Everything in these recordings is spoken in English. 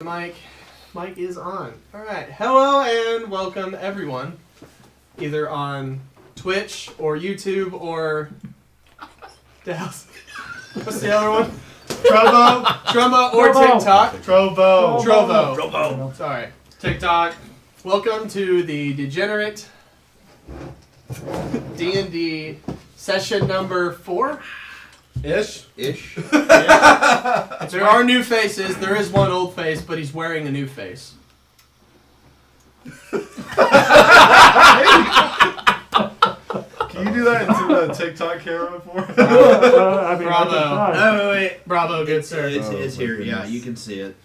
Mic is on. Alright, hello and welcome everyone, either on Twitch or YouTube or what's the other one? Trumbo or TikTok. Trovo. Sorry, TikTok. Welcome to the Degenerate D&D session number 4. Ish. There are new faces. There is one old face, but he's wearing a new face. Can you do that into the TikTok camera for me? Bravo. Wait. Bravo, good sir. It's here, yeah, you can see it.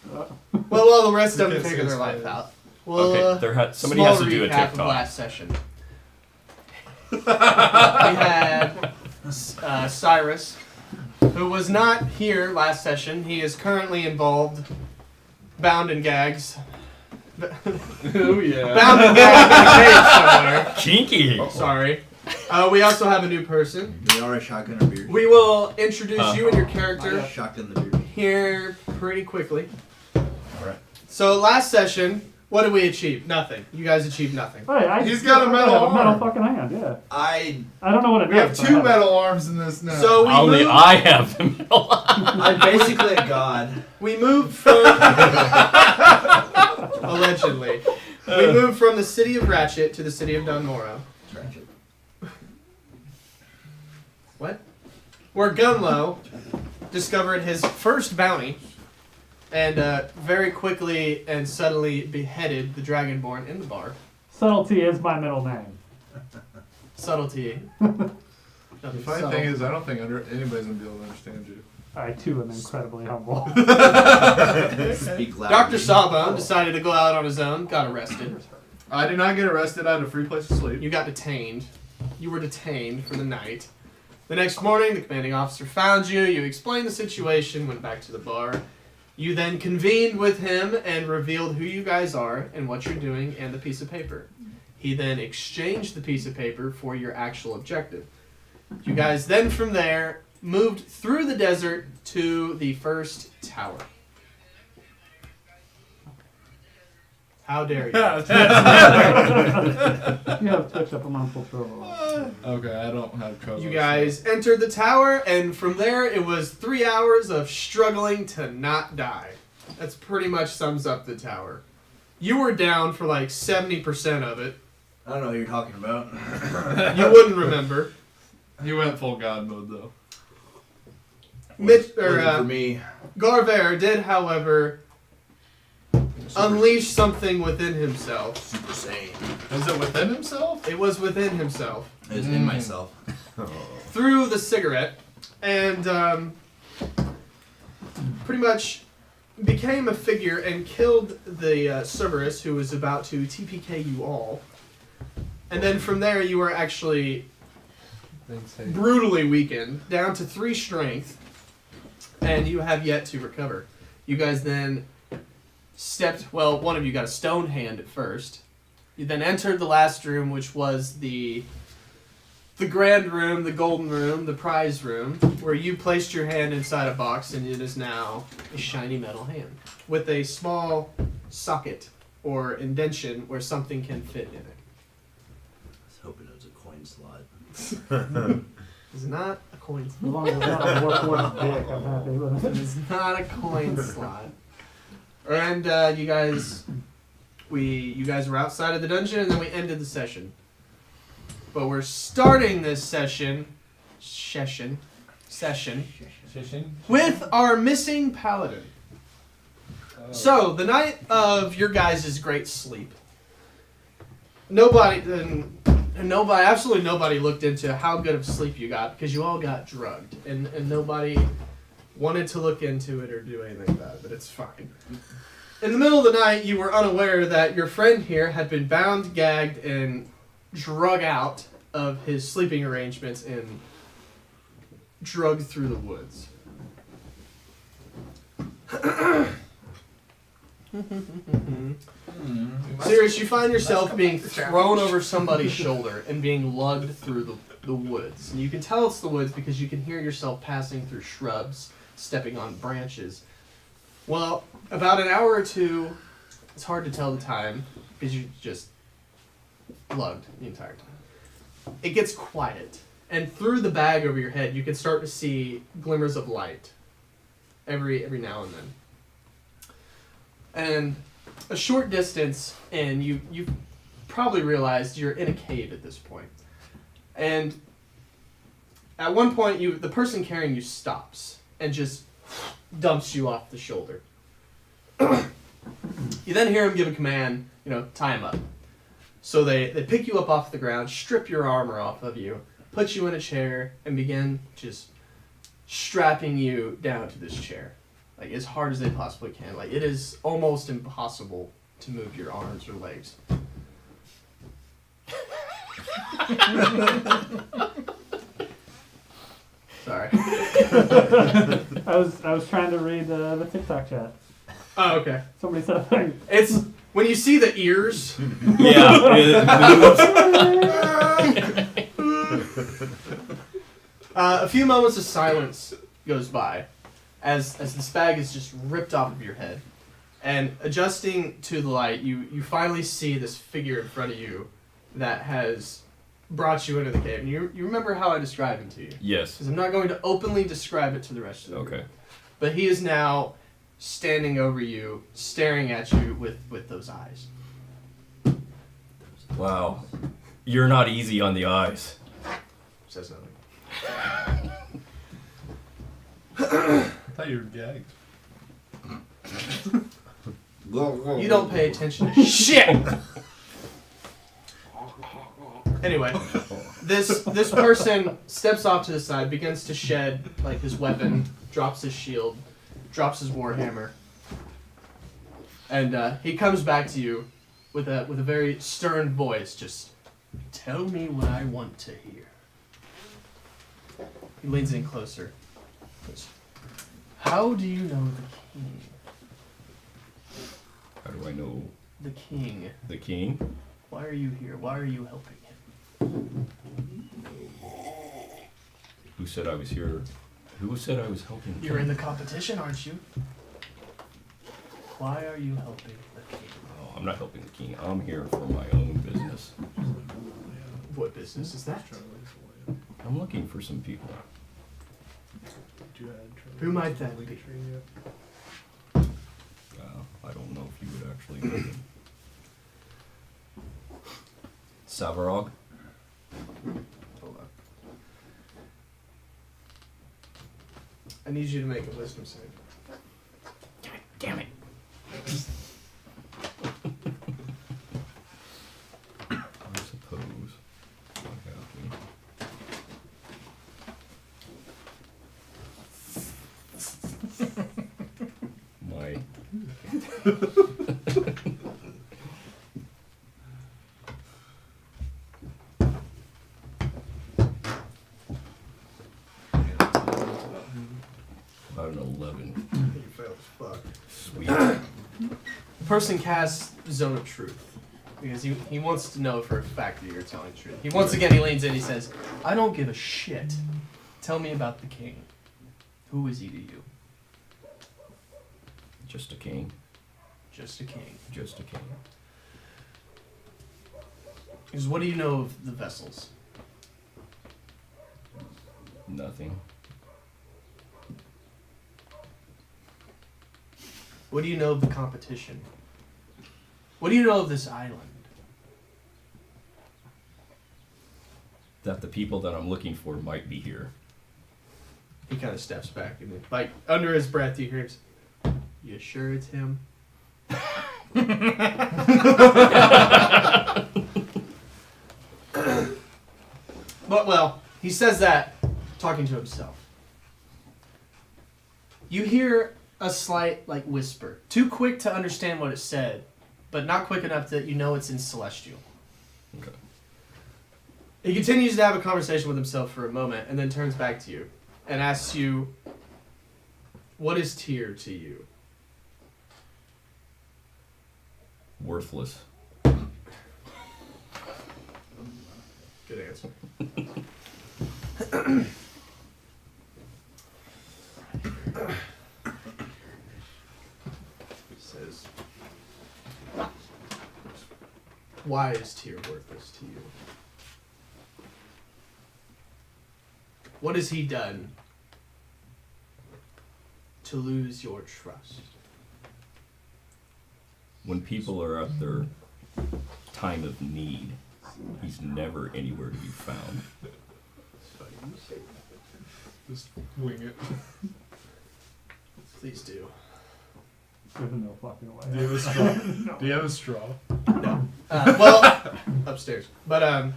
Well, the rest of them figure their life out. Well, okay, somebody has to do a TikTok. Of last session. We had Cyrus, who was not here last session. He is currently involved, bound in gags. Oh yeah. Bound in gags in a cage somewhere. Kinky. Sorry. We also have a new person. We are a shotgun or beer. We will introduce you and your character Shotgun the beer. here pretty quickly. Alright. So last session, what did we achieve? Nothing. You guys achieved nothing. Hey, He's got a metal arm. fucking hand, yeah. I don't know what it We have is. two metal arms in this now. So we Only moved, I have the middle. I'm basically a god. we moved from allegedly. We moved from the city of Ratchet to the city of Dunmorrow. Ratchet. What? Where Gunlow discovered his first bounty and very quickly and suddenly beheaded the Dragonborn in the bar. Subtlety is my middle name. Subtlety. The funny thing is, I don't think anybody's gonna be able to understand you. I too am incredibly humble. Speak loud. Dr. Sawbone decided to go out on his own, got arrested. I did not get arrested. I had a free place to sleep. You got detained. You were detained for the night. The next morning, the commanding officer found you. You explained the situation, went back to the bar. You then convened with him and revealed who you guys are and what you're doing and the piece of paper. He then exchanged the piece of paper for your actual objective. You guys then from there moved through the desert to the first tower. How dare you? You have Twitch up a month for trouble. Okay, I don't have trouble. You guys entered the tower, and from there it was 3 hours of struggling to not die. That's pretty much sums up the tower. You were down for like 70% of it. I don't know what you're talking about. You wouldn't remember. He went full god mode though. Mitch, For me. Garver did, however, unleash something within himself. Super Saiyan. Is it within himself? It was within himself. It was in myself. Through the cigarette, and pretty much became a figure and killed the Cerberus, who was about to TPK you all. And then from there, you were actually brutally weakened, down to 3 strength, and you have yet to recover. You guys then one of you got a stone hand at first. You then entered the last room, which was the grand room, the golden room, the prize room, where you placed your hand inside a box, and it is now a shiny metal hand with a small socket or indention where something can fit in it. I was hoping it was a coin slot. It's not a coin As slot. long as it's not a workhorse dick, I'm happy with it. It's not a coin slot. And you guys were outside of the dungeon, and then we ended the session. But we're starting this session with our missing paladin. So the night of your guys' great sleep, absolutely nobody looked into how good of sleep you got because you all got drugged, and nobody wanted to look into it or do anything about it, but it's fine. In the middle of the night, you were unaware that your friend here had been bound, gagged, and drug out of his sleeping arrangements and drugged through the woods. Sirius, you find yourself being thrown over somebody's shoulder and being lugged through the woods. And you can tell it's the woods because you can hear yourself passing through shrubs, stepping on branches. Well, about an hour or two, it's hard to tell the time because you just lugged the entire time. It gets quiet, and through the bag over your head, you can start to see glimmers of light every now and then. And a short distance, and you probably realized you're in a cave at this point. And at one point, the person carrying you stops and just dumps you off the shoulder. You then hear him give a command, tie him up. So they pick you up off the ground, strip your armor off of you, put you in a chair, and begin just strapping you down to this chair. Like, as hard as they possibly can. Like, it is almost impossible to move your arms or legs. Sorry. I was trying to read the TikTok chat. Oh, okay. Somebody said a thing. It's when you see the ears. Yeah. A few moments of silence goes by as this bag is just ripped off of your head. And adjusting to the light, you finally see this figure in front of you that has brought you into the cave. And you remember how I described him to you. Yes. Because I'm not going to openly describe it to the rest of the group. Okay. But he is now standing over you, staring at you with those eyes. Wow. You're not easy on the eyes. Says nothing. I thought you were gagged. You don't pay attention to shit! Anyway, this person steps off to the side, begins to shed like his weapon, drops his shield, drops his warhammer, and he comes back to you with a very stern voice. Just tell me what I want to hear. He leans in closer. Goes, how do you know the king? How do I know The king. the king? Why are you here? Why are you helping him? Who said I was here? Who said I was helping? the You're in king? the competition, aren't you? Why are you helping the king? Oh, I'm not helping the king. I'm here for my own business. What business is that? I'm looking for some people. Who might that be? I don't know if you would actually know them. Savarog? Hold on. I need you to make a wisdom save. God damn it. I suppose I have me. My. About an 11. You failed as fuck. Sweet. The person casts Zone of Truth. Because he wants to know for a fact that you're telling the truth. He leans in, he says, I don't give a shit. Tell me about the king. Who is he to you? Just a king. Just a king. Just a king. He says, what do you know of the vessels? Nothing. What do you know of the competition? What do you know of this island? That the people that I'm looking for might be here. He kind of steps back and then, like, under his breath, you hear him say, you sure it's him? But, well, he says that talking to himself. You hear a slight, like, whisper. Too quick to understand what it said, but not quick enough that you know it's in Celestial. Okay. He continues to have a conversation with himself for a moment and then turns back to you and asks you, what is Tyr to you? Worthless. Good answer. why is Tyr worthless to you? What has he done to lose your trust? When people are at their time of need, he's never anywhere to be found. Just wing it. Please do. There's no fucking way. Do you have a straw? Do you have a straw? No. Well, upstairs. But,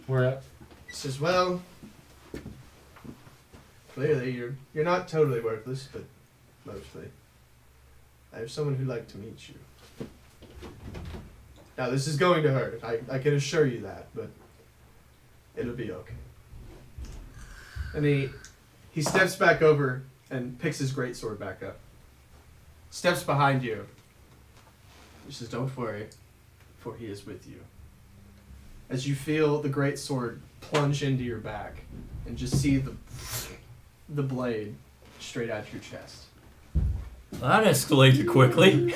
Where at? says, well, clearly you're not totally worthless, but mostly. I have someone who'd like to meet you. Now, this is going to hurt. I can assure you that, but it'll be okay. And he steps back over and picks his greatsword back up. Steps behind you. He says, don't worry, for he is with you. As you feel the greatsword plunge into your back and just see the blade straight out your chest. That escalated quickly.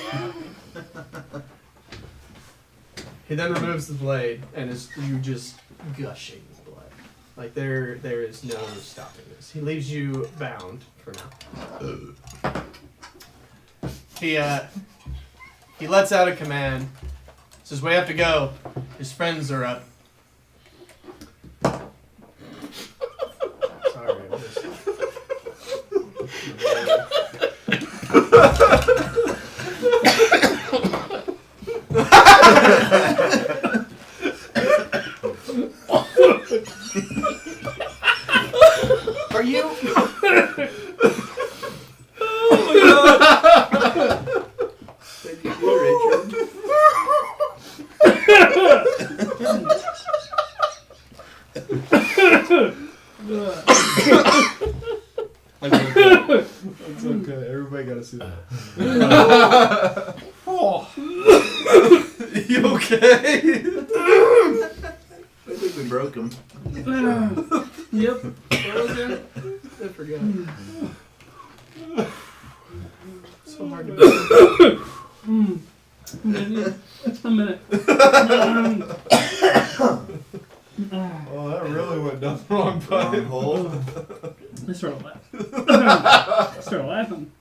He then removes the blade and is you just gushing blood. Like there is no stopping this. He leaves you bound for now. He lets out a command. Says, we have to go. His friends are up. Sorry, I'm just... Are you? Thank you, Richard. It's okay. Everybody gotta see that. Oh. You okay? I think we broke him. Yep. What was it? I forgot. So hard to breathe. Just a minute. Oh, that really went down the wrong pipe. Wrong hole. I started laughing.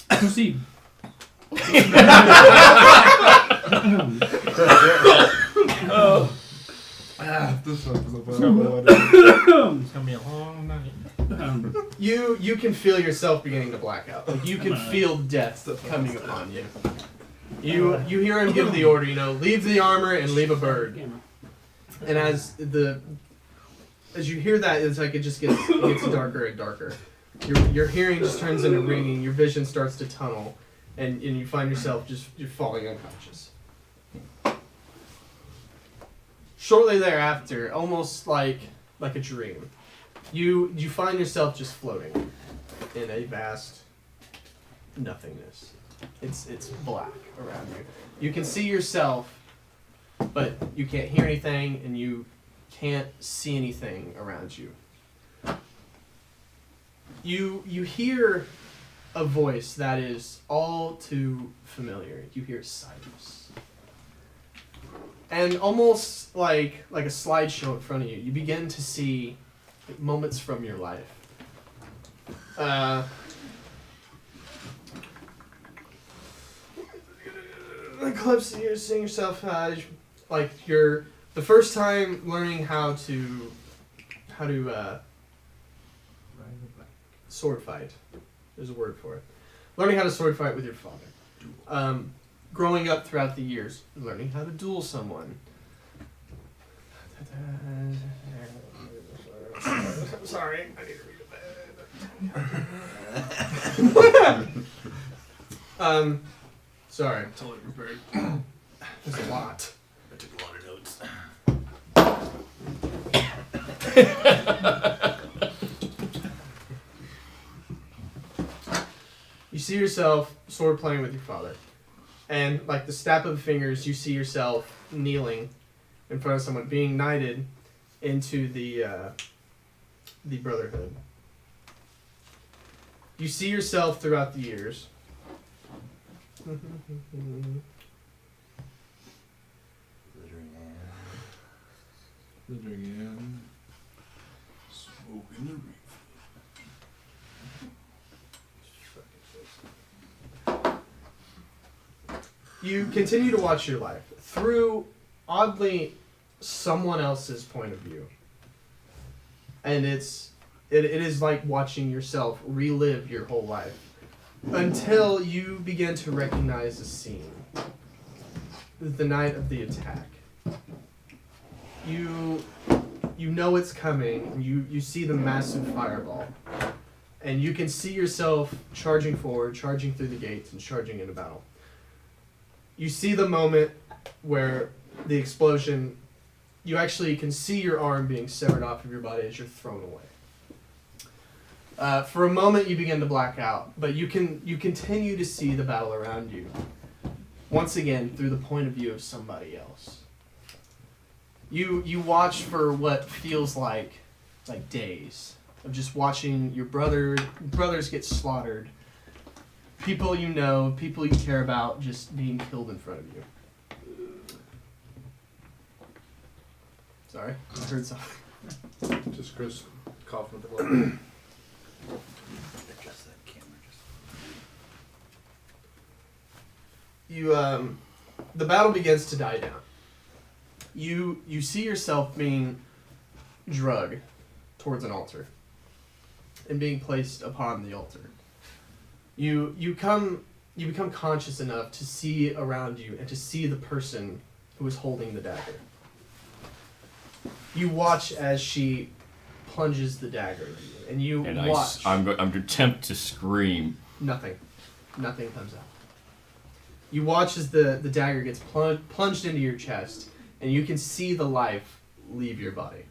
Proceed. This one's about It's gonna be a long night. You can feel yourself beginning to black out. Like you can feel death coming upon you. You hear him give the order, leave the armor and leave a bird. And as you hear that, it's like it gets darker and darker. Your hearing just turns into ringing. Your vision starts to tunnel, and you find yourself you're falling unconscious. Shortly thereafter, almost like a dream, you find yourself just floating in a vast nothingness. It's black around you. You can see yourself, but you can't hear anything, and you can't see anything around you. You hear a voice that is all too familiar. You hear Cyrus. And almost like a slideshow in front of you, you begin to see moments from your life. The clips you're seeing yourself, like you're the first time learning how to sword fight. There's a word for it. Learning how to sword fight with your father. Growing up throughout the years, learning how to duel someone. Sorry, I need to read it. Sorry. Totally prepared. There's a lot. I took a lot of notes. You see yourself sword playing with your father. And like the snap of the fingers, you see yourself kneeling in front of someone, being knighted into the Brotherhood. You see yourself throughout the years. Glittering in. Smoking the reef. You continue to watch your life through, oddly, someone else's point of view. And it is like watching yourself relive your whole life. Until you begin to recognize a scene. The night of the attack. You know it's coming. You see the massive fireball. And you can see yourself charging forward, charging through the gates, and charging into battle. You see the moment where the explosion, you actually can see your arm being severed off of your body as you're thrown away. For a moment you begin to black out, but you continue to see the battle around you. Once again, through the point of view of somebody else. You watch for what feels like days of just watching your brothers get slaughtered. People you know, people you care about, just being killed in front of you. Sorry, I heard something. Just Chris coughing with the Adjust that camera. The battle begins to die down. You see yourself being drugged towards an altar and being placed upon the altar. You become conscious enough to see around you and to see the person who is holding the dagger. You watch as she plunges the dagger into you, and you watch. I'm to attempt to scream. Nothing comes out. You watch as the dagger gets plunged into your chest, and you can see the life leave your body.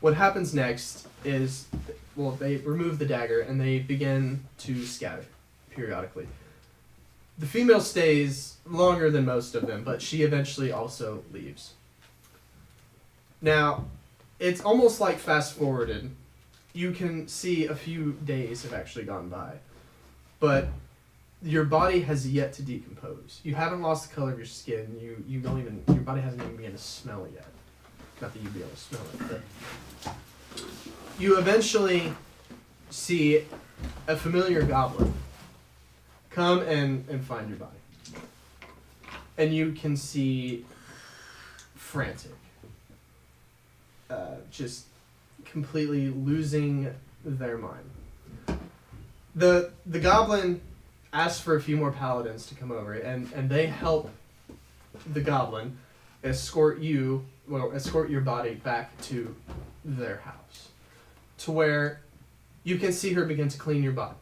What happens next is, they remove the dagger and they begin to scatter periodically. The female stays longer than most of them, but she eventually also leaves. Now, it's almost like fast forwarded. You can see a few days have actually gone by, but your body has yet to decompose. You haven't lost the color of your skin. You don't even, your body hasn't even begun to smell yet. Not that you'd be able to smell it, but you eventually see a familiar goblin come and find your body. And you can see frantic. Just completely losing their mind. The goblin asks for a few more paladins to come over, and they help the goblin escort your body back to their house, to where you can see her begin to clean your body.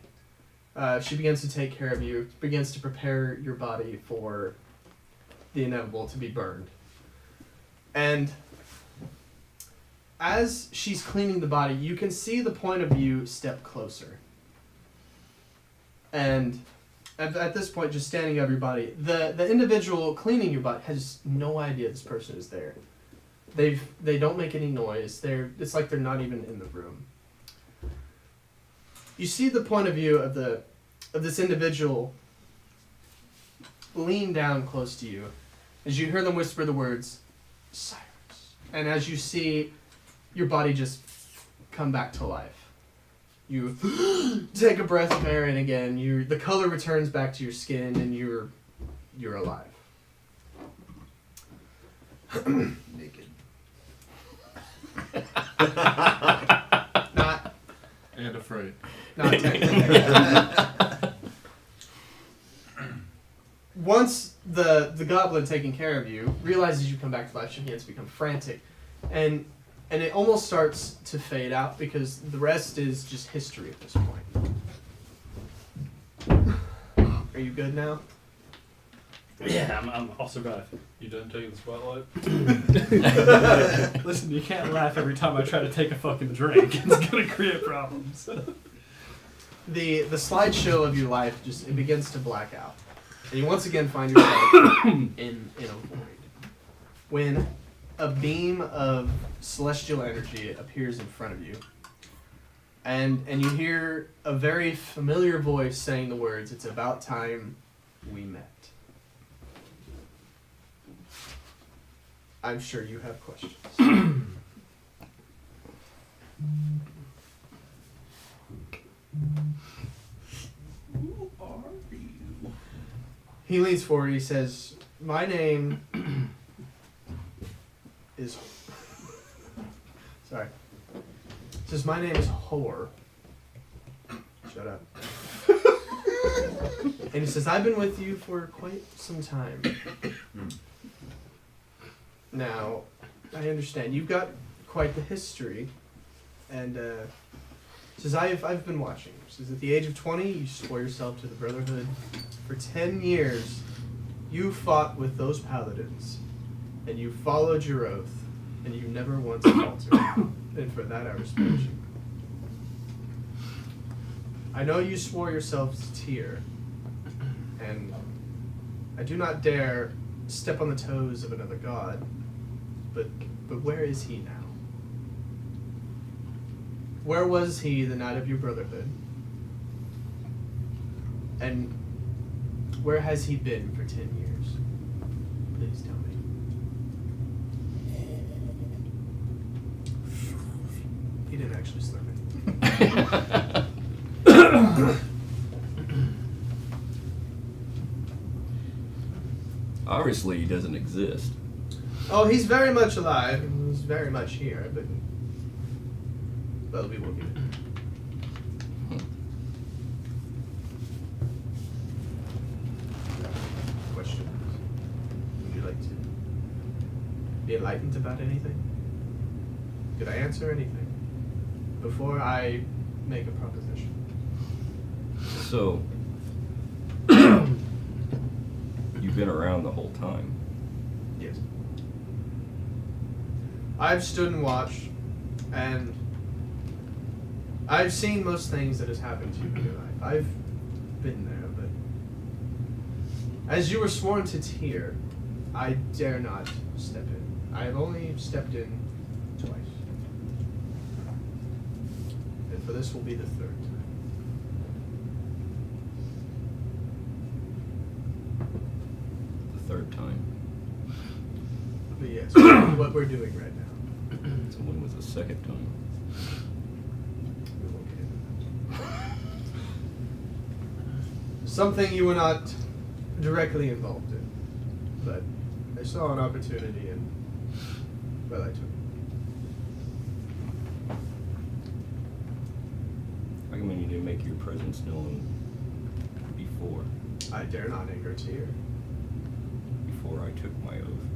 She begins to take care of you, begins to prepare your body for the inevitable to be burned. And as she's cleaning the body, you can see the point of view step closer. And at this point, just standing over your body, the individual cleaning your body has no idea this person is there. They don't make any noise. It's like they're not even in the room. You see the point of view of this individual lean down close to you as you hear them whisper the words, Cyrus. And as you see your body just come back to life. You take a breath of air in again. The color returns back to your skin, and you're alive. Naked. Not and afraid. Not technically. Once the goblin taking care of you realizes you come back to life, she begins to become frantic, and it almost starts to fade out because the rest is just history at this point. Are you good now? Yeah, I'm also got. You done taking the spotlight? Listen, you can't laugh every time I try to take a fucking drink. It's gonna create problems. The slideshow of your life it begins to black out, and you once again find yourself in a void. When a beam of celestial energy appears in front of you, And you hear a very familiar voice saying the words, "It's about time we met." I'm sure you have questions. Who are you? He leans forward. He says, "My name is." Sorry. He says, "My name is Hor." Shut up. And he says, "I've been with you for quite some time. Now, I understand you've got quite the history, and says I've been watching. Says at the age of 20, you swore yourself to the Brotherhood. For 10 years, you fought with those paladins, and you followed your oath, and you never once faltered. And for that, I respect you. I know you swore yourself to Tyr, and I do not dare step on the toes of another god. But where is he now? Where was he the night of your Brotherhood? And where has he been for 10 years? Please tell me." He didn't actually slurp it. Obviously, he doesn't exist. Oh, he's very much alive. He's very much here, but well, we will get it. Questions? Would you like to be enlightened about anything? Could I answer anything before I make a proposition? So, you've been around the whole time. Yes. I've stood and watched, and I've seen most things that has happened to you in your life. I've been there, but as you were sworn to Tyr, I dare not step in. I have only stepped in twice. And for this will be the third time. The third time. But yes, what we're doing right now. So when was the second time? We won't get into that. Something you were not directly involved in, but I saw an opportunity and, well, I took it. How come you didn't make your presence known before? I dare not anger Tyr. Before I took my oath?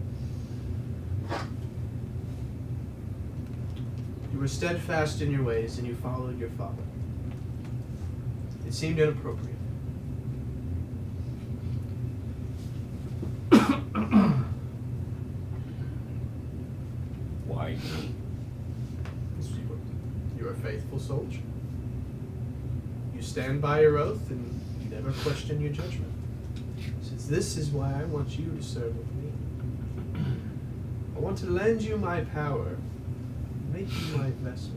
You were steadfast in your ways and you followed your father. It seemed inappropriate. Why me? You're a faithful soldier. You stand by your oath and you never question your judgment. Since this is why I want you to serve with me. I want to lend you my power, make you my vessel.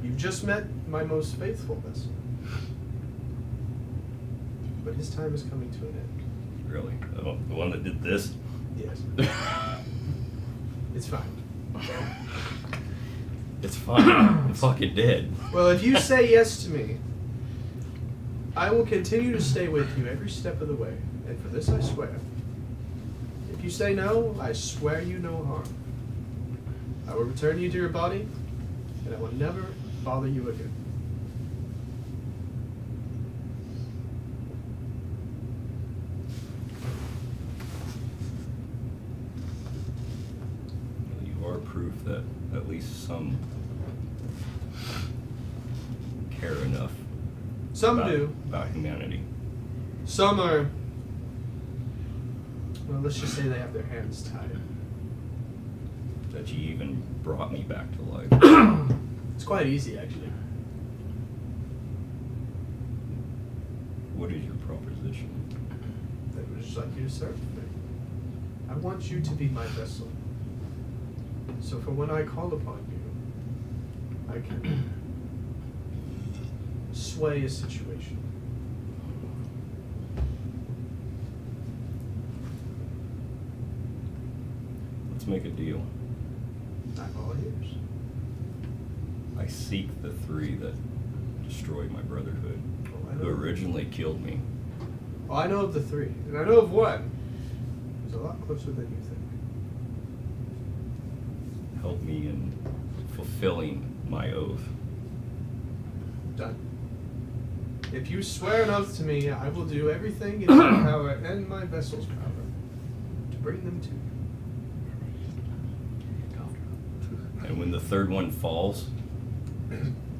You've just met my most faithful vessel. But his time is coming to an end. Really? Oh, the one that did this? Yes. It's fine. It's fine. I'm fucking dead. Well, if you say yes to me, I will continue to stay with you every step of the way. And for this I swear. If you say no, I swear you no harm. I will return you to your body, and I will never bother you again. You are proof that at least some care enough Some about, do. about humanity. Some are, well, let's just say they have their hands tied. That you even brought me back to life. It's quite easy, actually. What is your proposition? I would just like you to serve me. I want you to be my vessel. So for when I call upon you, I can sway a situation. Let's make a deal. I'm all ears. I seek the three that destroyed my brotherhood, Oh, I who know. originally killed me. Well, I know of the three, and I know of one who's a lot closer than you think. Help me in fulfilling my oath. Done. If you swear an oath to me, I will do everything in my power and my vessel's power to bring them to you. And when the third one falls,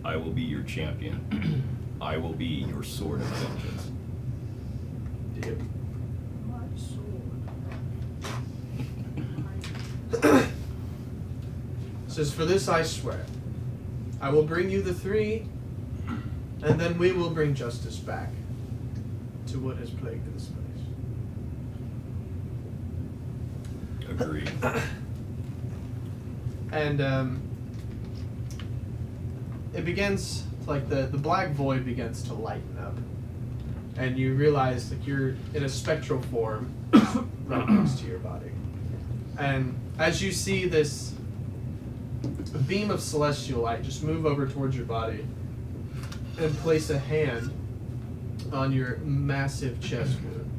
I will be your champion. I will be your sword of vengeance. Deal. My sword. Says, for this I swear, I will bring you the three, and then we will bring justice back to what has plagued this place. Agreed. And it begins, like the black void begins to lighten up. And you realize that you're in a spectral form right next to your body. And as you see this beam of celestial light just move over towards your body and place a hand on your massive chest wound,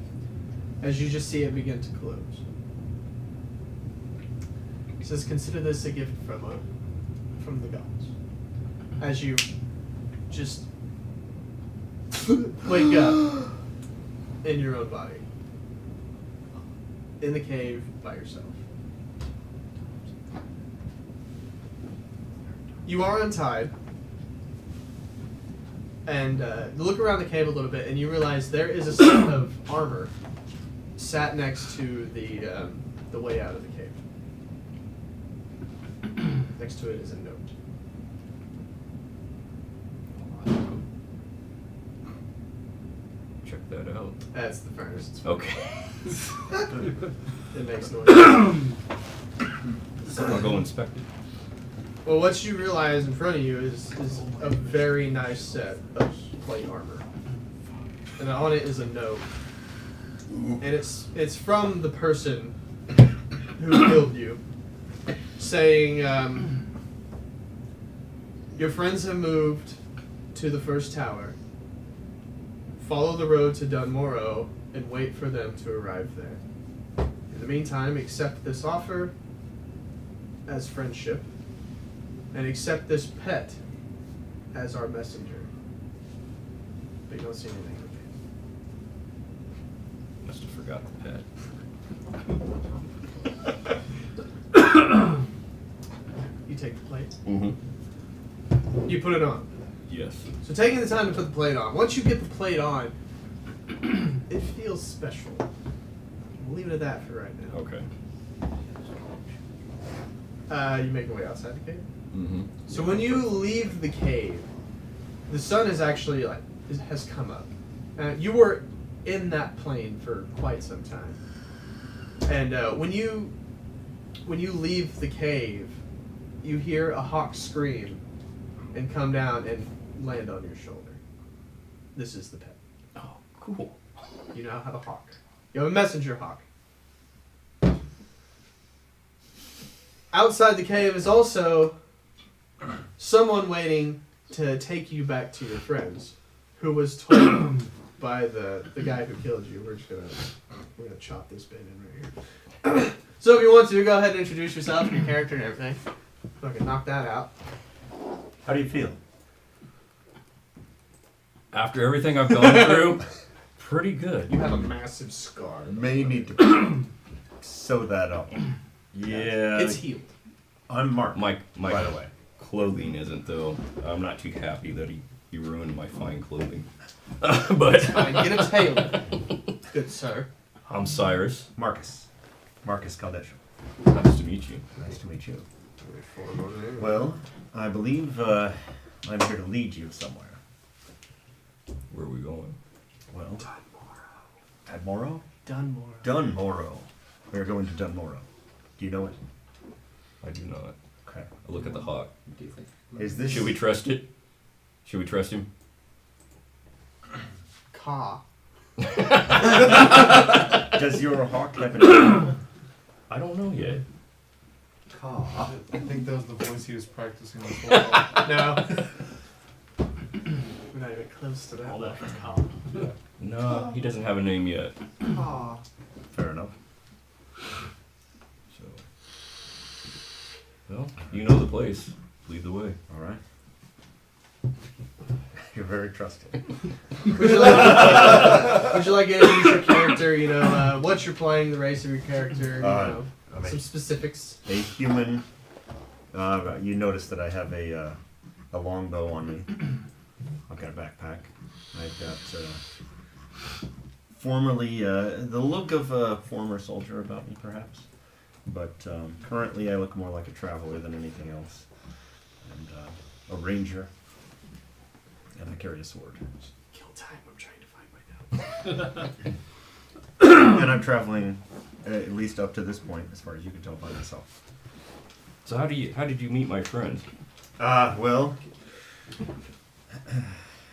as you just see it begin to close. It says, consider this a gift from the gods. As you just wake up in your own body, in the cave by yourself. You are untied, and you look around the cave a little bit, and you realize there is a set of armor sat next to the way out of the cave. Next to it is a note. Check that out. That's the furnace. It's Okay. It makes noise. I'll go inspect it. Well, what you realize in front of you is a very nice set of plate armor, and on it is a note, and it's from the person who killed you, saying, your friends have moved to the first tower. Follow the road to Dunmorrow and wait for them to arrive there. In the meantime, accept this offer as friendship, and accept this pet as our messenger. But you don't see anything with Must have forgot the pet. you take the plate. Mm-hmm. You put it on. Yes. So taking the time to put the plate on. Once you get the plate on, it feels special. We'll leave it at that for right now. Okay. You make your way outside the cave. Mm-hmm. So when you leave the cave, the sun is actually has come up. You were in that plane for quite some time, and when you leave the cave, you hear a hawk scream and come down and land on your shoulder. This is the pet. Oh, cool. You now have a hawk. You have a messenger hawk. Outside the cave is also someone waiting to take you back to your friends, who was told by the guy who killed you. We're gonna chop this bit in right here. So if you want to, go ahead and introduce yourself and your character and everything. So I can knock that out. How do you feel? After everything I've gone through, pretty good. You have a massive scar. May need to. Sew that up. Yeah. It's healed. I'm Mark. My by the way. clothing isn't, though. I'm not too happy that he ruined my fine clothing. But Fine, get a tailor. Good sir. I'm Cyrus. Marcus. Marcus Caldesha. Nice to meet you. Nice to meet you. Well, I believe I'm here to lead you somewhere. Where are we going? Well, Tadmorrow? Dunmore. Dunmorrow. We're going to Dunmorrow. Do you know it? I do not. Okay. I look at the hawk. Is this? Should we trust it? Should we trust him? Ka. Does your hawk have an? I don't know yet. I think that was the voice he was practicing this whole while. No. We're not even close to that. All that from Colin. No, he doesn't have a name yet. Ka. Fair enough. So, well, you know the place. Lead the way. All right. You're very trusting. Would you like to introduce your character? You know, what you're playing, the race of your character. You know, some specifics. A human. You notice that I have a longbow on me. I've got a backpack. I've got formerly the look of a former soldier about me, perhaps. But currently, I look more like a traveler than anything else, and a ranger. And I carry a sword. Kill time. I'm trying to find my notes. And I'm traveling at least up to this point, as far as you can tell by myself. So how did you meet my friend? Well,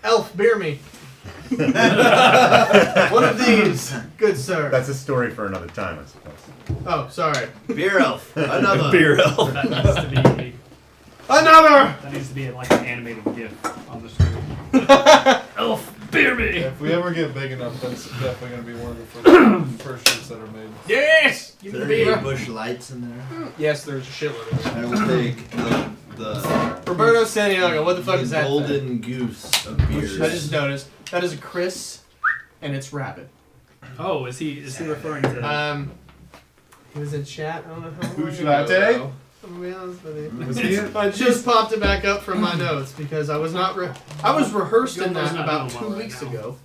Elf, bear me. One of these, good sir. that's a story for another time, I suppose. Oh, sorry. Beer elf. Another. Beer elf. That needs to be Another. that needs to be like an animated GIF on the screen. Elf, beer me. If we ever get big enough, that's definitely going to be one of the first shirts that are made. Yes. Give me the beer. Bush lights in there. Yes, there's a shitload of it. I will take the Roberto Santiago. What the fuck is that? thing? golden goose of beers. I just noticed that is a Chris, and it's rabbit. Oh, is he referring to? He was in chat. I don't know how long Gooch ago, latte? though. I'm gonna be honest with you. Was he? I just popped it back up from my notes because I was not. I was rehearsed in Gilmore's that not about doing 2 well weeks right ago.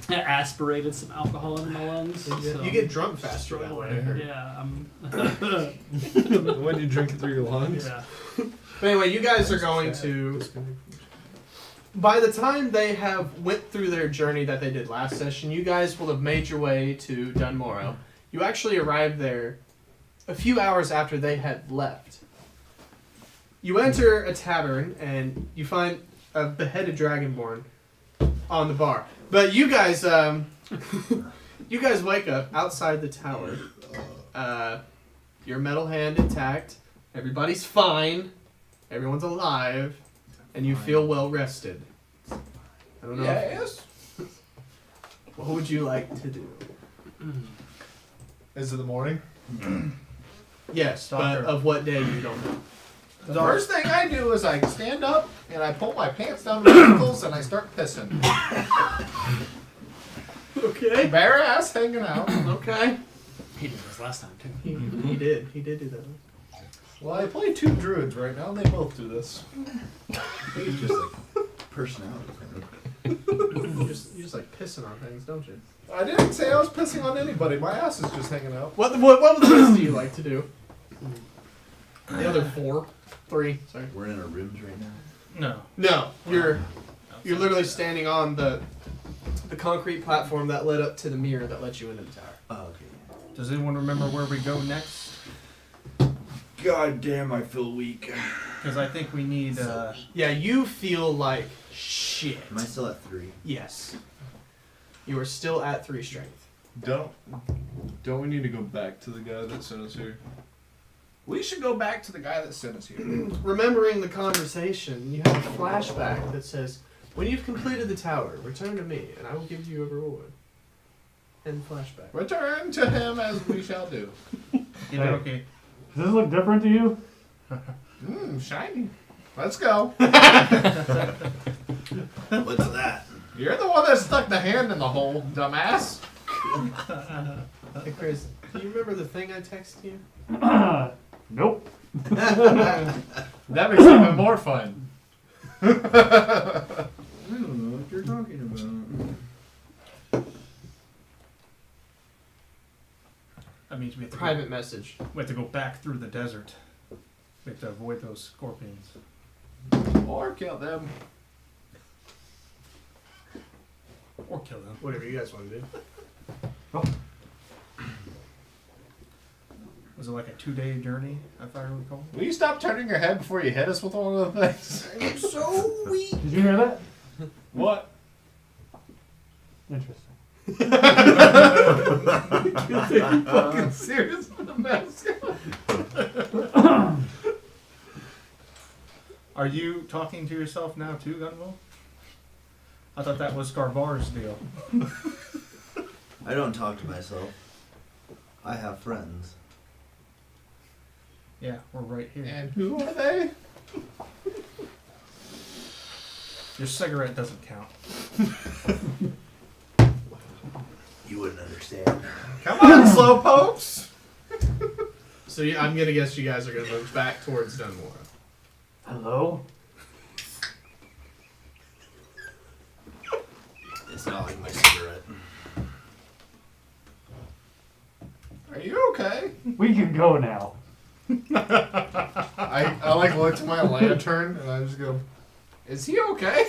I aspirated some alcohol into my lungs. So You get drunk faster that way. Yeah, When you drink it through your lungs? yeah. But anyway, you guys are going to. By the time they have went through their journey that they did last session, you guys will have made your way to Dunmorrow. You actually arrived there a few hours after they had left. You enter a tavern and you find a beheaded dragonborn on the bar. But you guys, you guys wake up outside the tower. Your metal hand intact. Everybody's fine. Everyone's alive, and you feel well rested. I don't know. Yes. What would you like to do? Is it the morning? Yes, but Doctor. of what day you don't know. The first thing I do is I stand up and I pull my pants down to my ankles and I start pissing. Okay. Bare ass hanging out. Okay. He did this last time too. He did. He did do that. Well, I play 2 druids right now and they both do this. I think it's just like personality. You just like pissing on things, don't you? I didn't say I was pissing on anybody. My ass is just hanging out. What of the rest do you like to do? The other 3. Sorry. We're in our rooms right now. No. No, you're literally standing on the concrete platform that led up to the mirror that let you into the tower. Oh, okay. Does anyone remember where we go next? God damn, I feel weak. Because I think we need. Yeah, you feel like shit. Am I still at 3? Yes. You are still at 3 strength. Don't we need to go back to the guy that sent us here? We should go back to the guy that sent us here. Remembering the conversation, you have a flashback that says, "When you've completed the tower, return to me, and I will give you a reward." End flashback. Return to him as we shall do. Okay. Does this look different to you? Shiny. Let's go. What's that? You're the one that stuck the hand in the hole, dumbass. Hey Chris, do you remember the thing I texted you? Nope. That makes it even more fun. I don't know what you're talking about. That means we have to Private message. we have to go back through the desert. We have to avoid those scorpions. Or kill them. Or kill them. Whatever you guys want to do. Was Was it like a 2-day journey, if I recall? Will you stop turning your head before you hit us with one of the things? I'm so weak. Did you hear that? What? Interesting. You fucking serious with the mask? Are you talking to yourself now too, Gunville? I thought that was Garvar's deal. I don't talk to myself. I have friends. Yeah, we're right here. And who are they? Your cigarette doesn't count. You wouldn't understand. Come on, slowpokes! So I'm gonna guess you guys are gonna move back towards Dunmore. Hello? It's not like my cigarette. Are you okay? We can go now. I like look to my lantern and I just go, is he okay?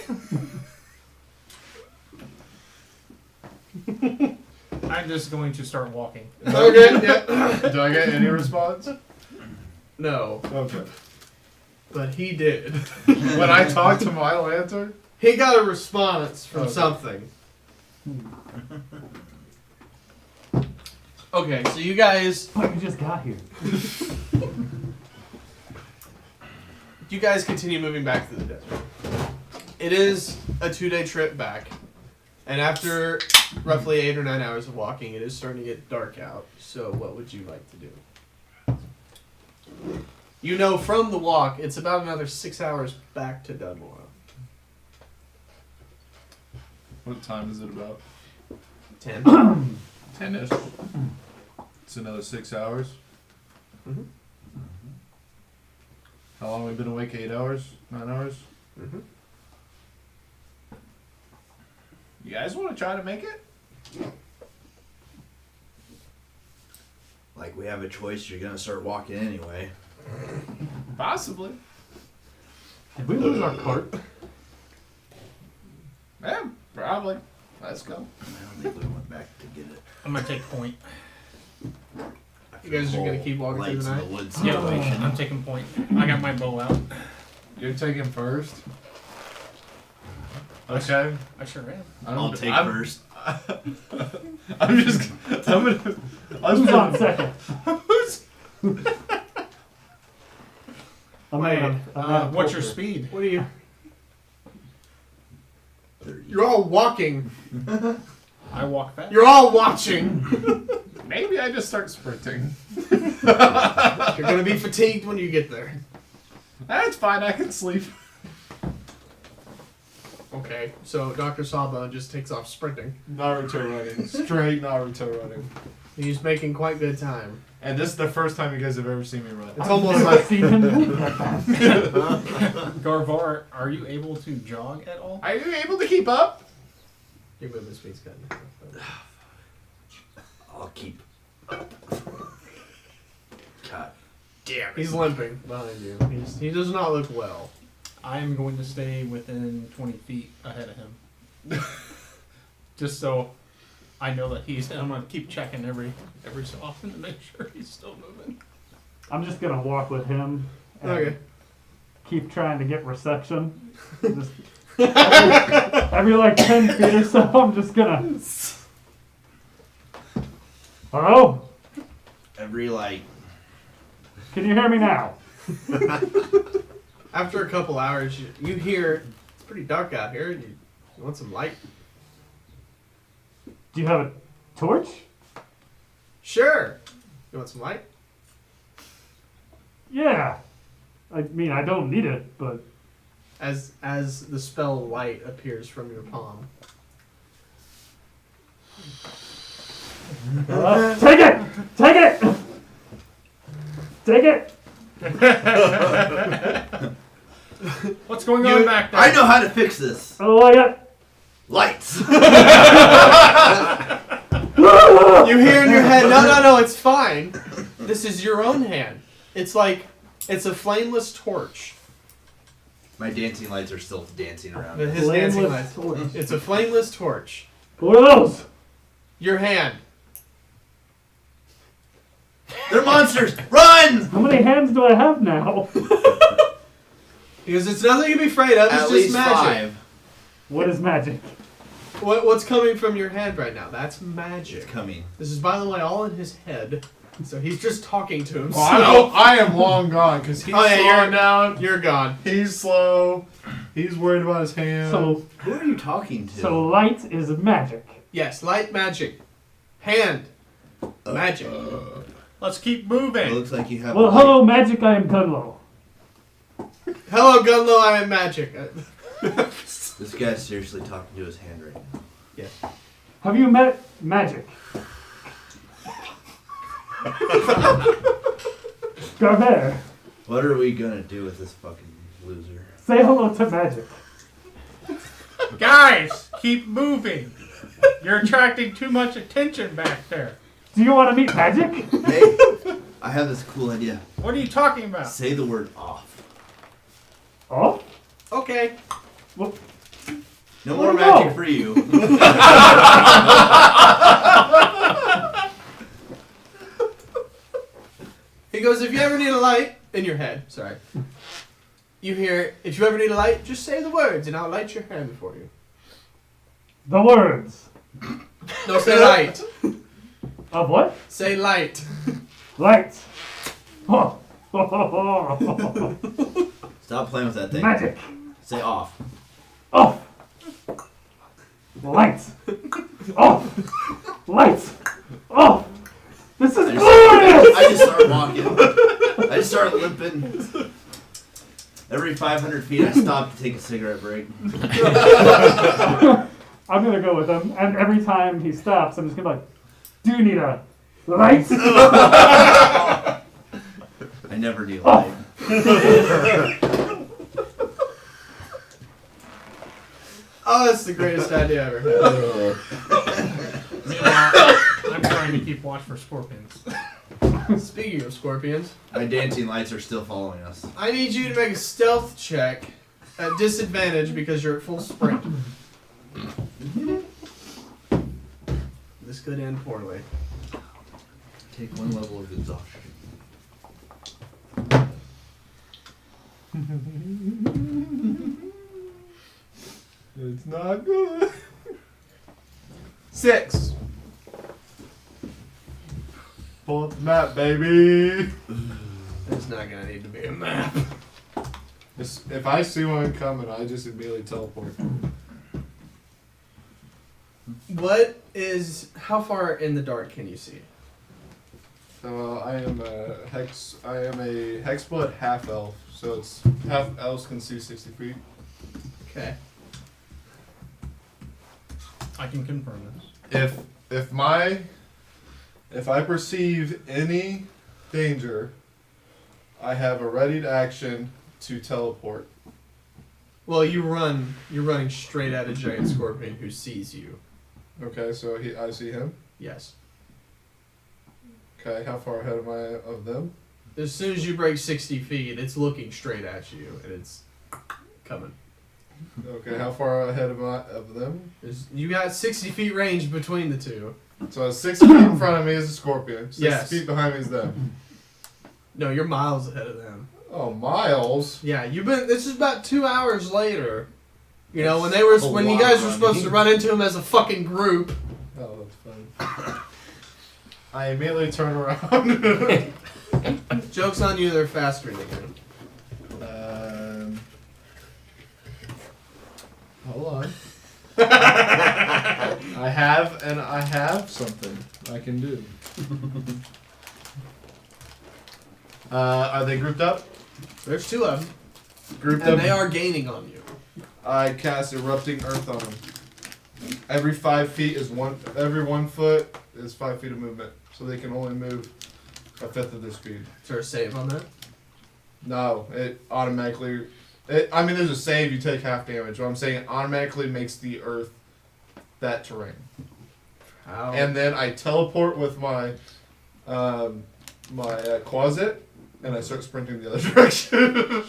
I'm just going to start walking. Okay. Yeah. Do I get any response? No, Okay. but he did. When I talk to my lantern? He got a response from Okay. something. Okay, so you guys But we just got here. continue moving back through the desert. It is a 2-day trip back, and after roughly 8 or 9 hours of walking, it is starting to get dark out. So, what would you like to do? You know from the walk, it's about another 6 hours back to Dunmore. What time is it about? 10. 10-ish. It's another 6 hours. Mhm. How long have we been awake? 8 hours? 9 hours? Mhm. You guys want to try to make it? Like we have a choice, you're gonna start walking anyway. Possibly. Did we lose our cart? Yeah, probably. Let's go. I don't think we went back to get it. I'm going to take point. You guys are gonna keep walking through Lights the in night? the woods Yeah, situation. I'm taking point. I got my bow out. You're taking first. Okay. I sure am. I'll take I'm, first. I'm just. I'm gonna. Who's on second? I'm Wait, gonna What's your poker. speed? What are you? You're all walking. I walk fast. You're all watching. Maybe I just start sprinting. You're gonna be fatigued when you get there. That's fine. I can sleep. Okay, so Dr. Sawbone just takes off sprinting. Naruto running. Straight Naruto running. He's making quite good time. And this is the first time you guys have ever seen me run. It's almost I've like seen him move that fast. Garvar, are you able to jog at all? Are you able to keep up? your movement speed's good. I'll keep. God damn it. He's limping behind you. He does not look well. I am going to stay within 20 feet ahead of him. Just so I know that he's... I'm going to keep checking every so often to make sure he's still moving. I'm just gonna walk with him and Okay. keep trying to get reception. Just every like 10 feet or so, I'm just gonna. Hello? Every like. Can you hear me now? After a couple hours, you hear it's pretty dark out here. You want some light? Do you have a torch? Sure. You want some light? Yeah. I mean, I don't need it, but As the spell light appears from your palm. take it! Take it! Take it! What's going on back there? I know how to fix this. I don't like it. Lights. You hear in your head, no, it's fine. This is your own hand. It's a flameless torch. My dancing lights are still dancing around. His dancing Flameless light. torch. It's a flameless torch. What are those? Your hand. They're monsters! Run! How many hands do I have now? Because it's nothing to be afraid of. It's At just least magic. 5. What is magic? What's coming from your hand right now? That's magic. It's coming. This is, by the way, all in his head. So he's just talking to himself. Well, I know I am long gone because he's Oh, yeah, slowing down. You're gone. He's slow. He's worried about his hand. So, Who are you talking to? so light is magic. Yes, light magic. Hand. Magic. Let's keep It moving. looks like you have. Well, a hello, magic. I am Gunlow. Hello, Gunlow, I am magic. This guy's seriously talking to his hand right now. Have you met magic? Garber, What are we gonna do with this fucking loser? say hello to magic. Guys, keep moving. You're attracting too much attention back there. Do you want to meet magic? Hey, I have this cool idea. What are you talking about? Say the word off. Oh? Okay. Well, No Where'd more he go? magic for you. He goes, if you ever need a light, in your head, sorry. You hear, if you ever need a light, just say the words and I'll light your hand for you. the words. No, say light. Of what? Say light. Light. Oh. Stop playing with that thing. Magic. Say off. Off. Light. Off. Light. Off. This is I glorious! just start walking. I just start limping. Every 500 feet, I stop to take a cigarette break. I'm gonna go with him, and every time he stops, I'm just gonna be like, do you need a light? I never do light. Oh, that's the greatest idea I ever had. I'm trying to keep watch for scorpions. Speaking of scorpions, My dancing lights are still following us. I need you to make a stealth check at disadvantage because you're at full sprint. This could end poorly. Take 1 level of exhaustion. It's not good. 6. Pull up the map, baby. There's not gonna need to be a map. If I see one coming, I just immediately teleport. How far in the dark can you see? I am a hexblood half elf, so it's half elves can see 60 feet. Okay. I can confirm this. If I perceive any danger, I have a ready action to teleport. Well, you're running straight at a giant scorpion who sees you. Okay, so I see him. Yes. Okay, how far ahead am I of them? As soon as you break 60 feet, it's looking straight at you, and it's coming. Okay, how far ahead am I of them? You got 60 feet range between the two. So 60 feet in front of me is a scorpion. 60 Yes. feet behind me is them. No, you're miles ahead of them. Oh, miles. Yeah, this is about 2 hours later. You know, when you guys were supposed to run into him as a fucking group. Oh, that's funny. I immediately turn around. Joke's on you, they're faster than you. Hold on. I have something I can do. Are they grouped up? There's 2 of them, Grouped and up. they are gaining on you. I cast Erupting Earth on them. Every 5 feet is every 1 foot is 5 feet of movement, so they can only move a fifth of their speed. Is there a save on that? No, it automatically. There's a save. You take half damage. But I'm saying it automatically makes the earth that terrain. How? And then I teleport with my closet, and I start sprinting the other direction.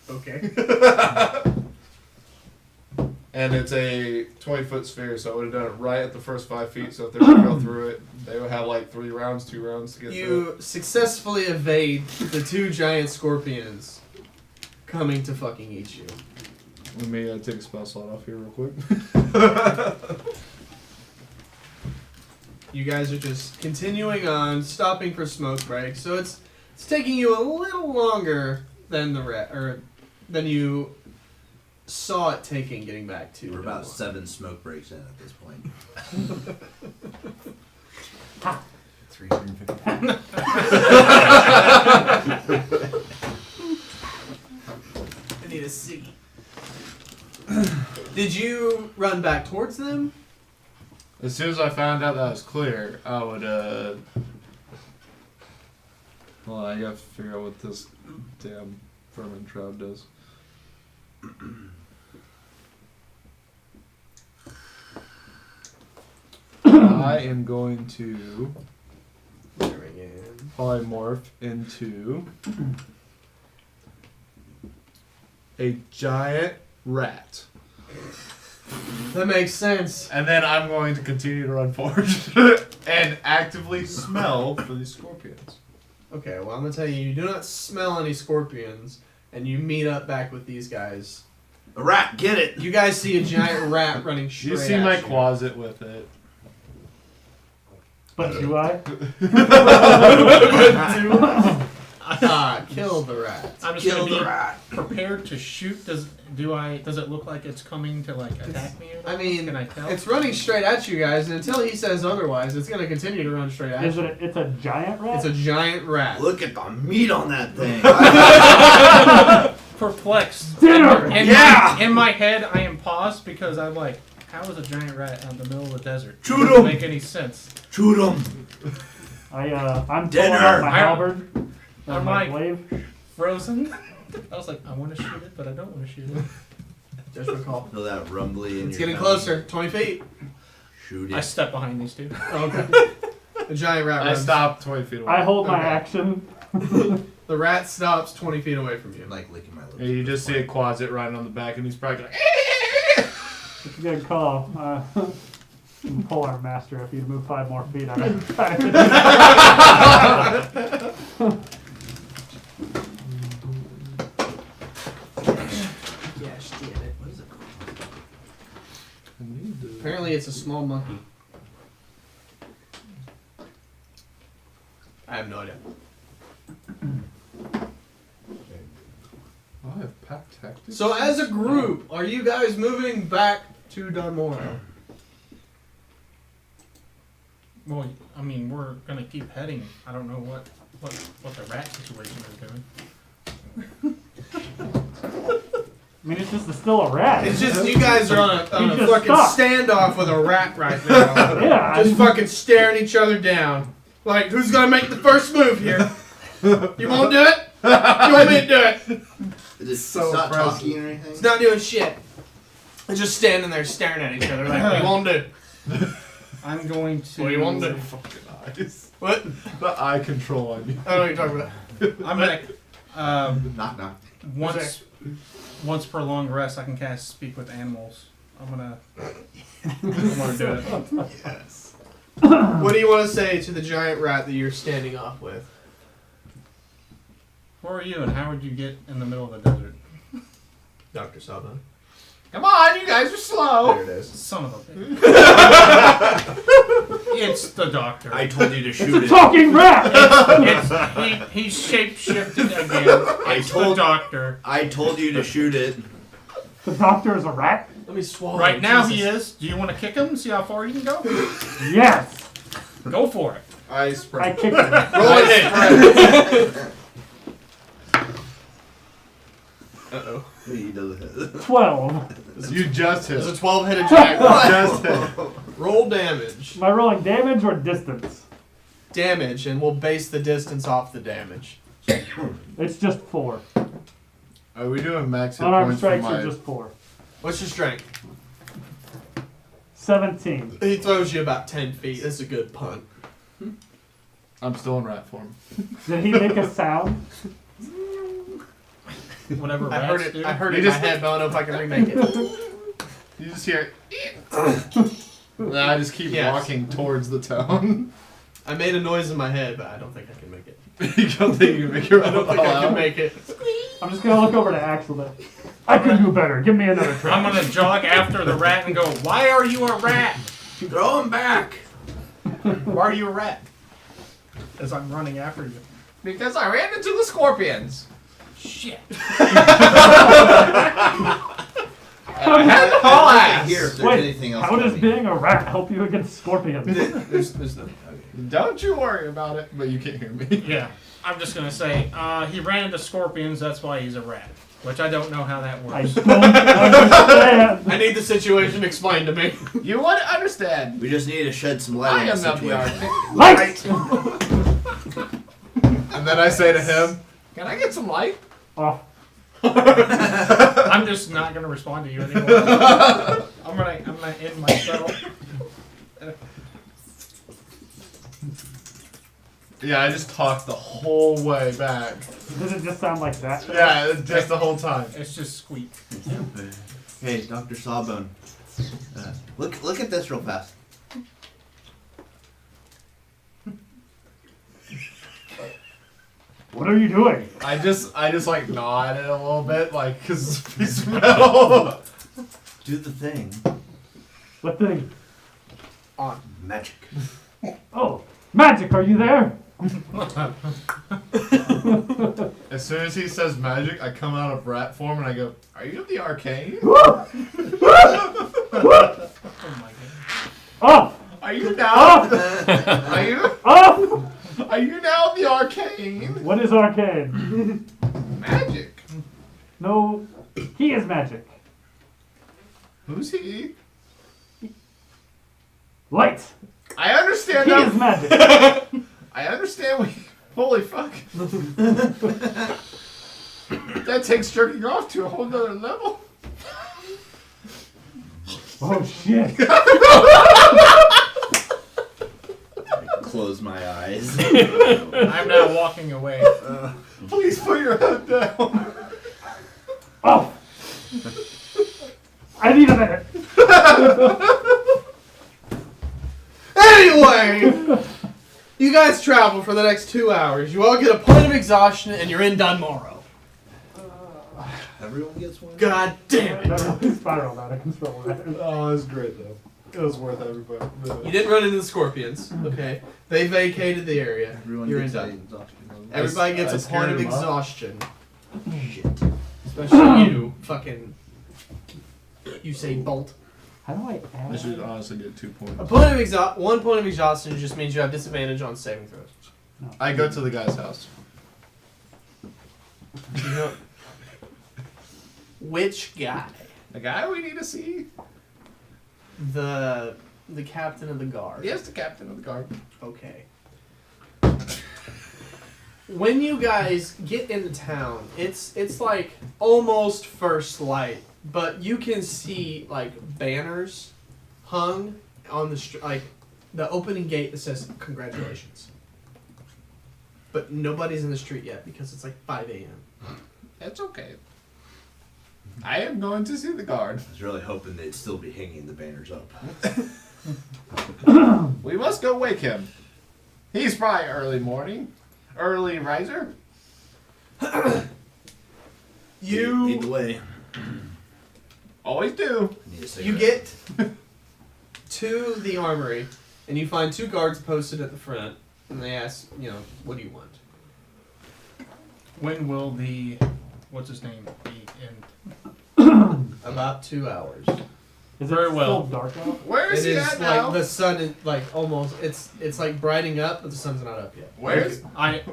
Okay. And it's a 20-foot sphere, so I would have done it right at the first 5 feet. So if they were to go through it, they would have like 3 rounds, 2 rounds to get through. You successfully evade the 2 giant scorpions coming to fucking eat you. Let me take a spell slot off here real quick. You guys are just continuing on, stopping for smoke breaks. So it's taking you a little longer than than you saw it taking getting back to. We're about Dunmore. 7 smoke breaks in at this point. 350. I need a C. Did you run back towards them? As soon as I found out that was clear, I would. Well, I gotta figure out what this damn vermin shroud does. I am going to polymorph into a giant rat. That makes sense. And then I'm going to continue to run forward and actively smell for these scorpions. Okay, well, I'm gonna tell you do not smell any scorpions, and you meet up back with these guys. A rat, get it! You guys see a giant rat running straight You see at my you. closet with it. But do I? Kill the rat. I'm just Kill gonna the be rat! prepared to shoot. Does it look like it's coming to like attack me? Or I mean, can I tell? it's running straight at you guys, and until he says otherwise, it's gonna continue to run straight at Is you. it? It's a giant rat. It's a giant rat. Look at the meat on that thing! Perplexed. Dinner! In my head, I am paused because I'm like, how is a giant rat out in the middle of the desert? Shoot Doesn't 'em! make any sense. Shoot him! I'm pulling Dinner! out my halberd. I'm And my like- glaive. Frozen. I was like, I want to shoot it, but I don't want to shoot it. Just recall. Feel that rumbly in It's your getting tummy. closer. 20 feet. Shoot I it. step behind these two. Okay. The giant rat I runs. stopped 20 feet away. I hold my Okay. action. The rat stops 20 feet away from you. Like licking my lips. And you just see a closet riding on the back, and he's probably like, It's a good call. Pull our master if you'd move 5 more feet. Gosh, damn it. What is it called? Apparently it's a small monkey. I have no idea. I have pack tactics. So as a group, are you guys moving back to Dunmore? Well, I mean, we're gonna keep heading. I don't know what the rat situation is doing. I mean, it's just still a rat. It's just you guys are on a He's just fucking stuck. standoff with a rat right now. Yeah. Just fucking staring each other down. Like, who's gonna make the first move here? You won't do it? You want me to do it? It's so not impressive. talking or anything? It's not doing shit. It's just standing there staring at each other like, what do you want to do? I'm going to. What do you want to do? Fucking eyes. What? The eye control on you. I don't know what you're talking about. I'm gonna. Knock, knock. Once per long rest, I can cast Speak with Animals. I'm gonna do it. Yes. What do you want to say to the giant rat that you're standing off with? Who are you, and how would you get in the middle of the desert? Dr. Saba. Come on, you guys are slow. There it is. Son of a bitch. It's the doctor. I told you to It's shoot a it. talking rat! He's shape-shifted again. It's the told- doctor. I told you to shoot it. The doctor is a rat? Let me swallow. Right now he Jesus. is. Do you want to kick him? See how far you can go? Yes! Go for it. I I spray. kicked him. Roll it in. Uh-oh. He does it. 12. You just hit. There's a 12-headed giant rat. Just hit. Roll damage. Am I rolling damage or distance? Damage, and we'll base the distance off the damage. It's just 4. Are we doing max hit Unarmed points for strikes my... are just 4. What's your strength? 17. He throws you about 10 feet. That's a good punt. I'm still in rat form. Did he make a sound? Whatever I rats heard it. do. I heard He it in my just- head, but I don't know if I can remake it. You just hear. And I just keep Yes. walking towards the town. I made a noise in my head, but I don't think I can make it. You don't think you can make your I don't think I can make it. I'm just gonna look over to Axel then. I can do better. Give me another try. I'm gonna jog after the rat and go, "Why are you a rat? Throw him back. Why are you a rat?" As I'm running after you. Because I ran into the scorpions. Shit. And I had to haul I ass. can hear if there's Wait, anything else. how does coming. being a rat help you against scorpions? There's no. Don't you worry about it, but you can't hear me. Yeah. I'm just gonna say, he ran into scorpions, that's why he's a rat. Which I don't know how that I works. don't understand. I need the situation explained to me. You want to understand. We just need to shed some light I on am the not the situation. architect. And then I say to him, "Can I get some light?" Oh, I'm just not gonna respond to you anymore. I'm gonna end my spell. Yeah, I just talked the whole way back. does it just sound like that? Yeah, just the whole time. It's just squeak. Hey, Dr. Sawbone. Look at this real fast. What are you doing? I just like nod it a little bit, like, cause it's a piece of metal. Do the thing. What thing? Magic. Oh, magic, are you there? As soon as he says magic, I come out of rat form and I go, "Are you the arcane? Oh my god. Off! Are you now? Off! Are Off! you now the arcane? What is arcane? Magic. No, he is magic. Who's he? Light! I understand He is now. magic. I understand what you, holy fuck. That takes jerking off to a whole nother level. Oh shit. Close my eyes. I'm now walking away. Please put your head down. Off! I need a minute. Anyway, you guys travel for the next 2 hours. You all get a point of exhaustion, and you're in Dunmorrow. Everyone gets one. God damn it! That really spiraled out of control. Oh, it was great though. It was worth everybody. You didn't run into the scorpions. Okay, they vacated the area. Everyone You're in gets a Dun. exhaustion. Everybody I gets a scared point of him up. exhaustion. Shit. Especially you, fucking. You say bolt. How do I I add? should honestly get 2 points. A point of 1 point of exhaustion just means you have disadvantage on saving throws. I go to the guy's house. You know, which guy? The guy we need to see. The captain of the guard. Yes, the captain of the guard. Okay. When you guys get into town, it's like almost first light, but you can see like banners hung on the like the opening gate that says congratulations. But nobody's in the street yet because it's like 5 a.m. It's okay. I am going to see the guard. I was really hoping they'd still be hanging the banners up. We must go wake him. He's probably early morning. Early riser. Lead the You way. Always do. I need a cigarette. you get to the armory and you find 2 guards posted at the front and they ask, what do you want? When will the what's his name be in? About 2 hours. Is Very it well. still dark out? Where is It he is at now? like the sun is like almost it's like brightening up, but the sun's not up yet. Where's? I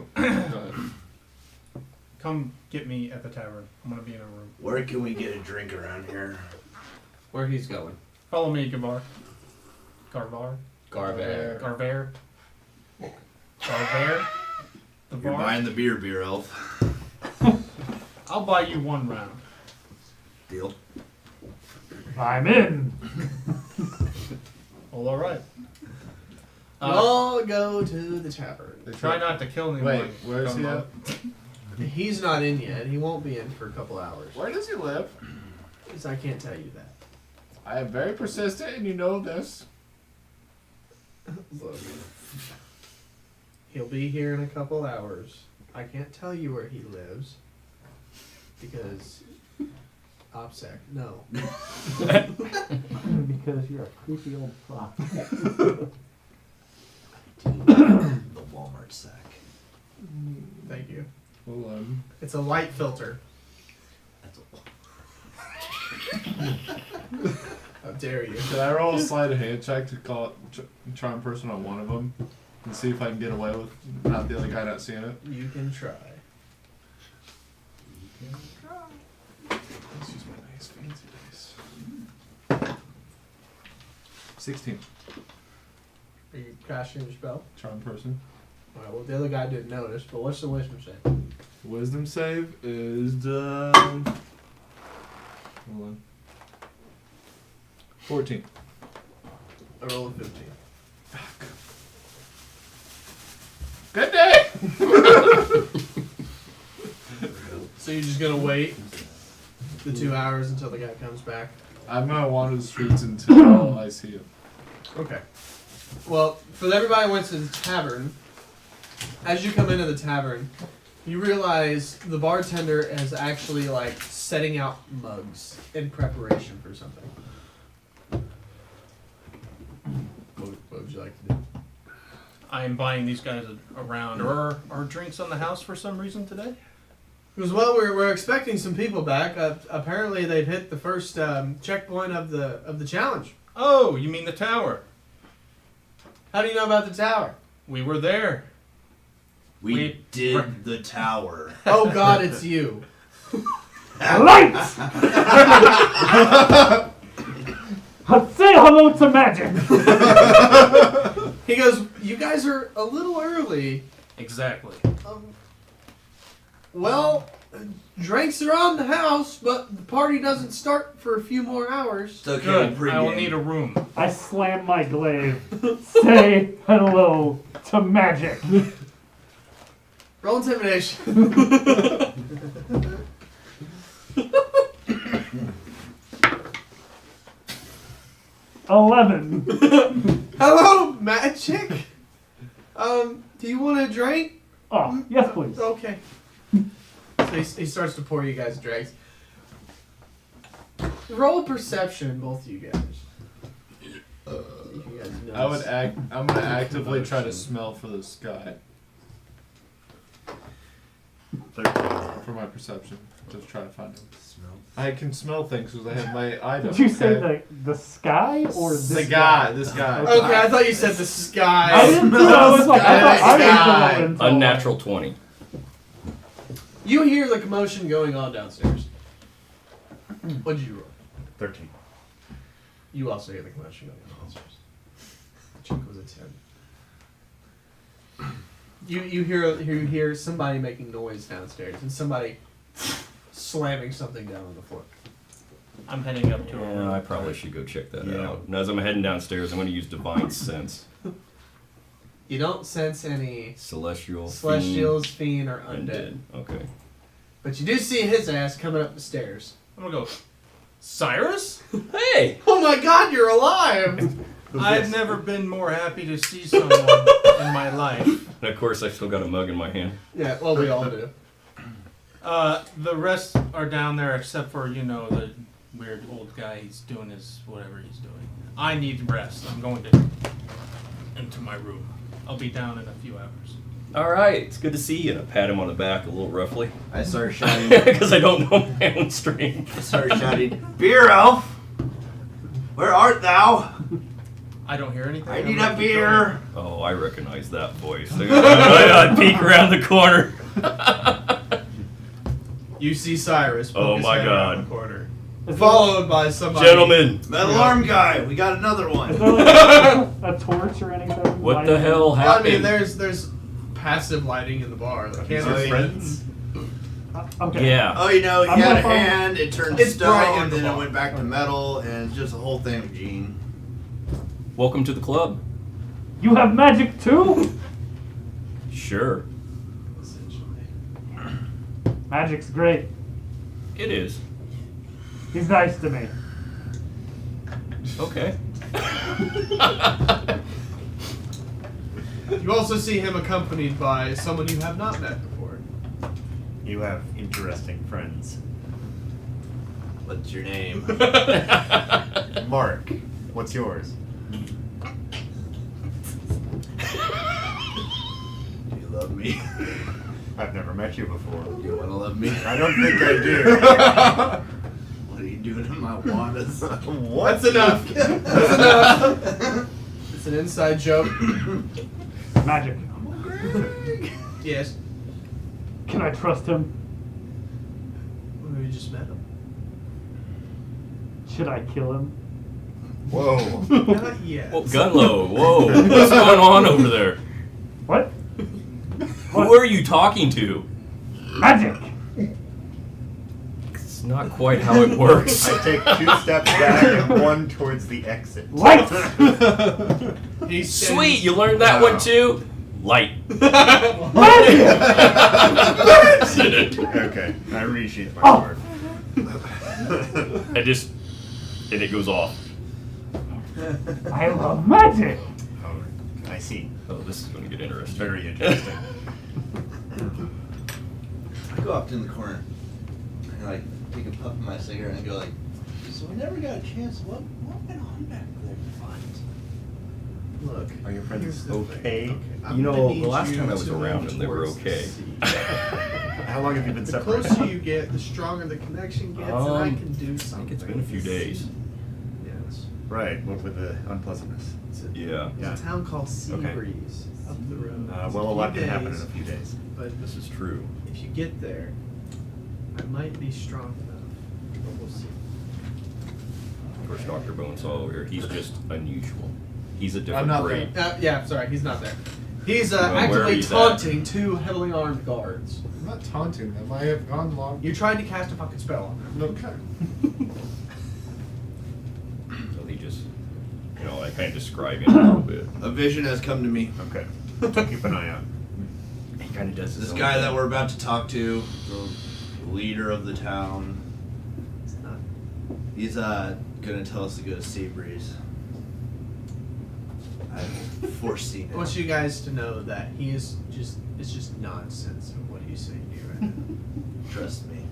come get me at the tavern. I'm gonna be in a room. Where can we get a drink around here? Where he's going? Follow me, Gavar. Garvar. Garbear. Garver. Garver. The You're bar. buying the beer, elf. I'll buy you 1 round. Deal. I'm in. Well, all right. We'll go to the tavern. Try not to kill anyone. Wait, where's he Gumbo. at? He's not in yet. He won't be in for a couple hours. Where does he live? So I can't tell you that. I am very persistent, and you know this. Look, he'll be here in a couple hours. I can't tell you where he lives because OPSEC. No. Because you're a creepy old fuck. The Walmart sack. Thank you. Hold on. It's a light filter. That's a How dare you? Can I roll a sleight of hand check to call charm person on one of them and see if I can get away with not the other guy not seeing it? You can try. Let's use my nice fancy dice. 16. Are you crashing your spell? Charm person. Alright, well, the other guy didn't notice, but what's the wisdom say? Wisdom save is hold on. 14. I roll a 15. Good day! So you're just gonna wait the 2 hours until the guy comes back? I'm gonna wander the streets until I see him. Okay. Well, for everybody who went to the tavern, as you come into the tavern, you realize the bartender is actually like setting out mugs in preparation for something. What would you like to do? I am buying these guys around. Or are drinks on the house for some reason today? Because well, we're expecting some people back. Apparently, they've hit the first checkpoint of the challenge. Oh, you mean the tower? How do you know about the tower? We were there. We did the tower. Oh God, it's you. Lights! Say hello to magic! He goes, you guys are a little early. Exactly. Well, drinks are on the house, but the party doesn't start for a few more hours. It's okay. Good. Pregame. I will need a room. I slam my glaive. Say hello to magic. Roll intimidation. 11. Hello, magic. Do you want a drink? Oh, yes, please. Okay. So he starts to pour you guys drinks. Roll perception, both of you guys. You guys notice. I'm gonna actively try to smell for this guy 13. for my perception. Just try to find him. Smell. I can smell things because I have my item. Did you say okay? the sky or this The guy, this guy. Okay, I thought you said the sky. I didn't know. I was like, I thought I was Sky. going to Unnatural 20. You hear the commotion going on downstairs. What did you roll? 13. You also hear the commotion going on downstairs. The check was a 10. You hear somebody making noise downstairs and somebody slamming something down on the floor. I'm heading up to a Yeah, room. I probably should go check that Yeah. out. And as I'm heading downstairs, I'm going to use Divine Sense. You don't sense any Celestial. celestials, fiend, or Fiend, undead. Okay. But you do see his ass coming up the stairs. I'm gonna go. Cyrus? Hey! Oh my God, you're alive! I've never been more happy to see someone in my life. And of course, I still got a mug in my hand. Yeah, well, we all do. The rest are down there except for, you know, the weird old guy. He's doing his whatever he's doing. I need rest. I'm going to into my room. I'll be down in a few hours. All right, it's good to see you. And I pat him on the back a little roughly. I started shouting. Because I don't know my own strength. I started shouting, "Beer elf, where art thou? I don't hear anything. I I'm need gonna a keep beer." Oh, I recognize that voice. I peek around the corner. You see Cyrus. Oh poke his my head God. around the corner. Is Followed by somebody. Gentlemen, That alarm guy, we got another Is one. there like a torch or anything? what the lighting? hell Well, I happened? mean, there's passive lighting in the bar. The These are candles. friends. Okay. Yeah. Oh, you know, he I'm had a gonna follow- hand, it turned It's bright in stone, the then it bar. went back to metal, and it's just a whole thing with Gene. Welcome to the club. You have magic too? Sure. Magic's great. It is. He's nice to me. Okay. You also see him accompanied by someone you have not met before. You have interesting friends. What's your name? Mark, what's yours? Do you love me? I've never met you before. Do you want to love me? I don't think I do. What are you doing in my waters? What's That's enough. That's enough. It's an inside joke. Magic. Yes. Can I trust him? We just met him. Should I kill him? Whoa. Not yet. Whoa, Gunlow, whoa. What's going on over there? What? Who are you talking to? Magic! It's not quite how it works. I take 2 steps back and 1 towards the exit. Light! He's Sweet, you learned that one too? Light. Okay, I resheath my Oh. sword. And it goes off. I love magic! Oh, I see. Oh, this is going to get interesting. Very interesting. I go up to the corner and like take a puff of my cigarette and I go like, so we never got a chance. What went on back there to find? Look. Are your friends here's the okay? thing. I'm You know, gonna the need last you time I was to around move them, they were towards the okay. sea. How long have you been The separated? closer you get, the stronger the connection gets, and I can do I something. think it's been a few days. Yes. Right, what with the unpleasantness? It's a, Yeah. it's a town called Okay. Seabreeze up the road. It's Well, a few lot can happen in days, a few days. But This is true. if you get there, I might be strong enough. But we'll see. Of course, Dr. Bonesaw over here, he's just unusual. He's a I'm different not breed. Yeah, sorry, he's not there. He's Well, where actively he's at. taunting 2 heavily armed guards. I'm not taunting them. I have gone long. You tried to cast a fucking spell on them. Okay. So he just, I kind of describe him a little bit. A vision has come to me. Okay. Keep an eye on. He kind of does This guy that we're about to talk to, the leader of the town, It's not. he's gonna tell us to go to Seabreeze. I've foreseen I it. want you guys to know that he is just, it's just nonsense of what he's saying to you right now. Trust me.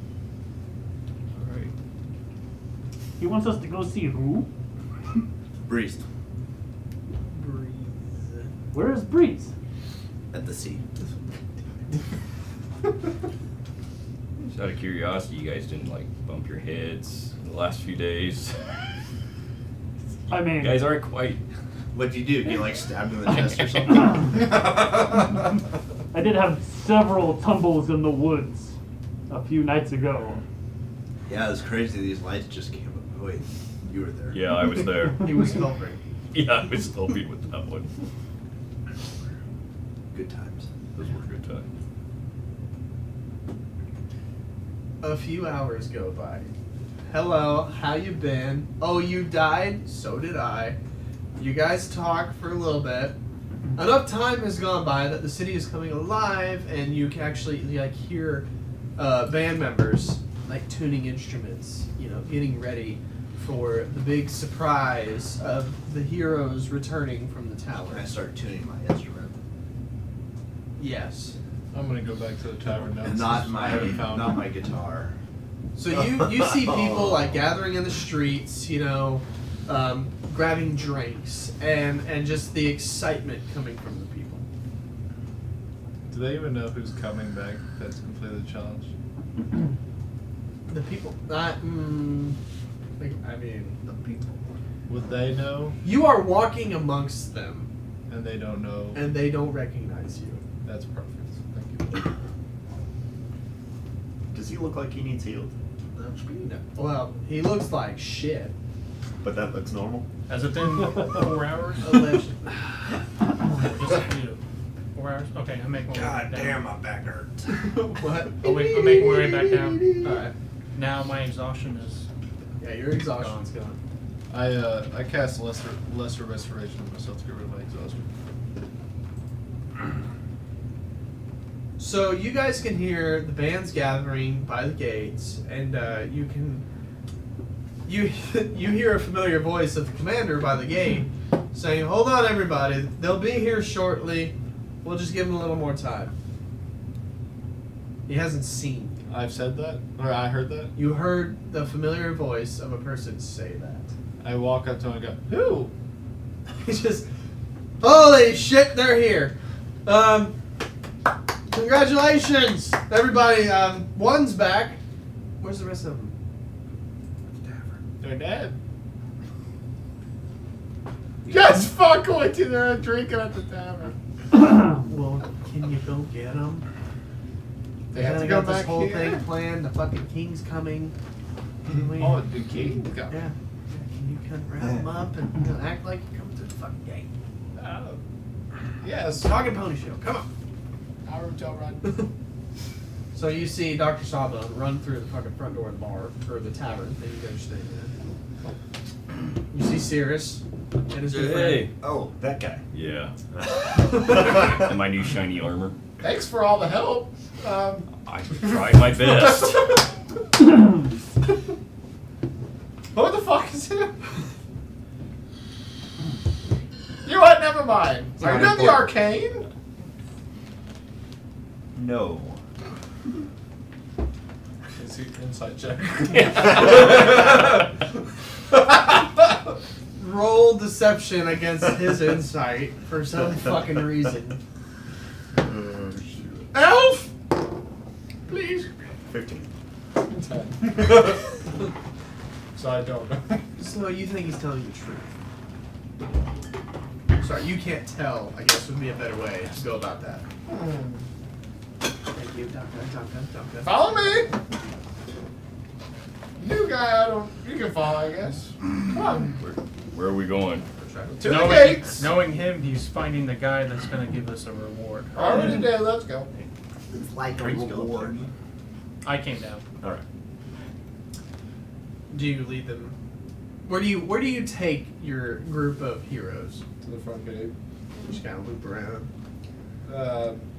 Alright. He wants us to go see who? Breeze Breathe. Where is Breeze? at the sea. Just out of curiosity, you guys didn't bump your heads in the last few days. I mean, You guys aren't quite. What'd you do? You stabbed him in the chest or something? I did have several tumbles in the woods a few nights ago. Yeah, it was crazy. These lights just came up. Wait, you were there. Yeah, I was there. He was helping. Yeah, I was helping with that one. Good times. Those were good times. A few hours go by. Hello, how you been? Oh, you died? So did I. You guys talk for a little bit. Enough time has gone by that the city is coming alive, and you can actually hear band members tuning instruments, getting ready for the big surprise of the heroes returning from the tower. I start tuning my instrument. Yes. I'm gonna go back to the tavern now. Not I my, haven't found not it. my guitar. So you see people gathering in the streets, grabbing drinks, and just the excitement coming from the people. Do they even know who's coming back that's completed the challenge? The people, the people. Would they know You are walking amongst them, and they don't know? and they don't recognize you. That's perfect. Thank you. Does he look like he needs healed? No. Well, he looks like shit. But that looks normal. Has it been 4 hours? Allegedly. Just a few. 4 hours? Okay, I'm making my way back down. my back hurts. What? Oh, wait, I'm making my way back down. Alright. Now my exhaustion is Yeah, your exhaustion's gone. I cast lesser restoration on myself to get rid of my exhaustion. So you guys can hear the bands gathering by the gates, and you can you hear a familiar voice of the commander by the gate saying, "Hold on, everybody. They'll be here shortly. We'll just give them a little more time." He hasn't seen you. I've said that, or I heard that. You heard the familiar voice of a person say that. I walk up to him and go, "Who?" He's just, holy shit, they're here. Congratulations, everybody. One's back. Where's the rest of them? They're dead. Just fuck with you. They're drinking at the tavern. Well, can you go get them? They have to go got this back whole here. thing planned. The fucking king's coming. Can we- Oh, the king? yeah. Can you kind of wrap them up and act like you're coming through the fucking gate? Yes. Talking pony show. Come on. Our hotel run. So you see Dr. Sawbone run through the fucking front door of the bar, or the tavern that you guys are staying at. You see Cirrus and his good Hey. Oh, that guy. Yeah. And my new shiny armor. Thanks for all the help. I tried my best. Who the fuck is him? You know what? Never mind. Are you not in the arcane? No. Is he inside check? Roll deception against his insight for some fucking reason. Elf! Please. 15. 10. So I don't know. So you think he's telling you the truth? Sorry, you can't tell, I guess would be a better way to go about that. Thank you, Doctor. Follow me! New guy, I don't. You can follow, I guess. Come on. Where are we going? To the gates! Knowing him, he's finding the guy that's going to give us a reward. Already dead, let's go. It's like a reward. I came down. All right. Do you lead them? Where do you take your group of heroes? To the front gate. Just kind of loop around.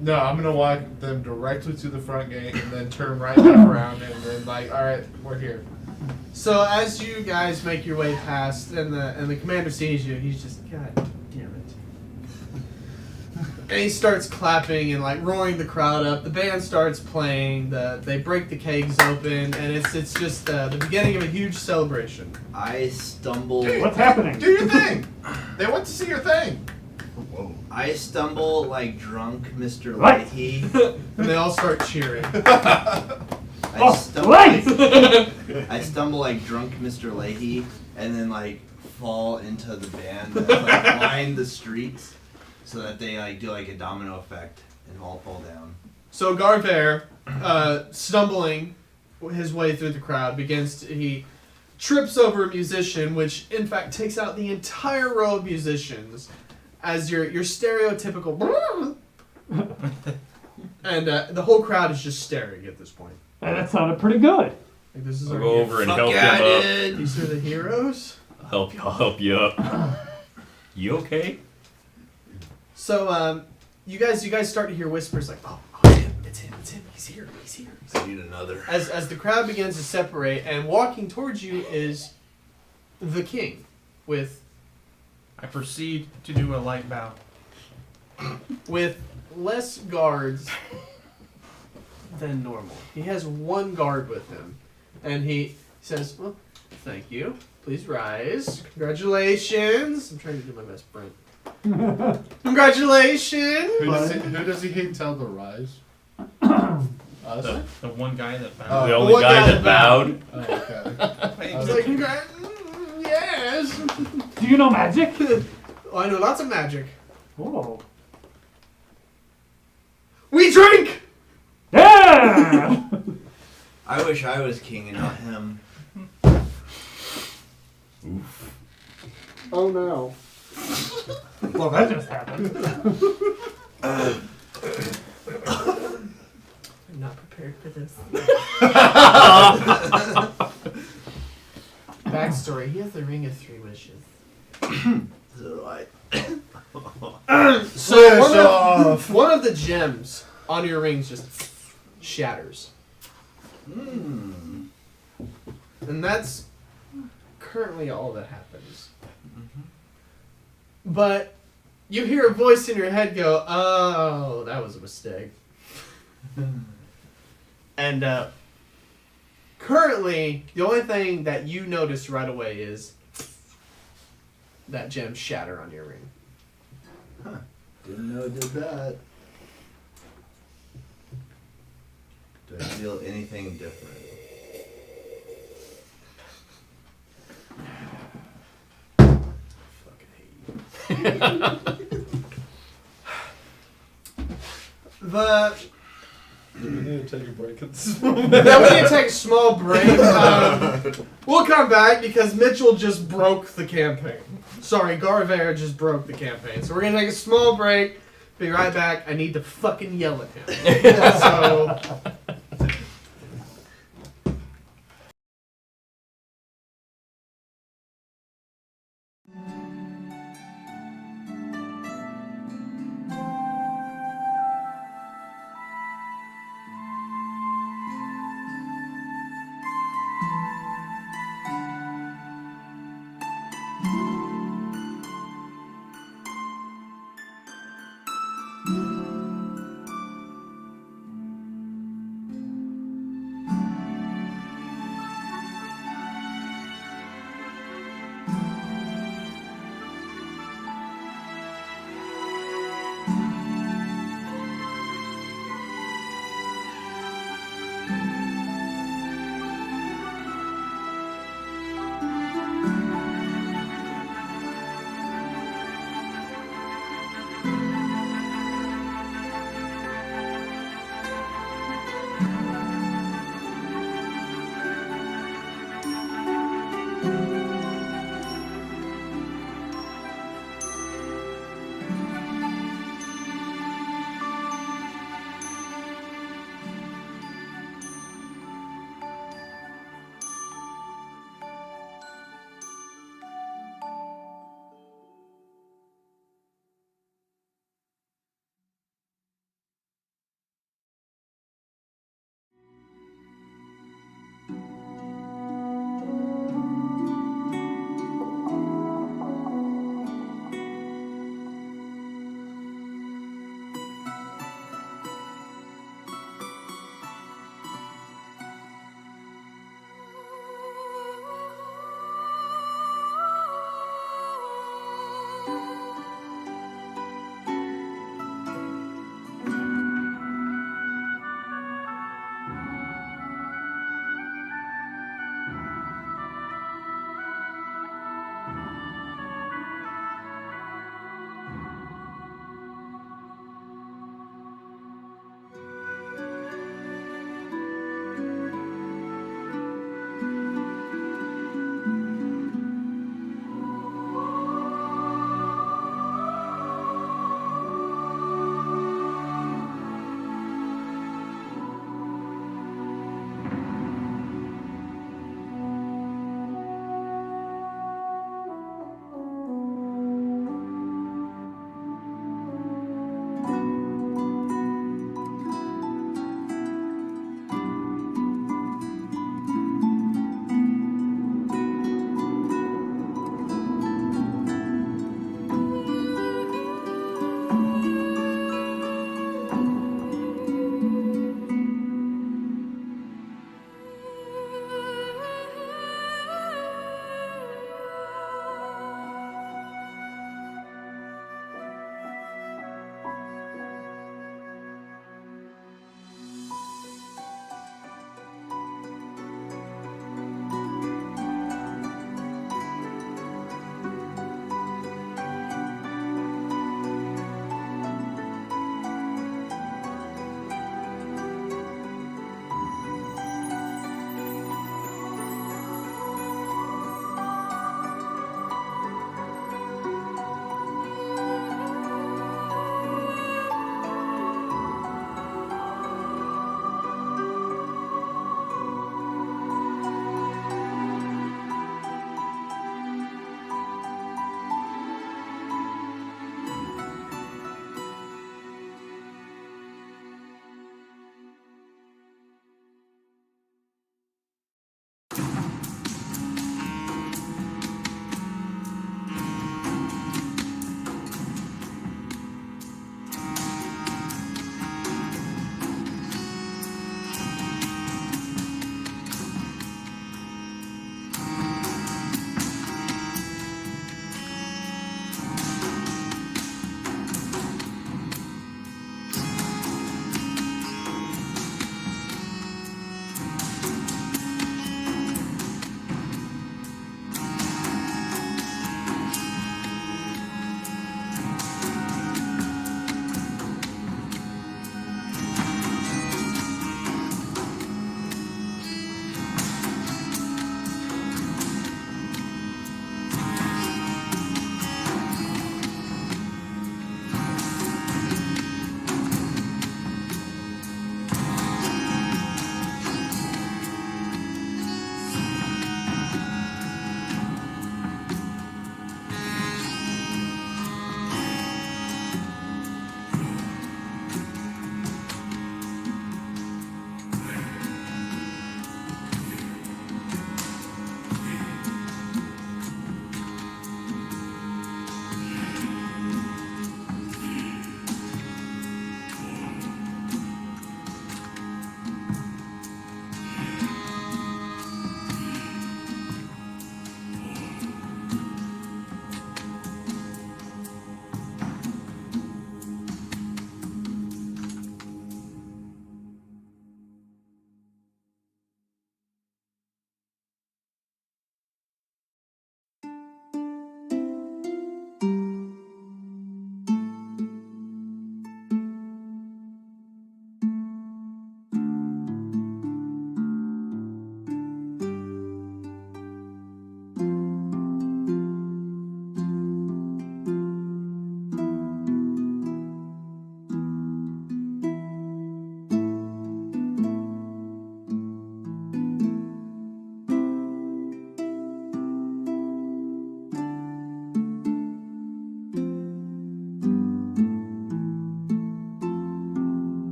No, I'm gonna walk them directly to the front gate and then turn right back around and then like, all right, we're here. So as you guys make your way past, and the commander sees you, he's just, God damn it. And he starts clapping and like roaring the crowd up. The band starts playing. They break the kegs open, and it's just the beginning of a huge celebration. I stumble. What's happening? Do your thing. They want to see your thing. I stumble like drunk Mr. What? Leahy. And they all start cheering. I stumble, right! I stumble like drunk Mr. Leahy, and then like fall into the band that's like line the streets, so that they like do like a domino effect and all fall down. So Garver, stumbling his way through the crowd, he trips over a musician, which in fact takes out the entire row of musicians as your stereotypical and the whole crowd is just staring at this point. And that sounded pretty good. Like, this is I'll our go over and Fuck help yeah, him up. dude. These are the heroes. I'll help you up. You okay? So you guys start to hear whispers like, oh, it's him, he's here. I need another. As the crowd begins to separate, and walking towards you is the king with I proceed to do a light bow. less guards than normal. He has one guard with him, and he says, well, thank you. Please rise. Congratulations. I'm trying to do my best, Brent. Congratulations. Who does he hate tell to rise? Us? The one guy that Oh. bowed. The only One guy guy that that bowed. Oh, okay. He's like, yes. Do you know magic? Oh, I know lots of magic. Whoa. We drink. Yeah! I wish I was king and not him. Oh no. Well, that just happened. I'm not prepared for this. Backstory: he has the ring of 3 wishes. So do I. So one of the gems on your rings just shatters, Hmm. and that's currently all that happens. But you hear a voice in your head go, "Oh, that was a mistake." And currently, the only thing that you notice right away is that gem shatter on your ring. Didn't know it did that. Do I feel anything different? Fucking hate you. We need to take a break at this Now we need to take a small break. We'll come back because Mitchell just broke the campaign. Sorry, Garver just broke the campaign. So we're gonna take a small break. Be right back. I need to fucking yell at him. So.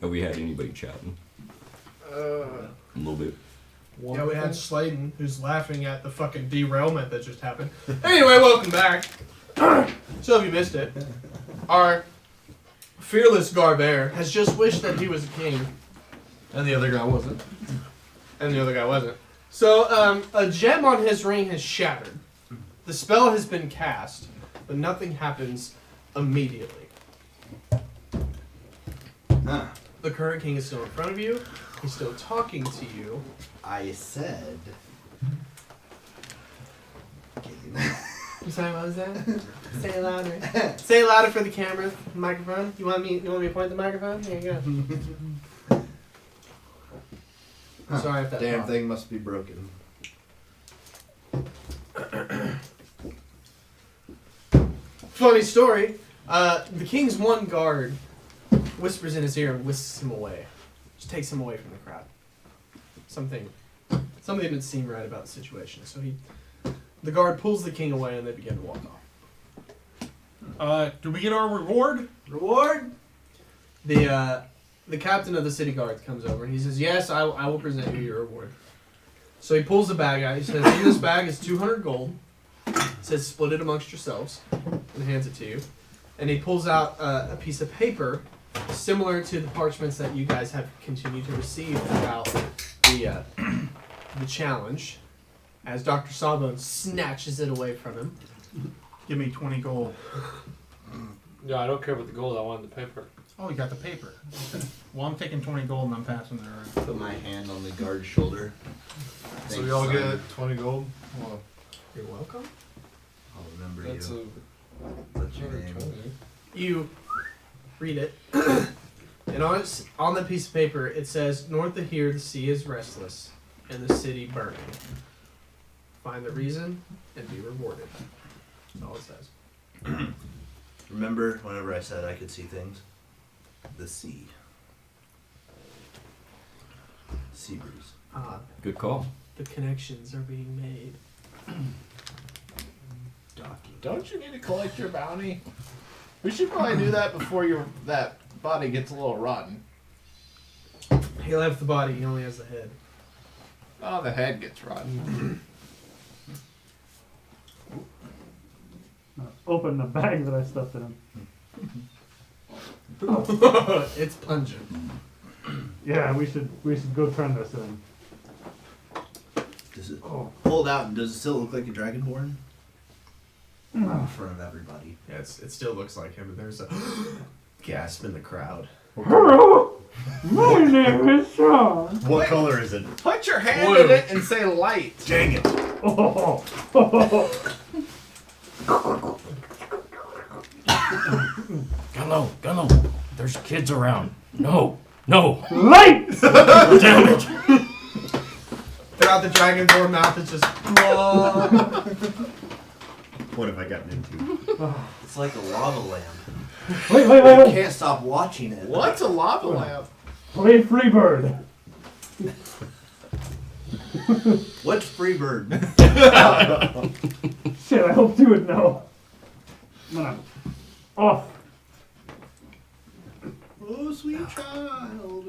Have we had anybody chatting? A little bit. Yeah, we had Sladen, who's laughing at the fucking derailment that just happened. Anyway, welcome back. So if you missed it, our fearless Garber has just wished that he was a king. And the other guy wasn't. And the other guy wasn't. So, a gem on his ring has shattered. The spell has been cast, but nothing happens immediately. Huh. The current king is still in front of you. He's still talking to you. I said. Sorry, what was that? Say it louder. Say it louder for the camera. Microphone. You want me to point the microphone? Here you go. Sorry if that. Damn popped. thing must be broken. Funny story. The king's one guard whispers in his ear and whisks him away. Just takes him away from the crowd. Something didn't seem right about the situation. So the guard pulls the king away and they begin to walk off. Do we get our reward? Reward? The captain of the city guard comes over and he says, "Yes, I will present you your reward." So he pulls the bag out. He says, "In this bag is 200 gold." He says, "Split it amongst yourselves," and hands it to you. And he pulls out a piece of paper similar to the parchments that you guys have continued to receive throughout the challenge. As Dr. Sawbones snatches it away from him. Give me 20 gold. Yeah, I don't care about the gold. I want the paper. Oh, you got the paper. Well, I'm taking 20 gold and I'm passing it around. Put my hand on the guard's shoulder. So Thanks, we all son. get 20 gold? Well, You're welcome. I'll remember That's you. What's your name? You read it, and on the piece of paper it says, "North of here the sea is restless, and the city burning. Find the reason and be rewarded." That's all it says. Remember whenever I said I could see things? The sea. Sea breeze. Good call. The connections are being made. Don't you need to collect your bounty? We should probably do that before that body gets a little rotten. He left the body. He only has the head. Oh, the head gets rotten. Open the bag that I stuffed it in. It's pungent. Yeah, we should go turn this in. Does it Oh. hold out and does it still look like a dragonborn? In front of everybody. Yeah, it still looks like him, but there's a gasp in the crowd. Hello, my name is Sean. What color is it? Put your hand Blue. in it and say light. Dang it! Oh. Gunno, there's kids around. No. Light! Damn it. Throughout the dragonborn mouth, it's just. What have I gotten into? It's like a lava lamp. Wait. You can't stop watching it. What's a lava lamp? Play Freebird. What's Freebird? Shit, I hoped you would know. Man. Off. Oh, sweet child.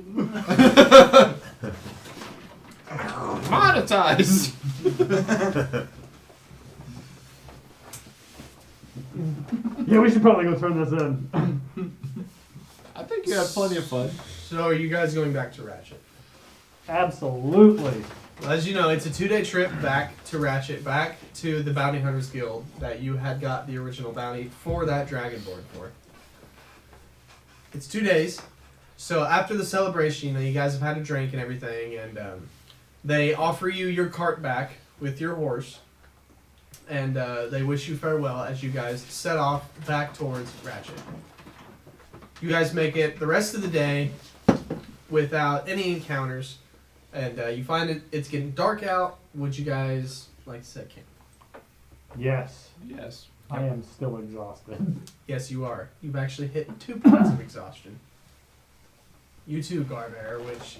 Monetize. Yeah, we should probably go turn this in. I think you had plenty of fun. So, are you guys going back to Ratchet? Absolutely. Well, as you know, it's a 2-day trip back to Ratchet, back to the Bounty Hunters Guild that you had got the original bounty for that Dragonborn for. It's 2 days. So after the celebration, you guys have had a drink and everything, and they offer you your cart back with your horse, and they wish you farewell as you guys set off back towards Ratchet. You guys make it the rest of the day without any encounters. And you find it's getting dark out. Would you guys like to set camp? Yes. Yes. I am still exhausted. Yes, you are. You've actually hit 2 points of exhaustion. You too, Garbear, which...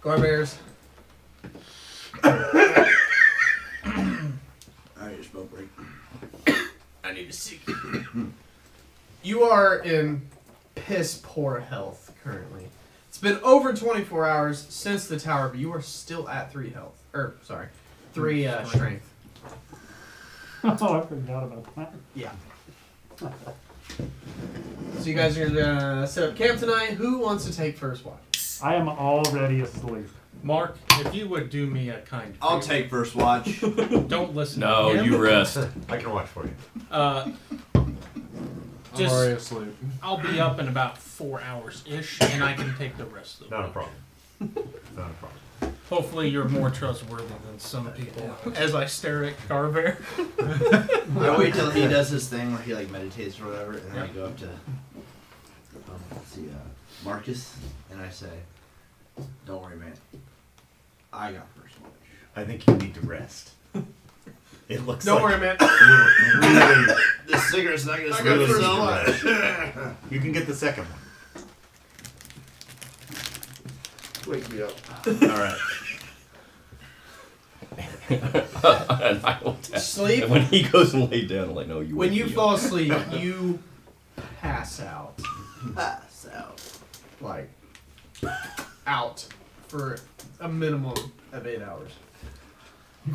Garbears... Alright, smoke break. I need to see. You are in piss poor health currently. been over 24 hours since the tower, but you are still at 3 health. Sorry, 3 strength. Oh, I forgot about that. Yeah. So you guys are gonna set up camp tonight. Who wants to take first watch? I am already asleep. Mark, if you would do me a kind I'll favor, take first watch. don't listen No, to him. you rest. I can watch for you. I'm Just- already asleep. I'll be up in about 4 hours-ish, and I can take the rest of the Not a week. problem. Not a problem. Hopefully you're more trustworthy than some people. As I stare at Garver. I wait till he does his thing where he like meditates or whatever, and then I go up to let's see, Marcus, and I say, "Don't worry, man. I got first watch." I think you need to rest. It looks Don't like worry, man. really, This cigarette's not gonna really smoke need so to much. rest. You can get the second one. Wake me up. All right. And I will tap. Sleep. And when he goes and lay down, I'm like, no, you. When wake you me fall up. asleep, you pass out. Pass out. Like, out for a minimum of 8 hours.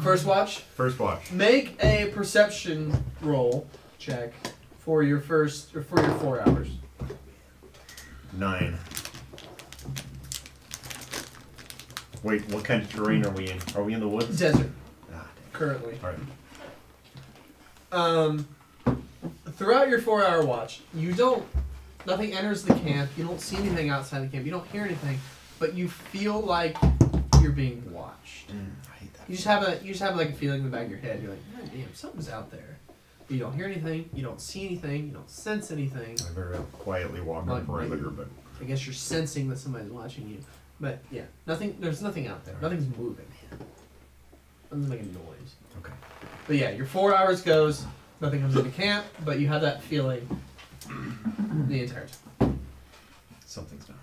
First watch, First watch. make a perception roll check for your 4 hours. 9. Wait, what kind of terrain are we in? Are we in the woods? Desert, Ah, currently. dang. All right. Throughout your 4-hour watch, nothing enters the camp. You don't see anything outside the camp. You don't hear anything, but you feel like you're being watched. I hate that. You just have like a feeling in the back of your head. You're like, God damn, something's out there. But you don't hear anything. You don't see anything. You don't sense anything. I very quietly walk on Like the perimeter, but I guess you're sensing that somebody's watching you. But yeah, nothing. There's nothing out there. Nothing's moving. Nothing's making noise. okay. But yeah, your 4 hours goes. Nothing comes into camp, but you have that feeling the entire time. Something's not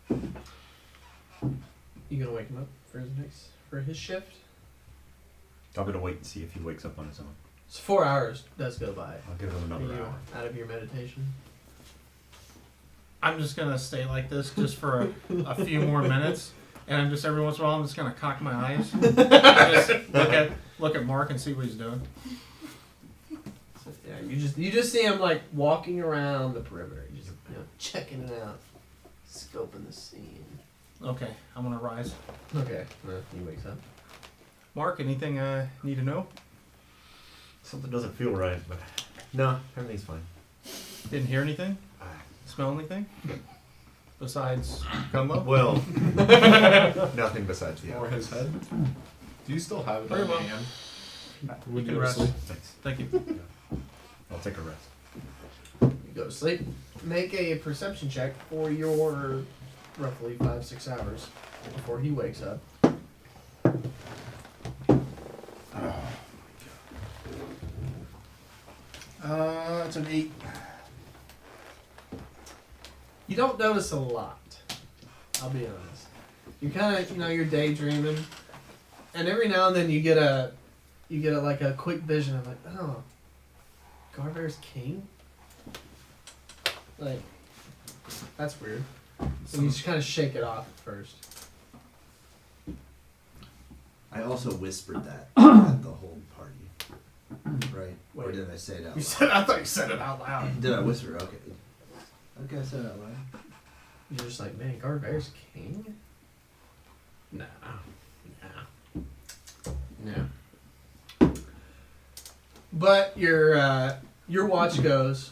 right. You gonna wake him up for his shift? I'm gonna wait and see if he wakes up on his own. So 4 hours does go by. I'll give him Are another you hour. out of your meditation? I'm just gonna stay like this just for a few more minutes, and I'm just every once in a while I'm just gonna cock my eyes, just look at Mark and see what he's doing. So, yeah, you just see him like walking around the perimeter, you just checking it out, scoping the scene. Okay, I'm gonna rise. Okay, he wakes up. Mark, anything I need to know? Something doesn't feel right, but no, everything's fine. Didn't hear anything? Smell anything? Besides gumbo? Well, nothing besides the Or hour. his head. Do you still have it Very in well. your hand? You When can you rest. asleep? Thanks. Thank you. I'll take a rest. You go to sleep. Make a perception check for your roughly 5-6 hours before he wakes up. It's an 8. You don't notice a lot. I'll be honest. You kind of, you're daydreaming, and every now and then you get like a quick vision of like, oh, Garbear's king. Like, that's weird. And you just kind of shake it off at first. I also whispered that at the whole party, right? Or Wait. did I say it out You loud? said, I thought you said it out loud. Did I whisper? Okay. Okay, I said it out loud. You're just like, man, Garbear's king? Nah. But your watch goes,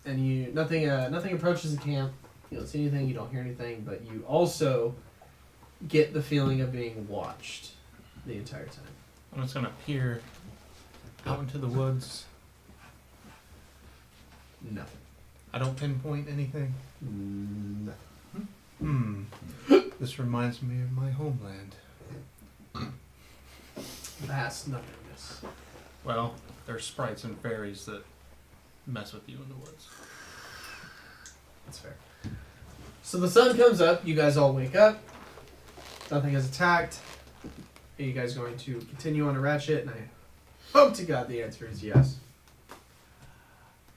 and nothing approaches the camp. You don't see anything, you don't hear anything, but you also get the feeling of being watched the entire time. I'm just gonna peer out into the woods. Nothing. I don't pinpoint anything. Nothing. This reminds me of my homeland. Vast nothingness. Well, there's sprites and fairies that mess with you in the woods. That's fair. So the sun comes up, you guys all wake up. Nothing has attacked. Are you guys going to continue on a ratchet? And I hope to God the answer is yes.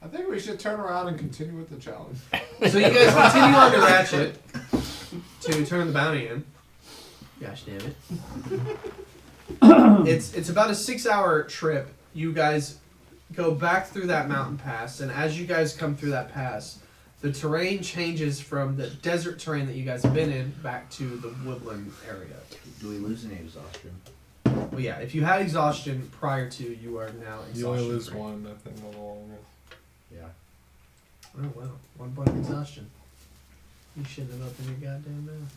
I think we should turn around and continue with the challenge. So you guys continue on to Ratchet to turn the bounty in. Gosh damn it. It's about a 6-hour trip. You guys go back through that mountain pass, and as you guys come through that pass, the terrain changes from the desert terrain that you guys have been in back to the woodland area. Do we lose any exhaustion? Well, yeah, if you had exhaustion prior to, you are now exhaustion. You only lose free. one, I think, on the longest. Yeah. Oh well, 1 point of exhaustion. You shouldn't have opened your goddamn mouth.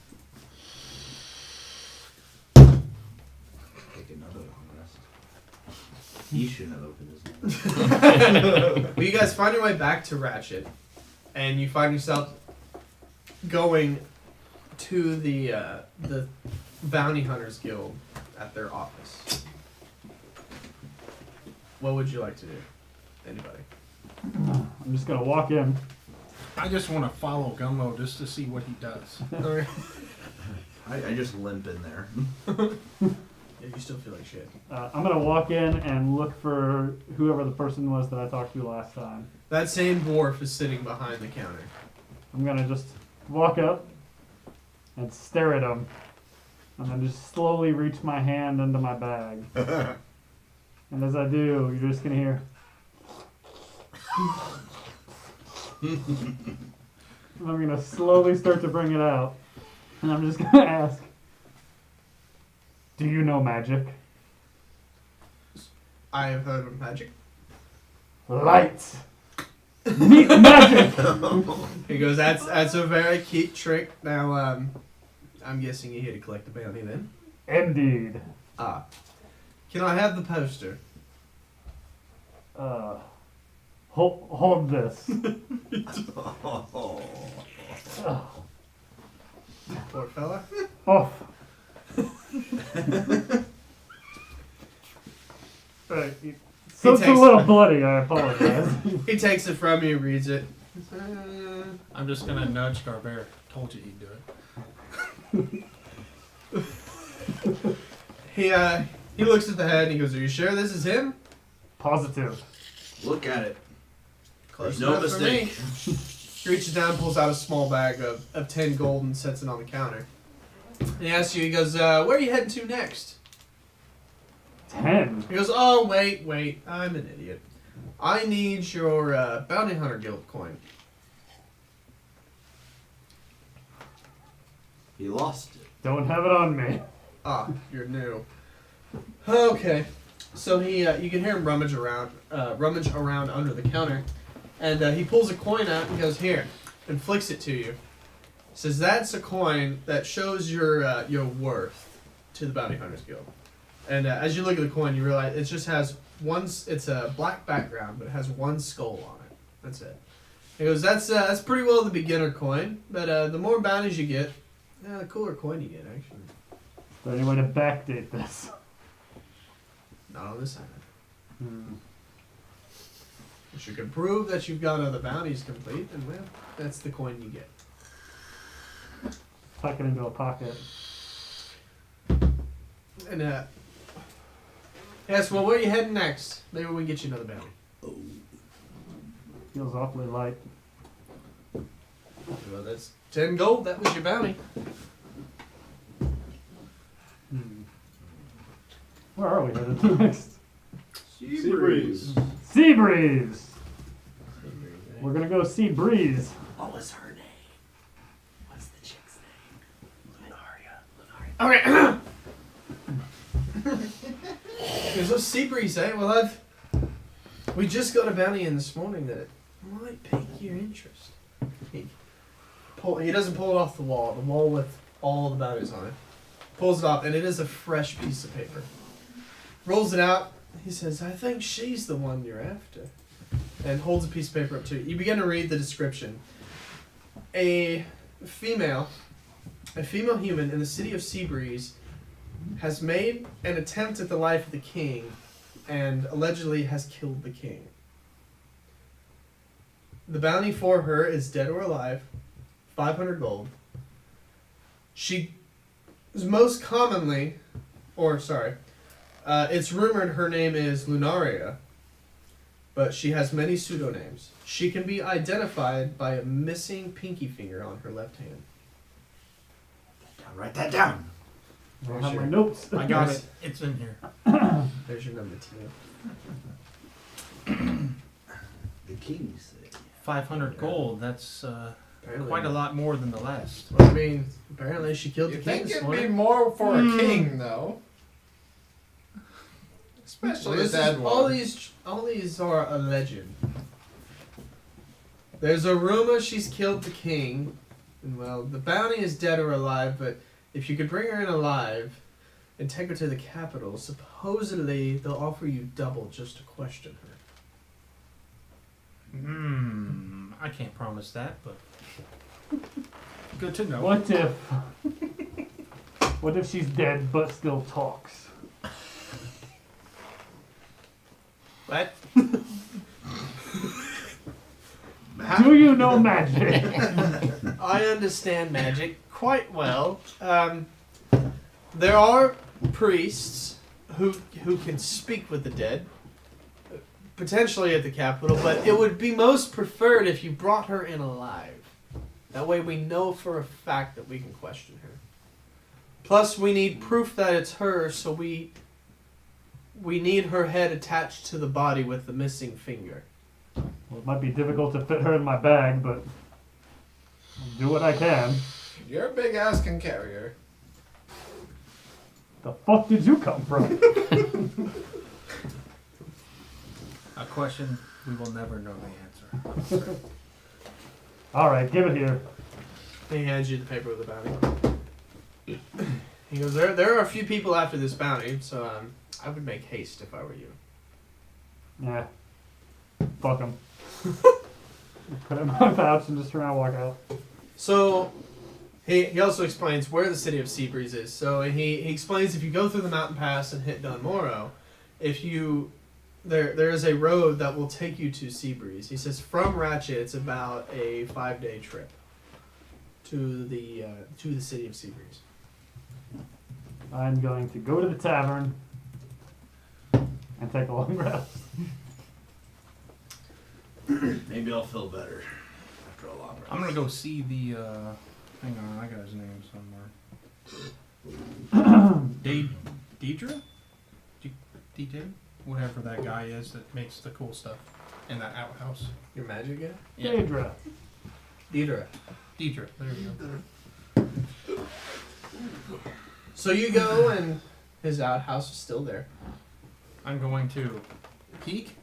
Take another long rest. He shouldn't have opened his mouth. Well, you guys find your way back to Ratchet, and you find yourself going to the Bounty Hunters Guild at their office. What would you like to do? Anybody? I'm just gonna walk in. I just want to follow Gummo just to see what he does. I just limp in there. Yeah, you still feel like shit. I'm gonna walk in and look for whoever the person was that I talked to last time. That same dwarf is sitting behind the counter. I'm gonna just walk up and stare at him, and then just slowly reach my hand into my bag. And as I do, you're just gonna hear. And I'm gonna slowly start to bring it out, and I'm just gonna ask, "Do you know magic?" I have heard of magic. Light. Meet magic. He goes, that's a very cute trick. Now, I'm guessing you're here to collect the bounty then? Indeed. Ah. Can I have the poster? Hold this. Oh. Poor fella. Oh. Right. So it's a takes- little bloody, I apologize. He takes it from you, reads it. I'm just gonna nudge Garber. Told you he'd do it. He looks at the head and he goes, "Are you sure this is him?" Positive. Look at it. Close There's no enough for me. mistake. He reaches down, pulls out a small bag of 10 gold and sets it on the counter. And he asks you, he goes, where are you heading to next? 10. He goes, oh, wait, I'm an idiot. I need your Bounty Hunter Guild coin. He lost it. Don't have it on me. Ah, you're new. Okay. So he, you can hear him rummage around under the counter. And he pulls a coin out and goes, here, and flicks it to you. Says, that's a coin that shows your worth to the Bounty Hunters Guild. And as you look at the coin, you realize it just has it's a black background, but it has one skull on it. That's it. He goes, that's pretty well the beginner coin, but the more bounties you get, the cooler coin you get, actually. Is there any way to backdate this? Not on this side. If you can prove that you've got other bounties complete, then well, that's the coin you get. Tuck it into a pocket. And yes, well, where are you heading next? Maybe we can get you another bounty. Feels awfully light. Well, that's 10 gold. That was your bounty. Where are we headed next? Sea breeze. Sea Breeze! We're gonna go see Breeze. What was her name? What's the chick's name? Okay. There's no sea breeze, eh? Well, we just got a bounty in this morning that might pique your interest. He doesn't pull it off the wall with all the bounties on it. Pulls it off, and it is a fresh piece of paper. Rolls it out. He says, I think she's the one you're after. And holds a piece of paper up to you. You begin to read the description. A female human in the city of Seabreeze has made an attempt at the life of the king and allegedly has killed the king. The bounty for her is dead or alive, 500 gold. She is most commonly, it's rumored her name is Lunaria, but she has many pseudonames. She can be identified by a missing pinky finger on her left hand. Write that down. I have Sure. my notes. I got it. It's in here. There's your number 2. The king, you say. 500 gold. That's Apparently. quite a lot more than the last. Well, I mean, apparently she killed You the king think this it'd be morning. more for a king, though? Especially Well, a this is, dead one. all these are a legend. There's a rumor she's killed the king, and well, the bounty is dead or alive. But if you could bring her in alive and take her to the capital, supposedly they'll offer you double just to question her. I can't promise that, but good to know. What if she's dead but still talks? What? Do you know magic? I understand magic quite well. There are priests who can speak with the dead, potentially at the capital, but it would be most preferred if you brought her in alive. That way we know for a fact that we can question her. Plus, we need proof that it's her, so we need her head attached to the body with the missing finger. Well, it might be difficult to fit her in my bag, but I'll do what I can. You're a big ass can carry her. The fuck did you come from? A question we will never know the answer. All right, give it here. He hands you the paper with the bounty. He goes, there are a few people after this bounty, so I would make haste if I were you. Yeah. Fuck him. Put it in my pouch and just turn around and walk out. So, he also explains where the city of Seabreeze is. So he explains if you go through the mountain pass and hit Dunmoro, there is a road that will take you to Seabreeze. He says from Ratchet it's about a 5-day trip to the city of Seabreeze. I'm going to go to the tavern and take a long rest. Maybe I'll feel better after a long rest. I'm gonna go see the. Hang on, I got his name somewhere. Deidre? DJ? Whatever that guy is that makes the cool stuff in that outhouse. Your magic guy? Yeah. Daedra. Deidre. Deidre, there you go. So you go and his outhouse is still there. I'm going to peek.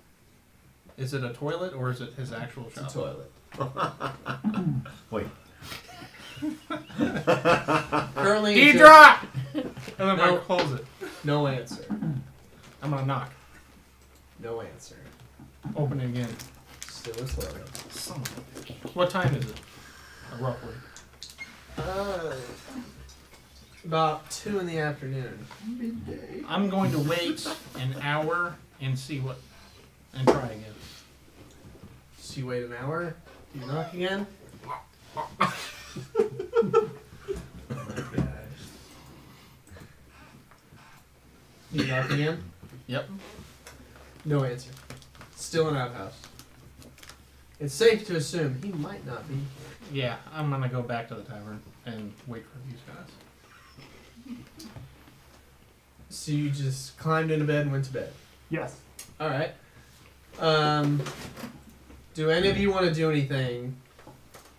Is it a toilet or is it his actual shop? It's a toilet. Wait. Currently it's Deidre! And then I No. close it. no answer. I'm gonna knock. No answer. Open it again. Still a toilet. Son of a bitch. What time is it? Roughly. About 2 in the afternoon. I'm going to wait an hour and see what, and try again. So you wait an hour. You knock again. Oh my god. You knock again. Yep. No answer. Still an outhouse. It's safe to assume he might not be here. Yeah, I'm gonna go back to the tavern and wait for these guys. So you just climbed into bed and went to bed. Yes. All right. Do any of you want to do anything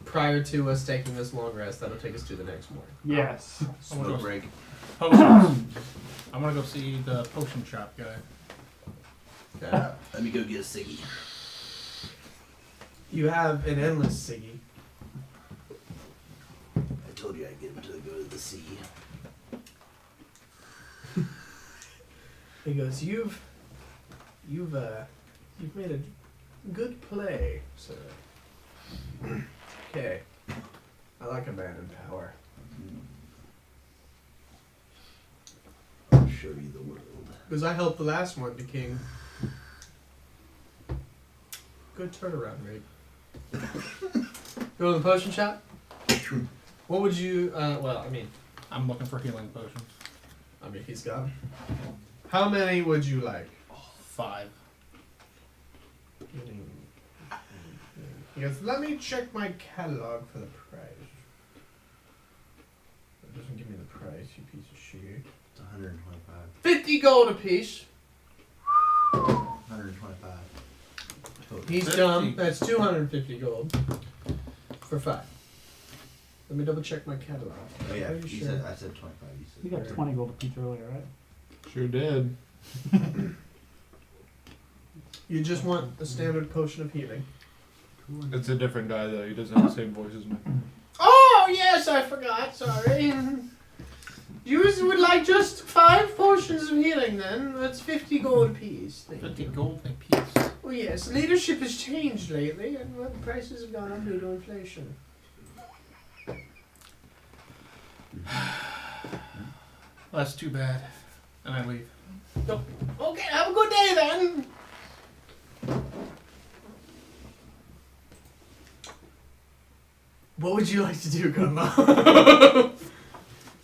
prior to us taking this long rest? That'll take us to the next morning. Yes. Smoke break. Potions. I'm gonna go see the potion shop guy. Okay. Let me go get a ciggy. You have an endless Siggy. I told you I'd get him to go to the sea. He goes, you've made a good play, sir. Okay. I like a man in power. I'll show you the world. Because I helped the last one, the king. Good turnaround rate. Go to the potion shop? What would you, I'm looking for healing potions. he's got 'em. How many would you like? 5. Healing. He goes, let me check my catalog for the price. It doesn't give me the price, you piece of shit. It's 125. 50 gold apiece. 125. Total. He's dumb. That's 250 gold for 5. Let me double check my catalog. Oh yeah, Are you you sure? said, I said 25. You said You got 20 gold apiece earlier, right? Sure did. You just want the standard potion of healing. It's a different guy though. He doesn't have the same voice as me. Oh, yes, I forgot. Sorry. You would like just 5 potions of healing then? That's 50 gold apiece. Thank 50 you. gold a piece. Well, yes, leadership has changed lately, and well, the prices have gone up due to inflation. Well, that's too bad. And I leave. Okay, have a good day then. What would you like to do, Gunma?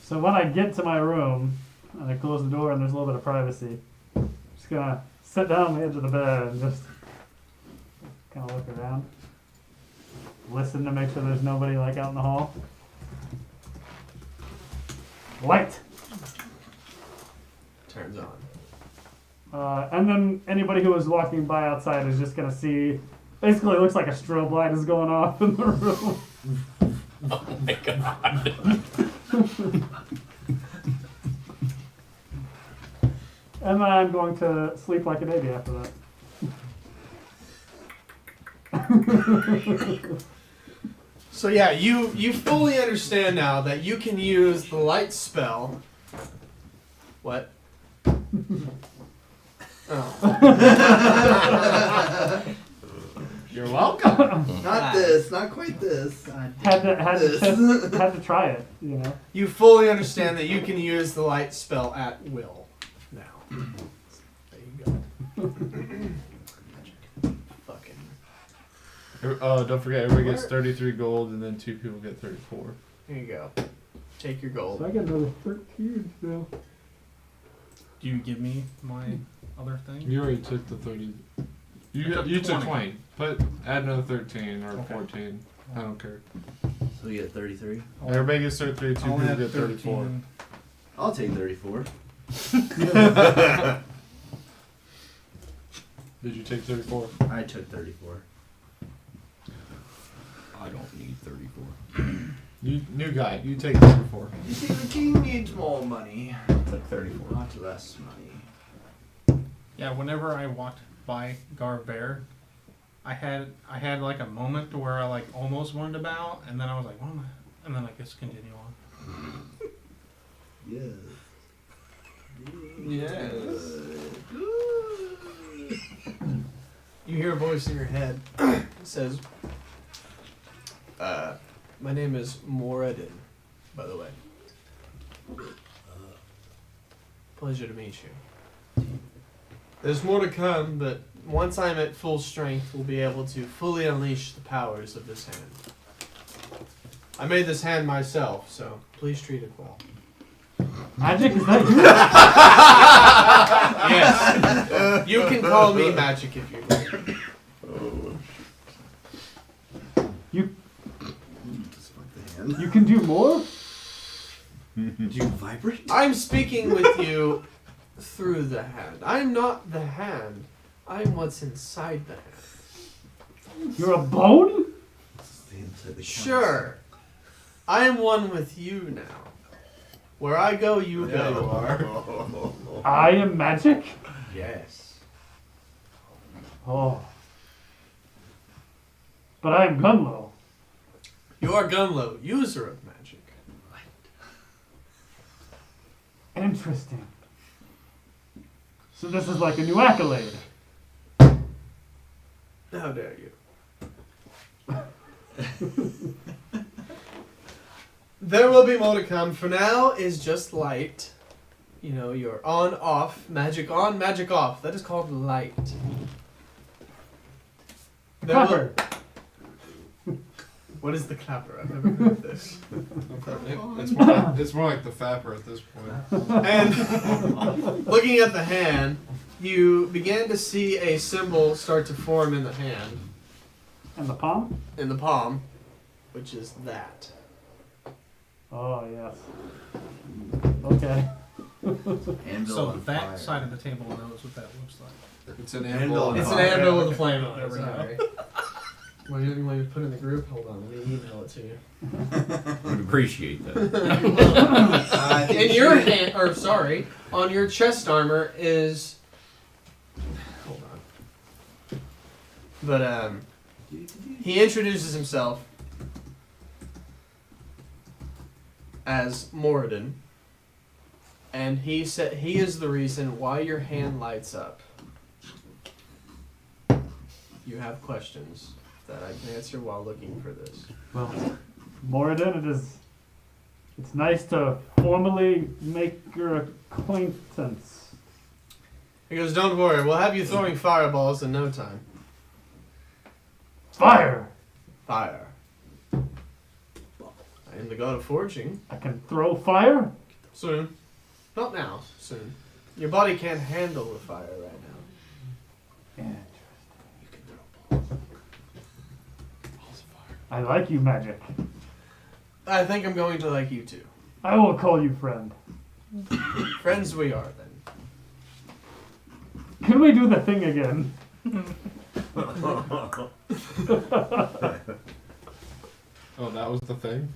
So when I get to my room and I close the door and there's a little bit of privacy, I'm just gonna sit down on the edge of the bed and just kind of look around, listen to make sure there's nobody like out in the hall. Light. Turns on. And then anybody who is walking by outside is just gonna see. Basically, it looks like a strobe light is going off in the room. Oh my god. And then I'm going to sleep like a baby after that. So yeah, you fully understand now that you can use the light spell. What? Oh. You're welcome. Not this, not quite this. Had to try it, you know. You fully understand that you can use the light spell at will now. There you go. Fucking. Don't forget, everybody gets 33 gold, and then 2 people get 34. Here you go. Take your So gold. I get another 13 still. Do you give me my other thing? You already took the 30. took You took 20. 20. Add another 13 or Okay. 14. I don't care. So you get 33. Everybody gets 33. 2 I'll people add get 34. 13. I'll take 34. Did you take 34? I took 34. I don't need 34. You new guy. You take 34. You see, the king needs more money, Took 34. not less money. Yeah, whenever I walked by Garver, I had like a moment to where I like almost wanted to bow, and then I was like, what am I? And then I just continue on. Yes. You hear a voice in your head. It says, my name is Moradin, by the way. Pleasure to meet you. There's more to come, but once I'm at full strength, we'll be able to fully unleash the powers of this hand. I made this hand myself, so please treat it well. Magic, is that Yes. You can call me Magic if you like. you? Just fuck the hand. You can do more? Do you vibrate? I'm speaking with you through the hand. I'm not the hand. I'm what's inside the hand. You're a bone? Stay inside the Sure. I am one with you now. Where I go, you Yeah, you go. are. I am magic? Yes. Oh. But I am Gunlow. You are Gunlow, user of magic. Interesting. So this is like a new accolade. How dare you? There will be more to come. For now is just light. You know, your on, off, magic on, magic off. That is called light. There will- Clapper. What is the clapper? I've never heard of this. It's more like the Fapper at this point. And looking at the hand, you began to see a symbol start to form in the hand, And the palm? in the palm, which is that. Oh, yes. Okay. Anvil So and that fire. side of the table knows what that looks like. It's an Anvil anvil. and It's an fire. anvil with a flame on There it. we go. Sorry. What do you want me to put in the group? Hold on, let me email it to you. Would appreciate that. I think In your she- hand, or sorry, on your chest armor is. Hold on. But he introduces himself as Moradin, and he said he is the reason why your hand lights up. You have questions that I can answer while looking for this. Well, Moradin, it's nice to formally make your acquaintance. He goes, "Don't worry, we'll have you throwing fireballs in no time." Fire! Fire. I am the god of forging. I can throw fire? Soon. Not now. Soon. Your body can't handle the fire right now. Yeah. You can throw balls of fire. I like you, magic. I think I'm going to like you too. I will call you friend. Friends we are then. Can we do the thing again? Oh, that was the thing?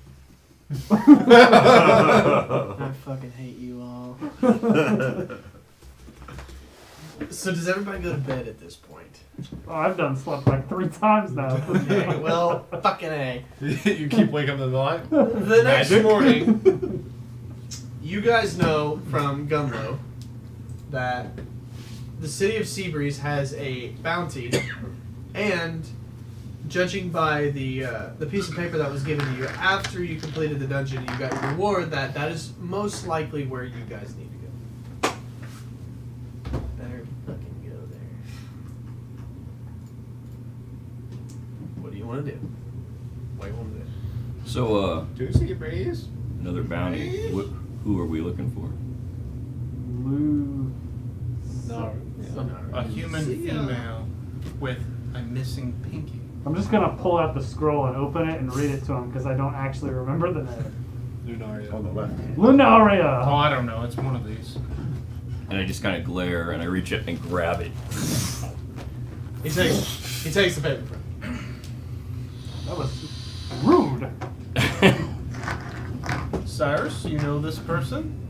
I fucking hate you all. So does everybody go to bed at this point? Oh, I've done slept like 3 times now. Okay, well, fucking A. You keep waking up in the night? The next Magic? morning, you guys know from Gunlow that the city of Seabreeze has a bounty, and judging by the piece of paper that was given to you after you completed the dungeon, you got your reward. That is most likely where you guys need to go. Better fucking go there. What do you want to do? What do you want to do? So, Juicy breeze? another bounty. Who are we looking for? Lou. No. A human female with a missing pinky. I'm just gonna pull out the scroll and open it and read it to him because I don't actually remember the name. Lunaria. On the left. Oh, Lunaria! I don't know. It's one of these. And I just kind of glare and I reach up and grab it. He takes the paper from you. That was rude. Cyrus, you know this person?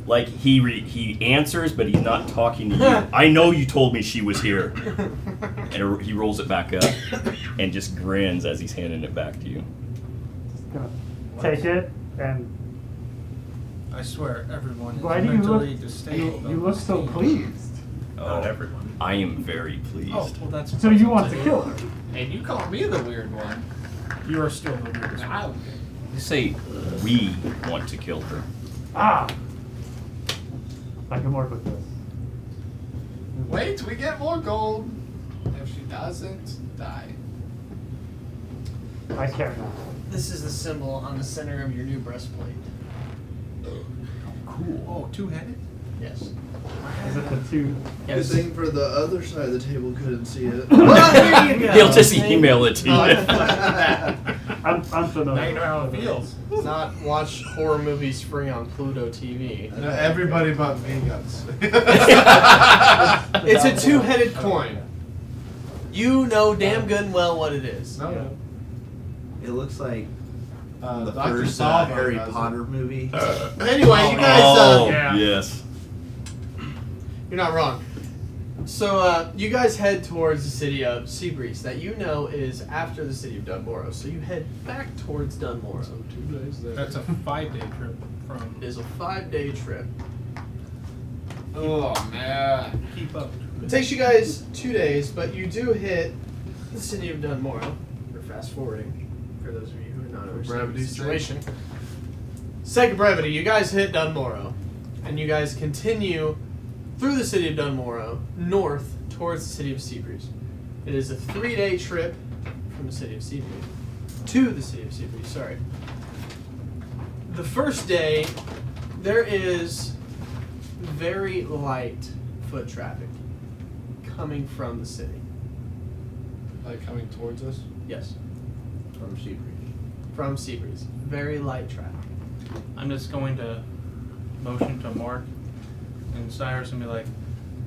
Like he answers, but he's not talking to you. I know you told me she was here. And he rolls it back up and just grins as he's handing it back to you. Just gonna take it and I swear, everyone is why do you mentally look? disabled. You look so pleased. Oh, everyone. I am very pleased. Oh, well, that's So you want to kill her? And you call me the weird one. You are still the weirdest one. I, You say we want to kill her. Ah! I can work with this. wait, we get more gold. If she doesn't die. I care not. This is the symbol on the center of your new breastplate. Cool. Oh, two-headed? Yes. Is it the two? Good thing for the other side of the table couldn't see it. Well, there you go. He'll just email it to you. I'm familiar. Now you know how it feels. Not watch horror movies free on Pluto TV. No, everybody but me got It's a two-headed coin. You know damn good and well what it is. No. Yeah. It looks like the Dr. first Salvo Harry does it. Potter movie. Anyway, you guys, Oh, Yeah. yes. you're not wrong. So you guys head towards the city of Seabreeze that you know is after the city of Dunmorrow. So you head back towards Dunmorrow. 2 days there. That's a 5-day trip from. It is a 5-day trip. Oh man. Keep up. It takes you guys 2 days, but you do hit the city of Dunmorrow. We're fast forwarding for those of you who are not understanding the brevity's situation. Sake of brevity, you guys hit Dunmorrow, and you guys continue through the city of Dunmorrow north towards the city of Seabreeze. It is a 3-day trip from the city of Seabreeze to the city of Seabreeze. Sorry. The first day, there is very light foot traffic coming from the city. Like coming towards us. Yes, From Seabreeze. from Seabreeze. Very light traffic. I'm just going to motion to Mark and Cyrus and be like,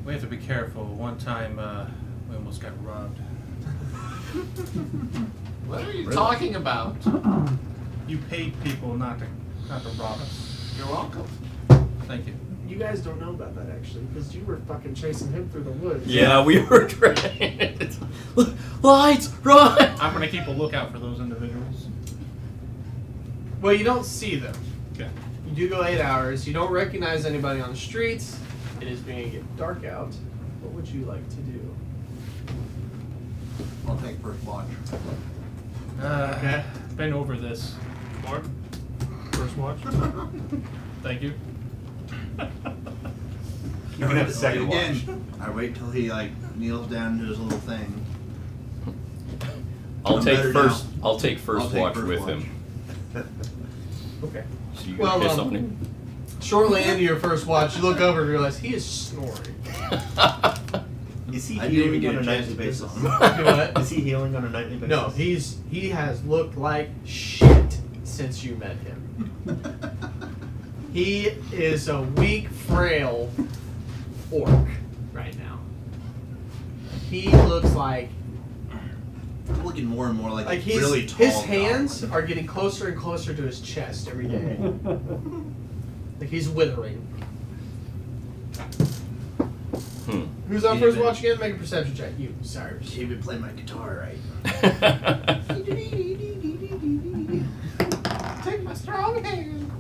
we have to be careful. One time, we almost got robbed. What are you talking about? You paid people not to rob us. You're welcome. Thank you. You guys don't know about that actually, because you were fucking chasing him through the woods. Yeah, we were trying. Lights, run! I'm going to keep a lookout for those individuals. Well, you don't see them. Okay. You do go 8 hours. You don't recognize anybody on the streets. It is beginning to get dark out. What would you like to do? I'll take first watch. Okay. Been over this. Mark, first watch. Thank you. You can have a second watch. Again, I wait till he like kneels down to his little thing. I'll I'm take better first. now. I'll take 1st I'll take watch first with watch. him. Okay. So you Well, gonna piss on him? Shortly into your first watch, you look over and realize he is snoring. Is he I didn't even healing get on a a chance nightly to piss basis? on Do what? Is he healing on a nightly basis? No, he has looked like shit since you met him. He is a weak, frail orc right now. He looks like I'm looking more and more like a he's, really tall his hands goblin. are getting closer and closer to his chest every day. Like he's withering. Who's on He first even- watch again? Make a perception check. You, Cyrus. She even play my guitar right. Take my strong hand.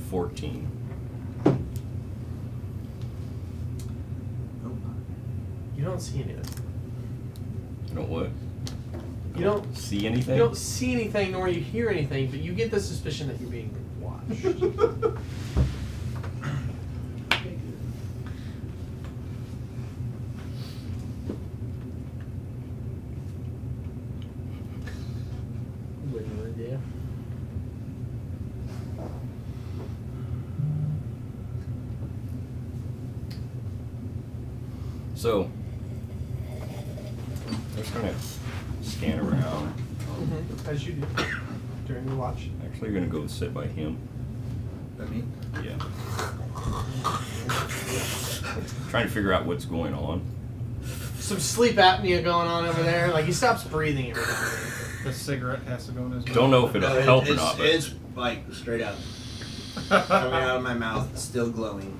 14. You don't see anything. You know what? You don't. See anything? You don't see anything nor you hear anything, but you get the suspicion that you're being watched. What do you want to do? So, let's kind of scan around. As you do during the watch. Actually, you're gonna go sit by him. That me? Yeah. Trying to figure out what's going on. Some sleep apnea going on over there. Like he stops breathing every now and then. The cigarette has to go in his mouth. Don't know if it'll help or it's, not, but it's like straight up coming out of my mouth, still glowing.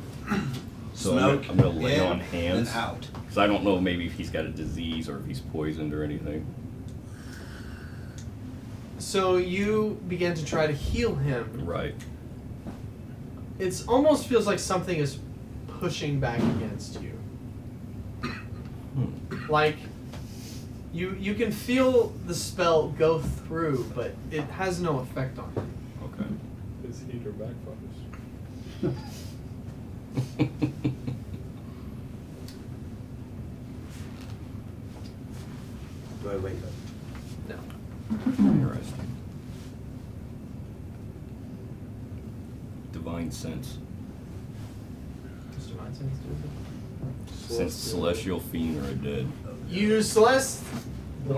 so Smoke. I'm gonna lay in, on hands then out. because I don't know maybe if he's got a disease or if he's poisoned or anything. So you begin to try to heal him. Right. It almost feels like something is pushing back against you. Like you can feel the spell go through, but it has no effect on him. Okay. His heater backfires. Do I wake up? No. Interesting. Divine sense. Does divine sense do it? Since celestial fiend are dead. You Celeste. I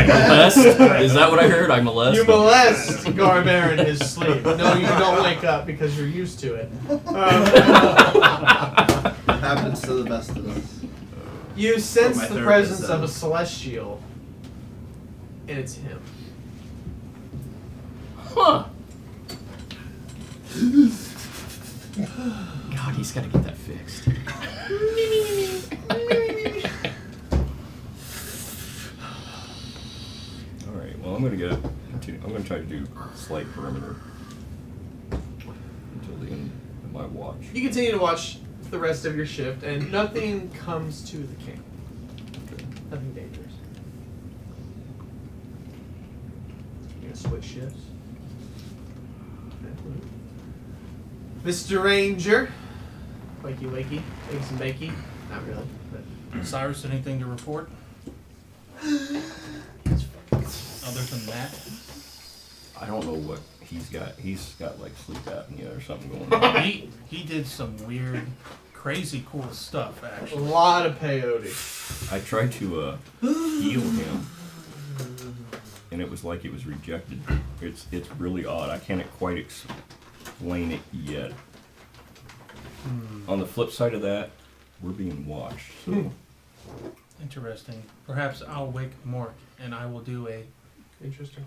molest? Is that what I heard? I molest? You molest Garbear in his sleep. No, you don't wake up because you're used to it. It happens to the best of us. You sense my the therapist presence of a says. celestial, and it's him. Huh. God, he's got to get that fixed. All right. Well, I'm gonna try to do slight perimeter until the end of my watch. You continue to watch the rest of your shift, and nothing comes to the king. Okay. Nothing dangerous. You're gonna switch shifts. Mr. Ranger. Wakey, wakey. Wakey some bakey. Not really, but. Cyrus, anything to report? Other than that? I don't know what he's got. He's got like sleep apnea or something going on. He did some weird, crazy cool stuff A actually. lot of peyote. I tried to heal him, and it was like it was rejected. It's really odd. I can't quite explain it yet. On the flip side of that, we're being watched. So Interesting. Perhaps I'll wake Mork and I will do a Interesting.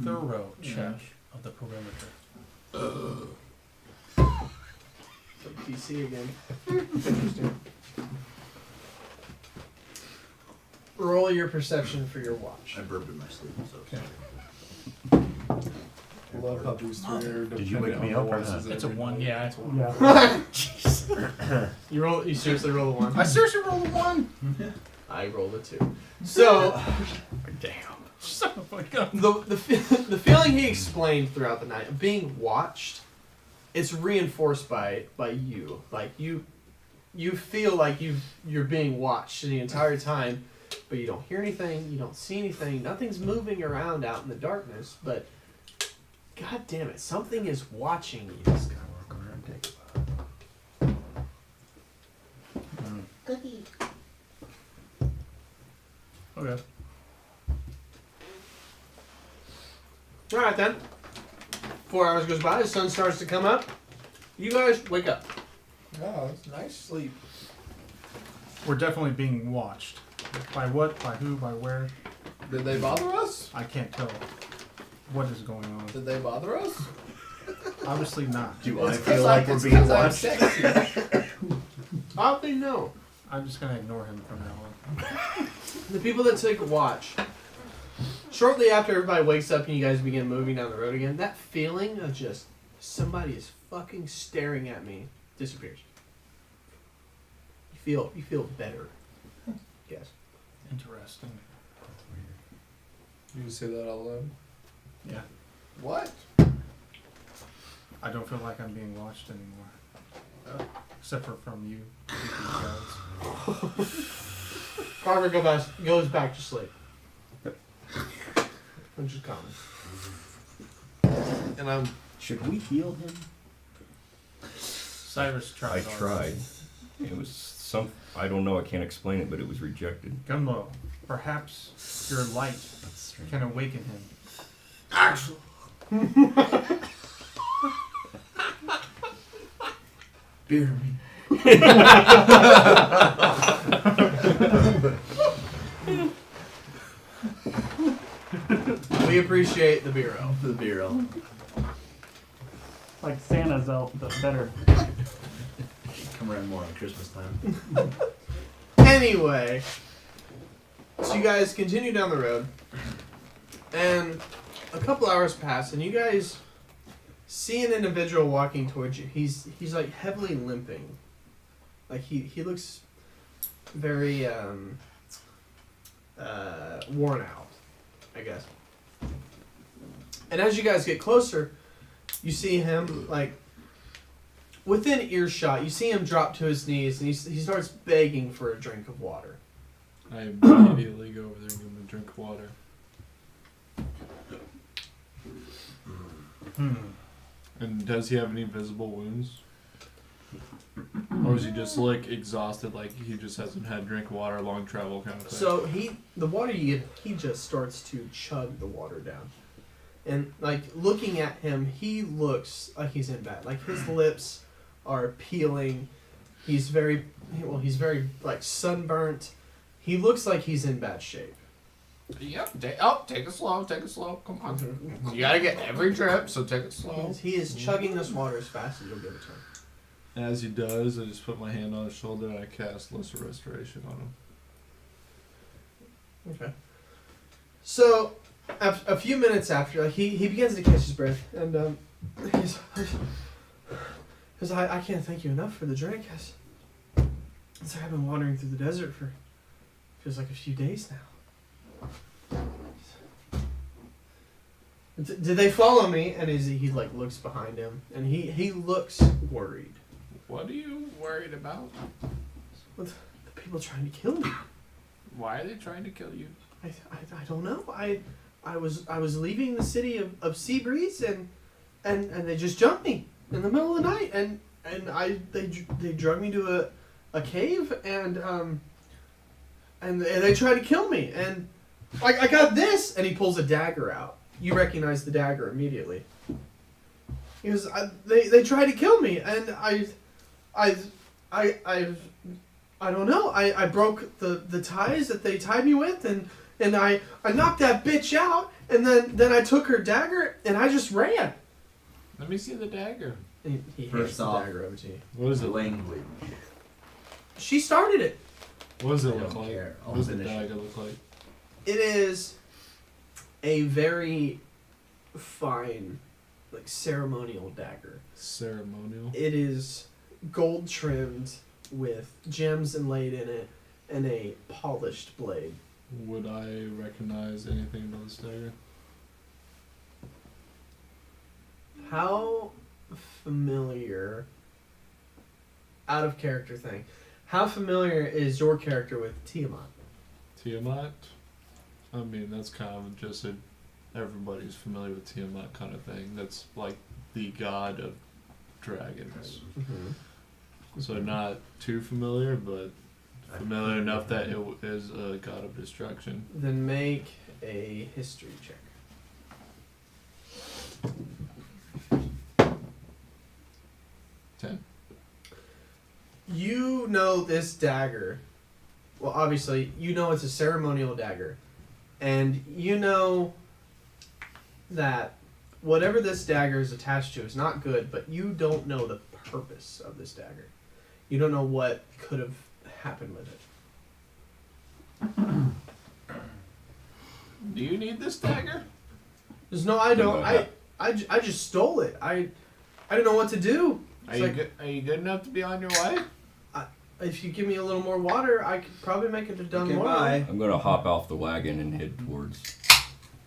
thorough check of the perimeter. So PC again. Interesting. Roll your perception for your watch. I burped in my sleep, so. Okay. I love how these three are Did you wake dependent me on up or voices not? It's a every 1, night. yeah. It's one. Yeah. You seriously roll a 1. I seriously rolled a 1. I rolled a 2. So damn. Son of a gun. the feeling he explained throughout the night of being watched, it's reinforced by you. Like you feel like you're being watched the entire time, but you don't hear anything, you don't see anything, nothing's moving around out in the darkness, but god damn it, something is watching you. Okay. Alright then. 4 hours goes by, the sun starts to come up. You guys wake up. Oh, that's nice sleep. We're definitely being watched. By what? By who? By where? Did they bother us? I can't tell what is going on. Did they bother us? Obviously not. Do I It's feel 'cause like we're it's being 'cause I'm watched? sexy. Oddly no. I'm just gonna ignore him from now on. The people that take watch, shortly after everybody wakes up and you guys begin moving down the road again, that feeling of just somebody is fucking staring at me disappears. You feel better. Yes. Interesting. You can say that out loud. Yeah. What? I don't feel like I'm being watched anymore. Except for from you. Guys. Carver goes back to sleep. Which is common. And I'm Should we heal him? Cyrus tried. I tried. It was some. I don't know. I can't explain it, but it was rejected. Gumlo, perhaps your light can awaken him. Beer me. we appreciate the bureau. The bureau. Like Santa's elf, but better. Come around more on Christmas time. Anyway, so you guys continue down the road, and a couple hours pass, and you guys see an individual walking towards you. He's like heavily limping, like he looks very worn out, I guess. And as you guys get closer, you see him like within earshot. You see him drop to his knees, and he starts begging for a drink of water. I immediately go over there and give him a drink of water. And does he have any visible wounds? Or is he just like exhausted, like he just hasn't had drink of water, long travel kind of thing? So the water you get, he just starts to chug the water down, and like looking at him, he looks like he's in bad. Like his lips are peeling. He's very like sunburnt. He looks like he's in bad shape. Yep. Take it slow. Take it slow. Come on. You gotta get every trip, so take it slow. He is chugging this water as fast as you'll give it to him. As he does, I just put my hand on his shoulder and I cast Lesser Restoration on him. Okay. So, a few minutes after, like he begins to catch his breath, and because I can't thank you enough for the drink. It's like I've been wandering through the desert for feels like a few days now. Did they follow me? And he like looks behind him, and he looks worried. What are you worried about? With the people trying to kill me. Why are they trying to kill you? I don't know. I was leaving the city of Seabreeze and they just jumped me in the middle of the night and they drug me to a cave and they tried to kill me and I got this, and he pulls a dagger out. You recognize the dagger immediately. He goes, they tried to kill me, and I don't know. I broke the ties that they tied me with, and I knocked that bitch out, and then I took her dagger, and I just ran. Let me see the dagger. And he hands First the off- dagger over to you. What is it? Language. She started it. What does it I look don't like? care. I'll What does the finish it. dagger look like? It is a very fine, like, ceremonial dagger. Ceremonial. It is gold trimmed with gems inlaid in it and a polished blade. Would I recognize anything about this dagger? How familiar, out of character thing, how familiar is your character with Tiamat? Tiamat? I mean, that's kind of just everybody's familiar with Tiamat kind of thing. That's like the god of dragons. Mm-hmm. So not too familiar, but familiar enough that it is a god of destruction. Then make a history check. 10. You know this dagger. Well, obviously, you know it's a ceremonial dagger. And you know that whatever this dagger is attached to is not good, but you don't know the purpose of this dagger. You don't know what could have happened with it. Do you need this dagger? There's no, I don't. No, I just stole it. I don't know what to do. Are It's you, like, are you good enough to be on your way? if you give me a little more water, I could probably make it to Okay, Dunmore. bye. I'm gonna hop off the wagon and head towards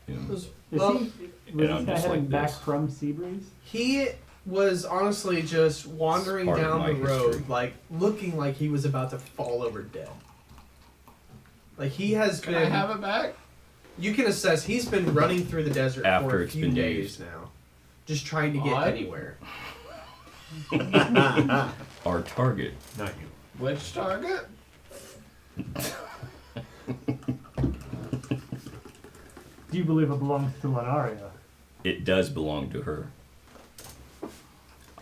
him. Is Well, was and this I'm guy just heading like back this. from Seabreeze? He was honestly just wandering It's part of down my the road, history. like looking like he was about to fall over dead. Like he has Can been. I have it back? You can assess he's been running through the desert After for a it's few been days used. now, just trying to get What? anywhere. Our target. Not you. Which target? Do you believe it belongs to Lenaria? It does belong to her.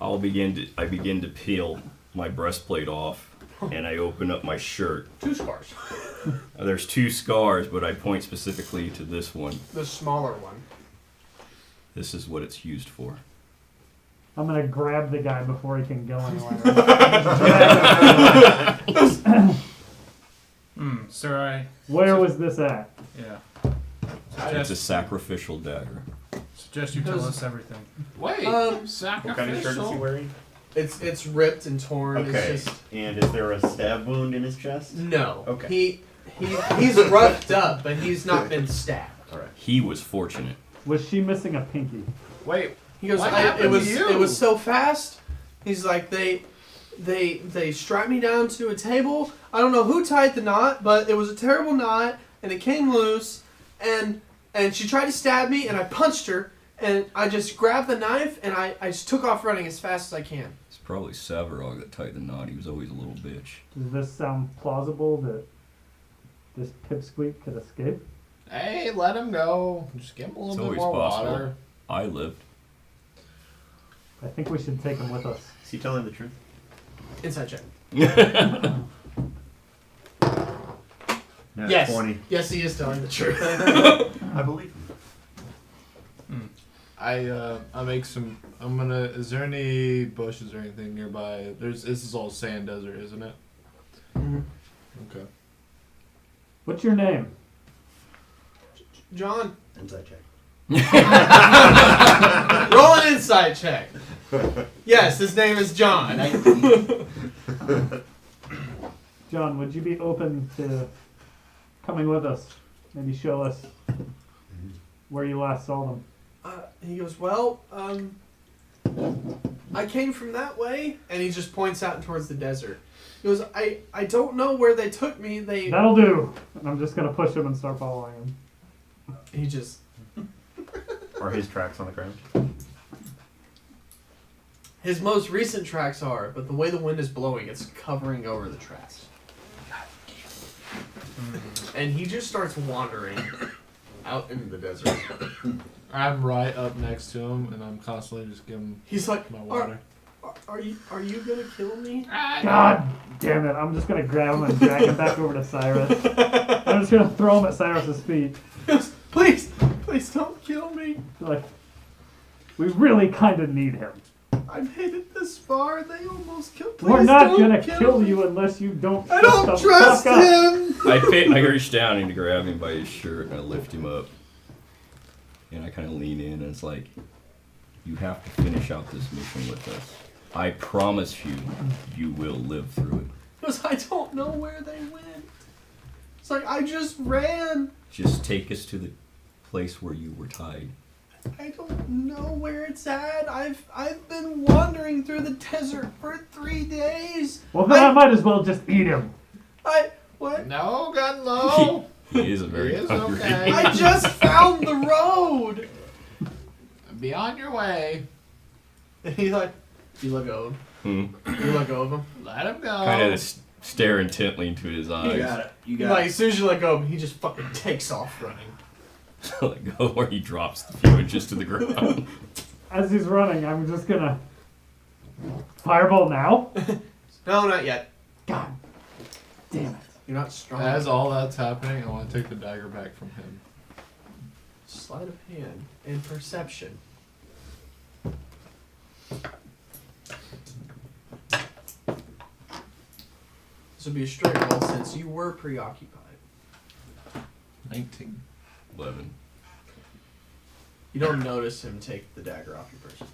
I begin to peel my breastplate off, and I open up my shirt. 2 scars. There's 2 scars, but I point specifically to this one. The smaller one. This is what it's used for. I'm gonna grab the guy before he can go anywhere. Sir, Where was this at? yeah. It's a sacrificial dagger. Suggest you tell us everything. Wait, Um, sacrificial? What kind of shirt is he wearing? It's ripped and torn. Okay. It's just And is there a stab wound in his chest? no. Okay. He's roughed up, but he's not been stabbed. He was fortunate. Was she missing a pinky? Wait, He goes, What it happened was to you? it was so fast. He's like they strapped me down to a table. I don't know who tied the knot, but it was a terrible knot, and it came loose, and she tried to stab me, and I punched her, and I just grabbed the knife, and I just took off running as fast as I can. It's probably Savarog that tied the knot. He was always a little bitch. Does this sound plausible that this pipsqueak could escape? hey, let him go. Just give him a It's little bit always more possible. water. I lived. I think we should take him with us. Is he telling the truth? Inside check. Nat Yes. 20. Yes, he is telling the truth. I believe him. I make some. I'm gonna. Is there any bushes or anything nearby? This is all sand desert, isn't it? Mhm. Okay. What's your name? John, Inside check. roll an insight check. Yes, his name is John. 19. John, would you be open to coming with us? Maybe show us where you last saw them. He goes, well, I came from that way, and he just points out towards the desert. He goes, I don't know where they took me. That'll do. And I'm just gonna push him and start following him. He just Are his tracks on the ground? His most recent tracks are, but the way the wind is blowing, it's covering over the tracks. And he just starts wandering out into the desert. I'm right up next to him, and I'm constantly just giving him He's like, my water. are you gonna kill me? God damn it! I'm just gonna grab him and drag him back over to Cyrus. I'm just gonna throw him at Cyrus's feet. Please don't kill me. Like, we really kind of need him. I've made it this far. They almost killed. Please We're not don't gonna kill me. you unless you don't. I shut don't the trust fuck up. him. I reach down and grab him by his shirt and I lift him up. And I kind of lean in and it's like, you have to finish out this mission with us. I promise you, you will live through it. Because I don't know where they went. It's like I just ran. Just take us to the place where you were tied. I don't know where it's at. I've been wandering through the desert for 3 days. Well, then I might as well just eat him. What? No, gun low. He is a very He is hungry. okay. I just found the road. Be on your way. And he's like, you let go of him. You let go of him. Let him go. Kind of stare intently into his eyes. You got it. You got Like it. as soon as you let go of him, he just fucking takes off running. Let go where he drops the few inches to the ground. As he's running, I'm just gonna fireball now. No, not yet. God damn it! You're not strong. As all that's happening, I want to take the dagger back from him. Sleight of hand and perception. This would be a straight roll since you were preoccupied. 19. 11. You don't notice him take the dagger off your person.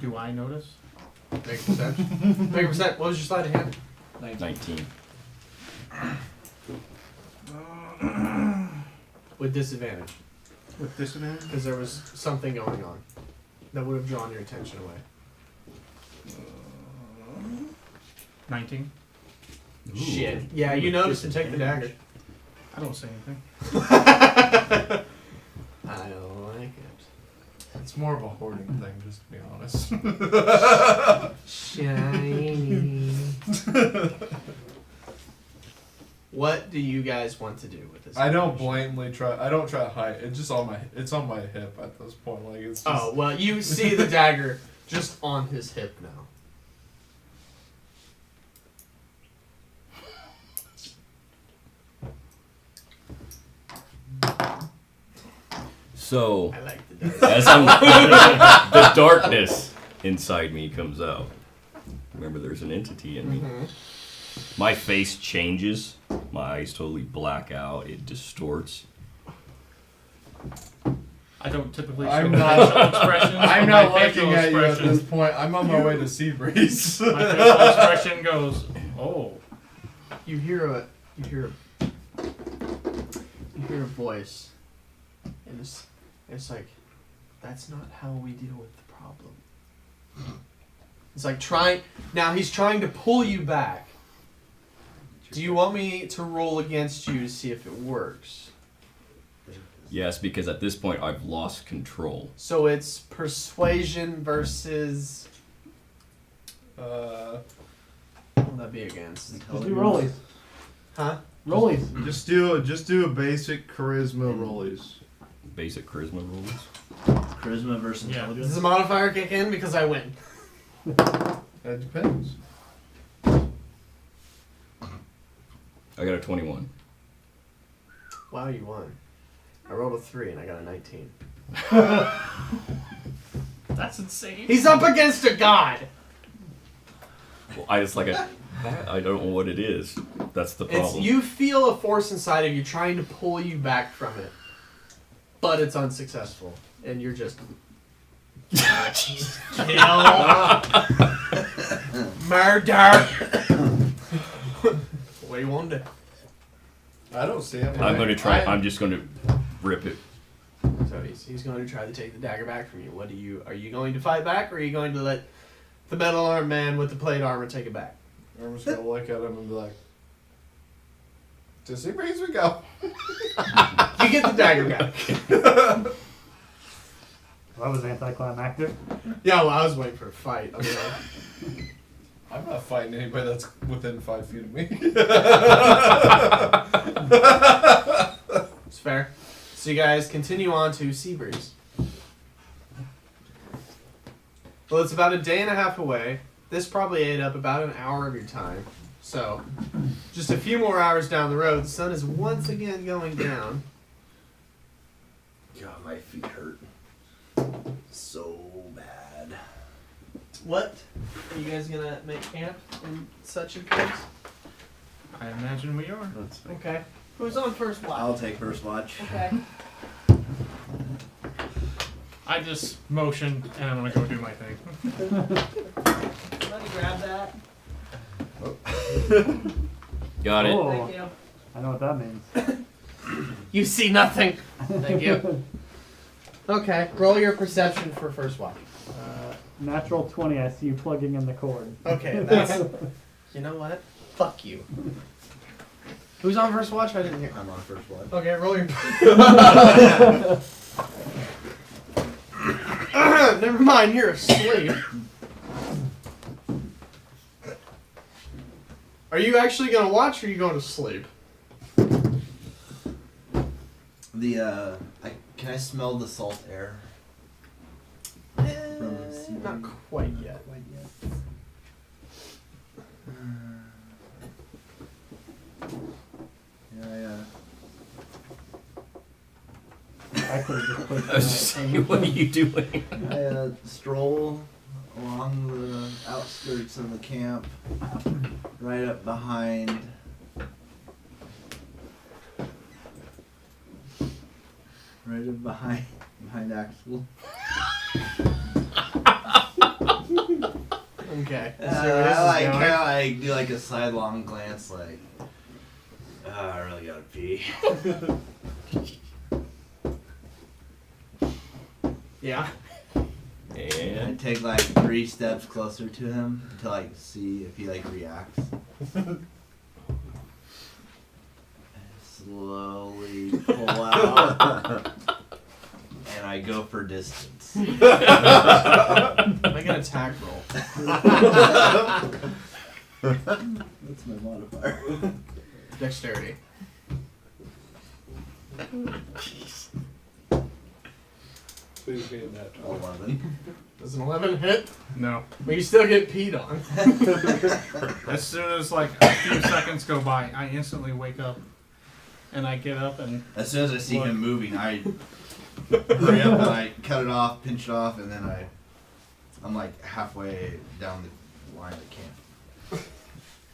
Do I notice? Make a perception. Make a percent. What was your sleight of hand? 19. With disadvantage. With disadvantage? Because there was something going on that would have drawn your attention away. 19. Ooh. Shit. Yeah, you notice him take the dagger. I don't say anything. I don't like it. It's more of a hoarding thing, just to be honest. Shiny. What do you guys want to do with this? I don't information? blatantly try. I don't try to hide. It's just on my. It's on my hip at this point. Like it's. Just, Oh well, you see the dagger just on his hip now. So, I like the dagger. as I'm, the darkness inside me comes out. Remember, there's an entity in me. My face changes. My eyes totally black out. It distorts. I don't typically show I'm facial not- expressions. I'm but not my facial looking at you at expression- this point. I'm on my way to Seabreeze. My facial expression goes, oh. You hear a voice, and it's like, that's not how we deal with the problem. It's like now he's trying to pull you back. Do you want me to roll against you to see if it works? Yes, because at this point I've lost control. So it's persuasion versus. Uh, What would that be against? Just do rollies. Huh? Rollies. just do a basic charisma rollies. Basic charisma rules. Charisma versus Yeah. intelligence. Does the modifier kick in because I win? That depends. I got a 21. Wow, you won. I rolled a 3 and I got a 19. That's insane. He's up against a god. Well, I don't know what it is. That's the It's problem. you feel a force inside of you trying to pull you back from it, but it's unsuccessful, and you're just kill, murder. What do you want to do? I don't see him. I'm going to try. I'm just going to rip it. So he's going to try to take the dagger back from you. Are you going to fight back, or are you going to let the metal armed man with the plate armor take it back? I'm just gonna look at him and be like, To Seabreeze we go. You get the dagger back. That was anticlimactic. Yeah, well, I was waiting for a fight. I mean, I'm not fighting anybody that's within 5 feet of me. it's fair. So you guys continue on to Seabreeze. Well, it's about a day and a half away. This probably ate up about an hour of your time. So, just a few more hours down the road, the sun is once again going down. God, my feet hurt. So bad. What? Are you guys gonna make camp in such a place? I imagine we are. That's Okay. Who's on first watch? I'll take first watch. Okay. I just motion and I'm gonna go do my thing. Let me grab that. Got it. Oh, Thank you. I know what that means. You see nothing. Thank you. Okay, roll your perception for first watch. Natural 20, I see you plugging in the cord. Okay, that's. You know what? Fuck you. Who's on first watch? I didn't hear. I'm on first watch. Okay, roll your. Never mind, you're asleep. Are you actually gonna watch or are you going to sleep? Can I smell the salt air? From the sea Not breeze? quite yet. Yeah. I could have just put I was just saying, what are you doing? I stroll along the outskirts of the camp, right up behind. Right up behind Axel. Okay. I going. kind of like do like a sidelong glance, like, I really gotta pee. Yeah. I And take like 3 steps closer to him to like see if he like reacts. And slowly pull out, and I go for distance. Make an attack roll. That's my modifier. Dexterity. Please be in that. 11. Does an 11 hit? No. But you still get peed on. As soon as like a few seconds go by, I instantly wake up. And I get up and As soon as I see What? him moving, I hurry up and I cut it off, pinch it off, and then I'm like halfway down the line of the camp.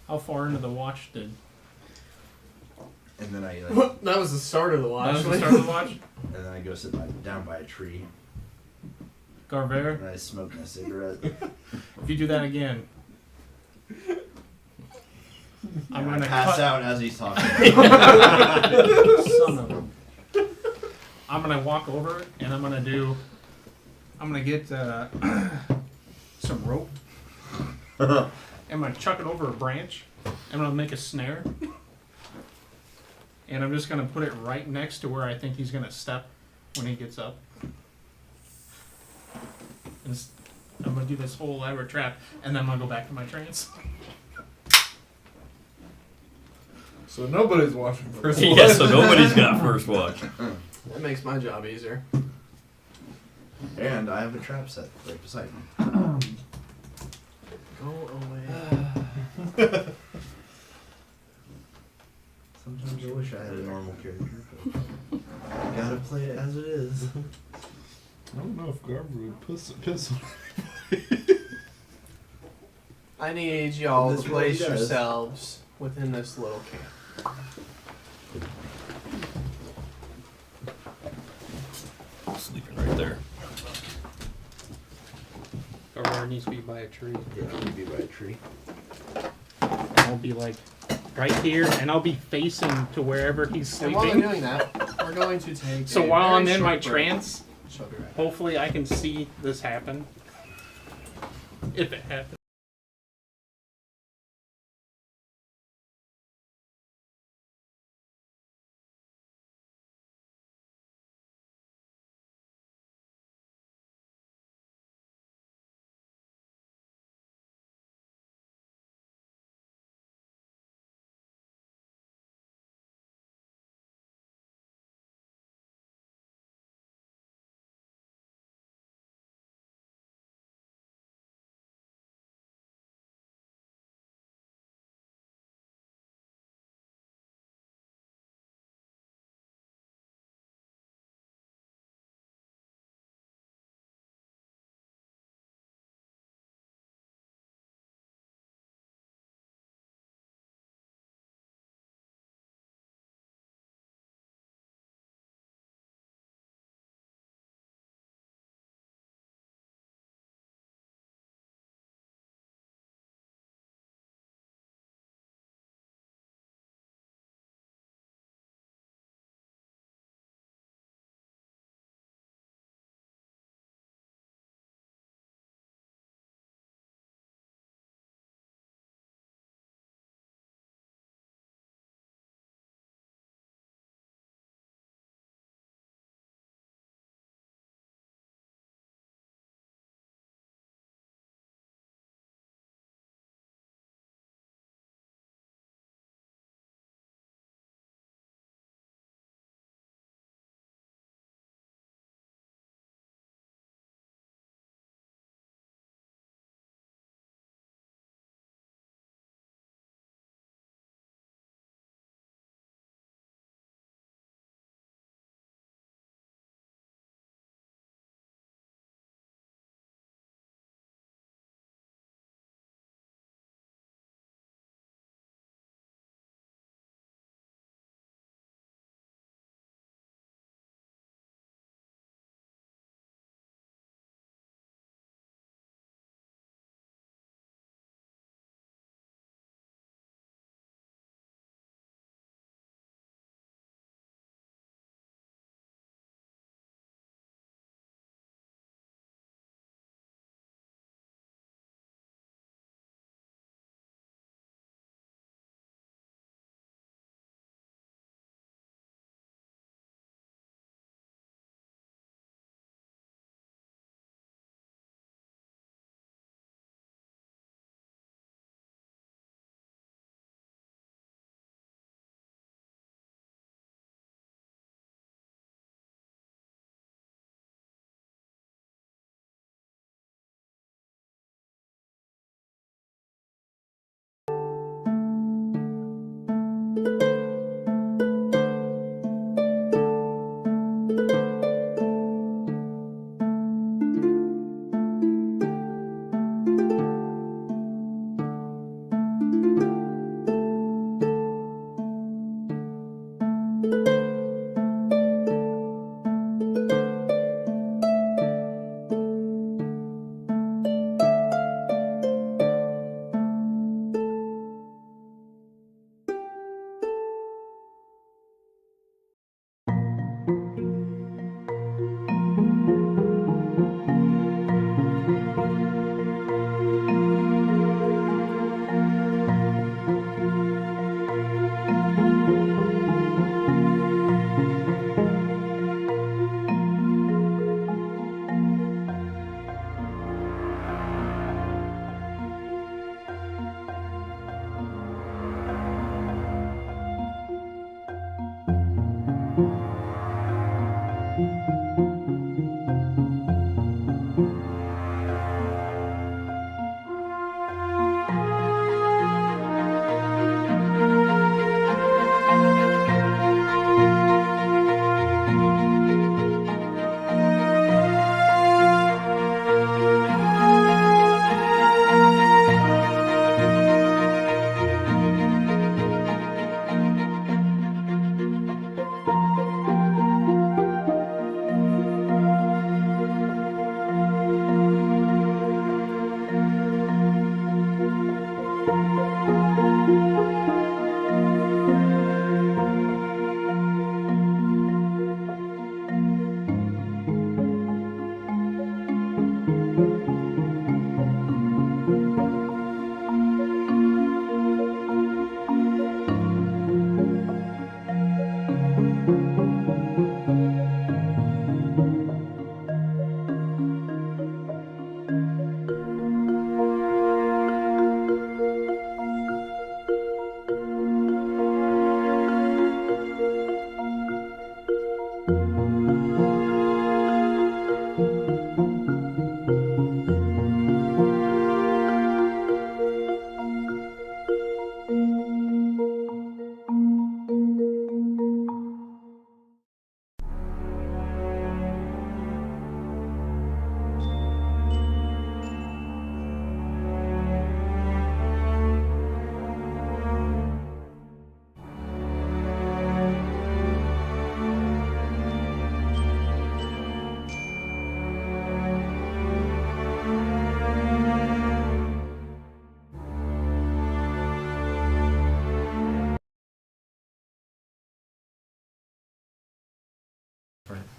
how far into the watch did And then I like, That was the start of the watch. that was the start of the watch? and then I go sit down by a tree, Garver, and I smoke my cigarette. if you do that again, I'm And I gonna pass cut. out as he's talking. Son of a. I'm gonna walk over and I'm gonna get some rope. I'm gonna chuck it over a branch. I'm gonna make a snare. And I'm just gonna put it right next to where I think he's gonna step when he gets up. And I'm gonna do this whole elaborate trap, and then I'm gonna go back to my trance. So nobody's watching first watch. yeah, so nobody's got first watch. That makes my job easier. And I have a trap set right beside me. Go away. Sometimes I wish I had a normal character, but I gotta play it as it is. I don't know if Garber would piss on I need y'all That's to what he place does. yourselves within this little camp. Sleeping right there. Garver needs to be by a tree. Yeah, I'm gonna be by a tree. And I'll be like right here, and I'll be facing to wherever he's And while they're sleeping. doing that, we're going to take. So a while I'm very in my short break. trance, She'll be right back. hopefully I can see this happen. If it happens.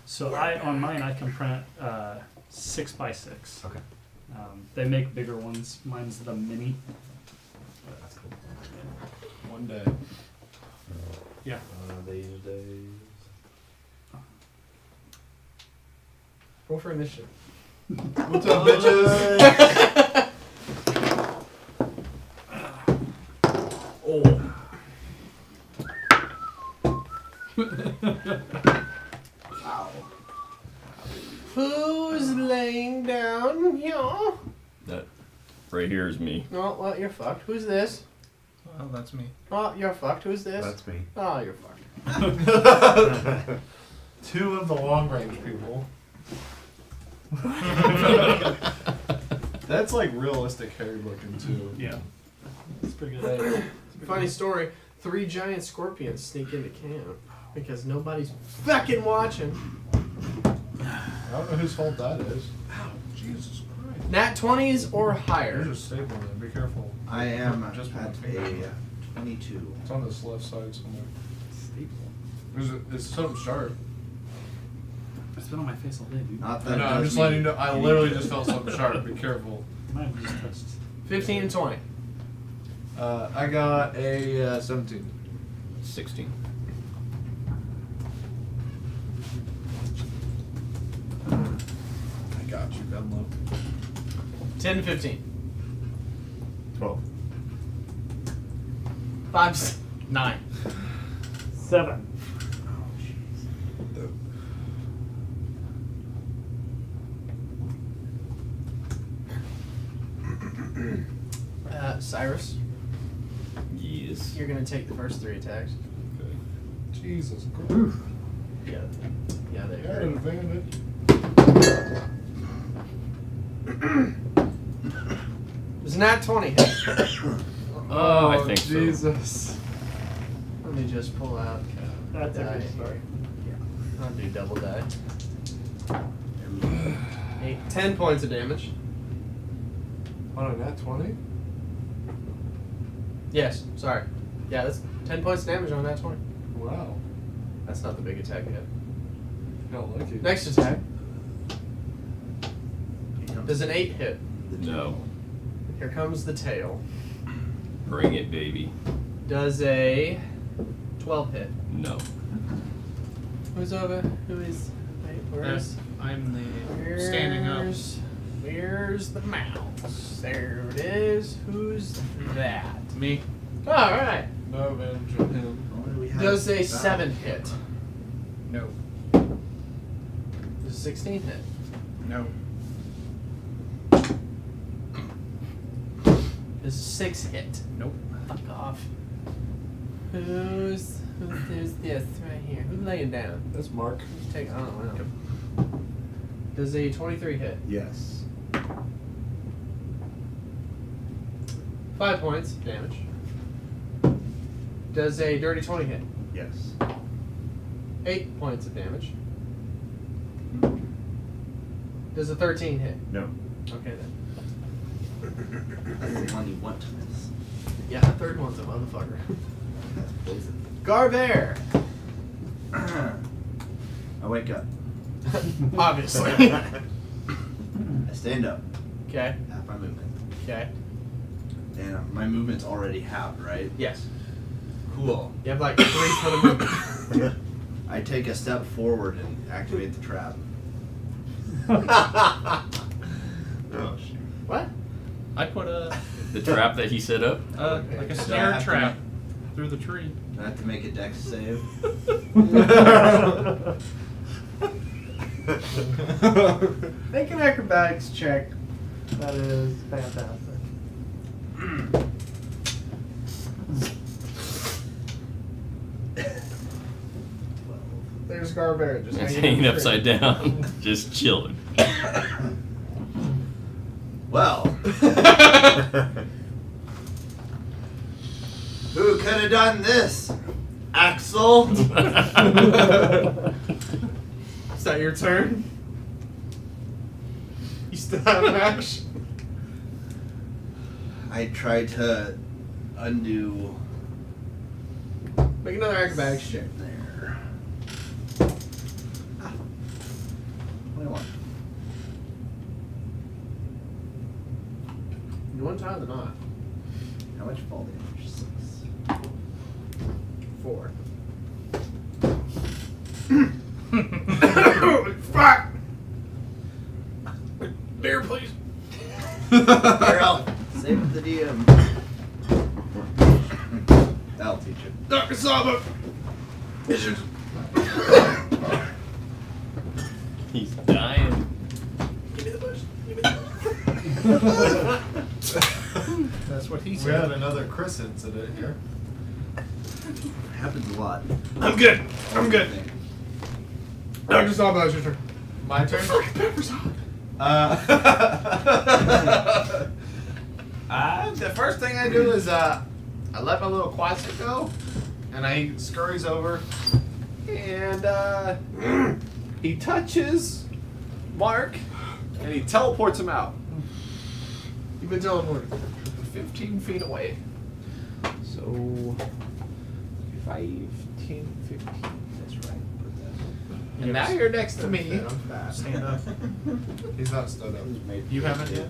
So on mine I can print 6x6. Okay. They make bigger ones. Mine's the mini. That's cool. One day. Yeah. These days. Roll for initiative. What's up, bitches? Oh. Who's laying down here? That right here is me. Oh, well, you're fucked. Who's this? Oh, that's me. Oh, you're fucked. Who's this? That's me. Oh, you're fucked. Two of the long range people. That's like realistic hair looking too. Yeah. It's pretty good. Funny story. 3 giant scorpions sneak into camp because nobody's fucking watching. I don't know whose fault that is. Ow, Jesus Christ. Nat 20s or higher. There's a staple in there. Be careful. I am Just at one finger. a 22. It's on this left side somewhere. It's something sharp. It's been on my face all day, dude. Not I that know, it I'm does just me letting you know. I any literally good. just felt something sharp. Be careful. Might have just touched. 15 and 20. I got a 17. 16. I got you, Dunlop. 10 to 15. 12. 5, 9. 7. Cyrus, Yes. you're gonna take the first 3 attacks. Okay. Jesus Christ. Yeah. Yeah, they You had hurt. an advantage. It's nat 20. Oh, I think so. Jesus. Let me just pull out. That's a die good start. here. I'll do double die. 10 points of damage. On a nat 20? Yes, sorry. Yeah, that's 10 points of damage on that 20. Wow. That's not the big attack yet. Not lucky. Next attack. Does an 8 hit? No. Here comes the tail. Bring it, baby. Does a 12 hit? No. Who's over? Who is? Wait, where's? I'm the standing up. Where's the mouse? There it is. Who's that? Me. All right. No advantage on him. What do we have? Does a Battle. 7 hit? No. Does a 16 hit? No. Does a 6 hit? Nope. Fuck off. Who's there's this right here? Who's laying down? That's Mark. Who's taking? I don't know. Does a 23 hit? Yes. 5 points damage. Does a dirty 20 hit? Yes. 8 points of damage. Does a 13 hit? No. Okay then. That's the one you want to miss. Yeah, the third one's a motherfucker. That's poison. Garver! I wake up. Obviously. I stand up. Okay. Half my movement. Okay. And my movement's already halved, right? Yes. Cool. You have like 3 for the movement. I take a step forward and activate the trap. Oh, shoot. What? I put a The trap that he set up? like a So I snare have to trap through the tree. I have to make a dex save. Make an acrobatics check. That is fantastic. There's Garver just It's hanging hanging in the upside down. Just chilling. Well, who could have done this? Axel? Is that your turn? You still have an action? I tried to undo Make another acrobatics check. there. You want to tie the knot? How much fall damage? 6. 4. Fuck! Beer, please. Girl, save the DM. That'll teach you. Dr. Saba! He's dying. Give me the bush. Give me the That's what he We said. had another Chris incident here. Happens a lot. I'm good. I'm good. Dr. Saba, it's your turn. My turn. The first thing I do is I let my little Quasar go, and he scurries over, and he touches Mark, and he teleports him out. You've been teleported. 15 feet away. So 5, 10, 15. That's right. Put that. And now you're next to me. I'm fast. Stand up. He's not stood up. You haven't yet?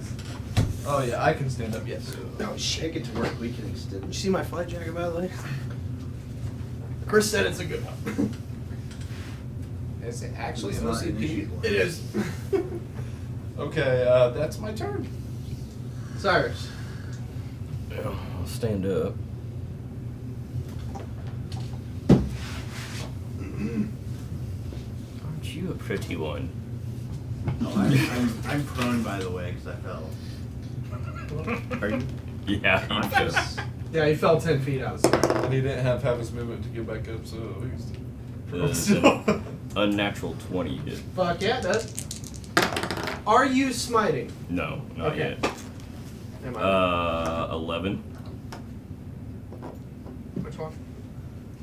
Oh yeah, I can stand up. Yes. Oh shit. Take it to work. We can Did extend. you see my flight jacket, by the way? Chris said it's a good one. Is it actually It's not OCP? initiative. It is. Okay, that's my turn. Cyrus. I'll stand up. Aren't you a pretty one? Oh, I'm prone, by the way, because I fell. Are you? Yeah, he just. Yeah, he fell 10 feet out. And he didn't have half his movement to get back up, so he's The unnatural 20 hit. Fuck yeah, that. Are you smiting? No, not Okay. yet. Am I? 11. Which one?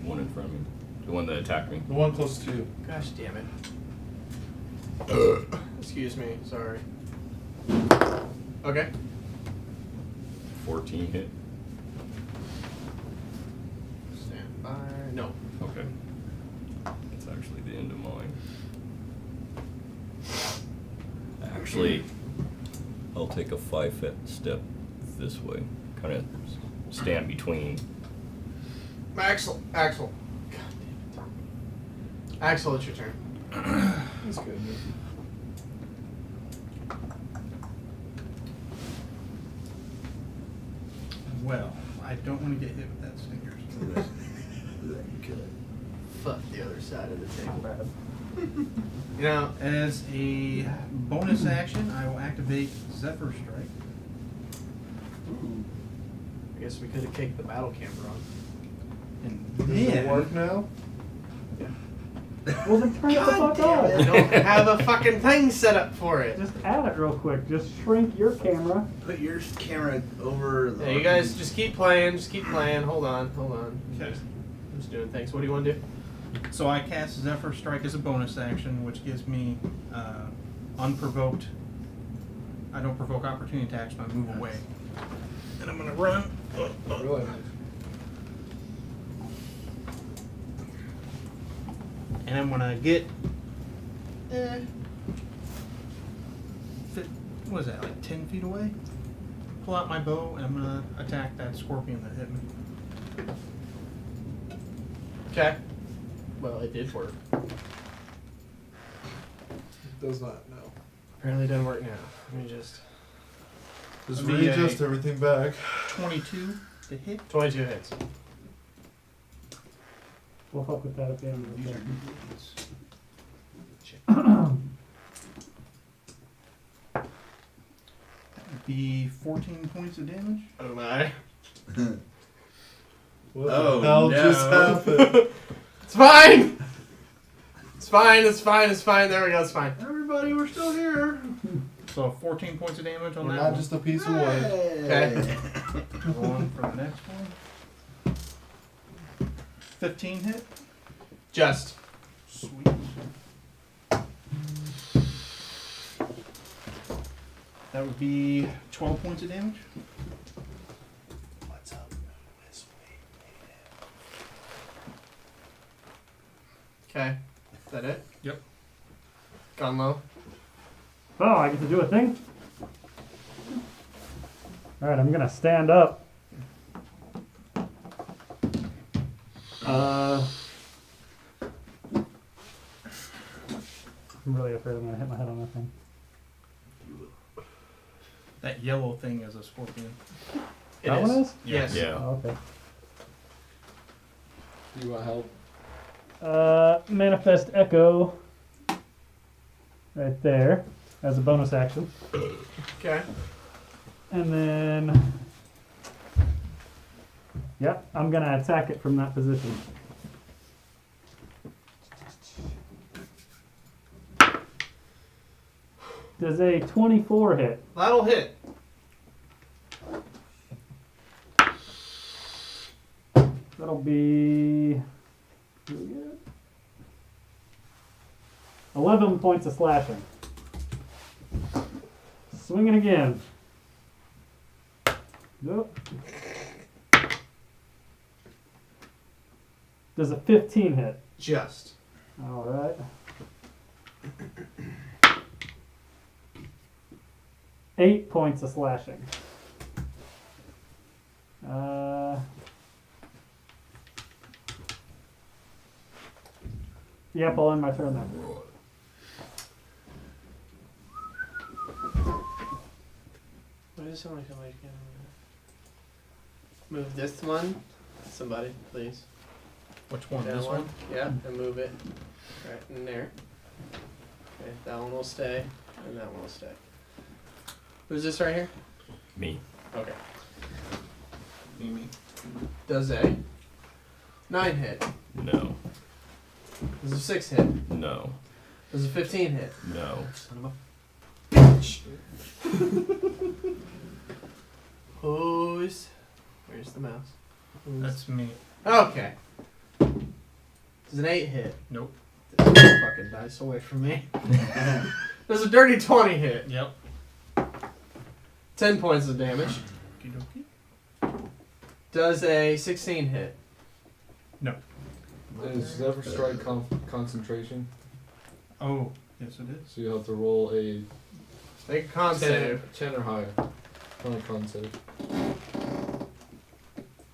One in front of me. The one that attacked me. the one close to you. Gosh damn it. Excuse me, sorry. Okay. 14 hit. Stand by. No. Okay. That's actually the end of mine. Actually, I'll take a 5-foot step this way. Kind of stand between. Axel. Axel. God damn it. Axel, it's your turn. That's good. Well, I don't want to get hit with that stingers. Fuck the other side of the table. You know, As a bonus action, I will activate Zephyr Strike. I guess we could have kicked the battle camper on. And Does it then work now? Well, then turn it the fuck I off. don't have a fucking thing set up for it. Just add it real quick. Just shrink your camera. Put your camera over the. Yeah, you guys just keep playing. Just keep playing. Hold on. Hold on. Okay. I'm just doing things. What do you want to do? So I cast Zephyr Strike as a bonus action, which gives me unprovoked. I don't provoke opportunity attacks, but I move away. And I'm gonna run. Really? And I'm gonna get. What is that? Like 10 feet away? Pull out my bow and I'm gonna attack that scorpion that hit me. Okay. Well, it did work. Does not, no. Apparently, it doesn't work now. Let me just. Just VA. readjust everything back. 22 to hit. 22 hits. We'll fuck with that at the end of the thing. That would be 14 points of damage. Oh my. What Oh, the hell no. just happened? It's fine! It's fine, it's fine, it's fine. There we go, it's fine. Everybody, we're still here. So 14 points of damage on We're that not one. just a piece away. Okay. Go on for the next one. 15 hit. Just. Sweet. That would be 12 points of damage. What's up? Okay. Is that it? Yep. Gone low. Oh, I get to do a thing? Alright, I'm gonna stand up. I'm really afraid I'm gonna hit my head on that thing. That yellow thing is a scorpion. That one is? Yes. Yeah. Oh, okay. You want help? Manifest Echo. Right there. As a bonus action. Okay. And then. Yep, I'm gonna attack it from that position. Does a 24 hit? That'll hit. That'll be 11 points of slashing. Swinging again. Nope. Does a 15 hit? Just. Alright. 8 points of slashing. Yep, I'll end my turn then. Why does someone come like move this one? Somebody, please. Which one? That This one? Yeah, and move it right in there. Okay, that one will stay, and that one will stay. Who's this right here? Me. Okay. Mimi. Does a 9 hit? No. Does a 6 hit? No. Does a 15 hit? No. Son of a bitch. Where's the mouse? That's me. Okay. Does an 8 hit? Nope. Fucking dice away from me. Does a dirty 20 hit? Yep. 10 points of damage. Okey-dokey. Does a 16 hit? Is Zephyr Strike concentration? Oh, yes it is. So you have to roll a Make a con save. 10 or higher on a con save.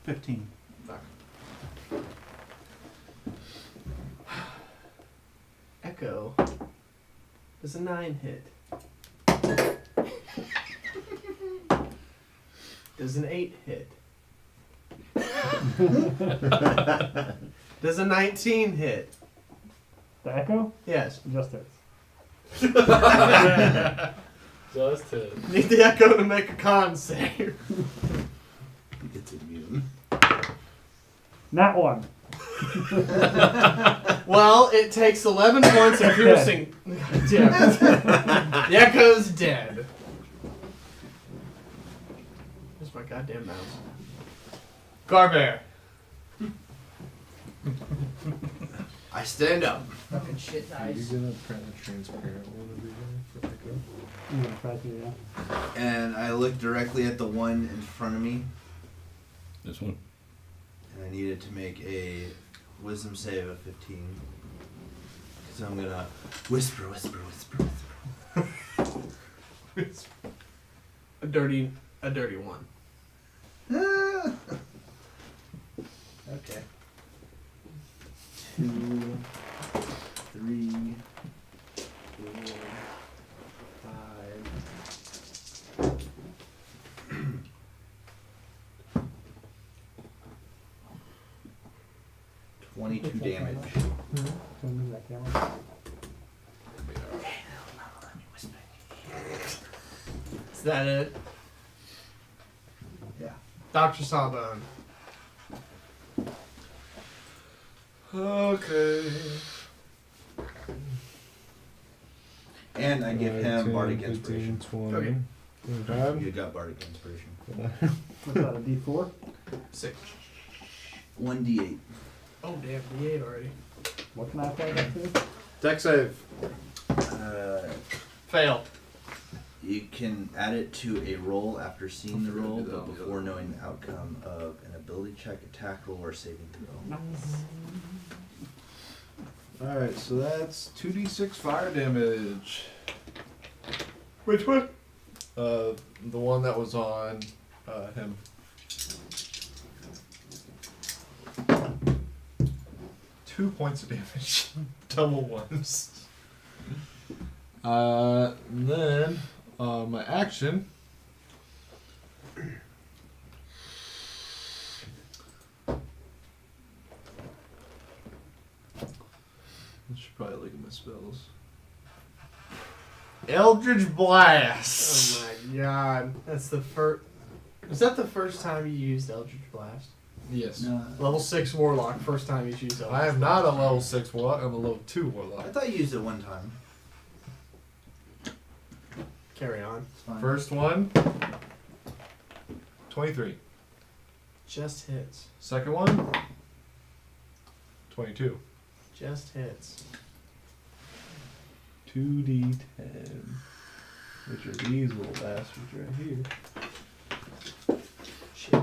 15. Echo. Does a 9 hit? Does an 8 hit? Does a 19 hit? The Echo? Yes. Just hits. Just hit. Need the Echo to make a con save. It's immune. Nat 1. Well, it takes 11 points of piercing. God damn it. The Echo's dead. Where's my goddamn mouse? Garbear. I stand up. Fucking shit Are you dice. gonna print a transparent one over here for Echo? I'm gonna try to, yeah. And I look directly at the one in front of me, This one. and I needed to make a wisdom save of 15. So I'm gonna whisper, whisper, whisper, whisper. A dirty one. Ah. Okay. 2, 3, 4, 5. 22 damage. Can we move that camera? Is that it? Yeah. Dr. Sawbone. Okay. And I give him 10, Bardic 15, Inspiration. 20. Okay. Bad. You got Bardic Inspiration. What's that, a D4? 6. 1d8. Oh, damn. D8 already. What can I apply that to? Deck save. Fail. You can add it to a roll after seeing the roll, but before knowing the outcome of an ability check, attack roll, or saving throw. Alright, so that's 2d6 fire damage. Which one? The one that was on him. Two points of damage. Double ones. Then my action. I should probably look at my spells. Eldritch Blast. Oh my god. That's the first. Was that the first time you used Eldritch Blast? Yes. Level 6 Warlock, first time he's used Eldritch I am not a level 6 warlock, I'm a level 2 I warlock. thought you used it one time. Carry on. It's fine. First one, 23. Just hits. Second one, 22. Just hits. 2d10. Which are these little bastards right here. Shit.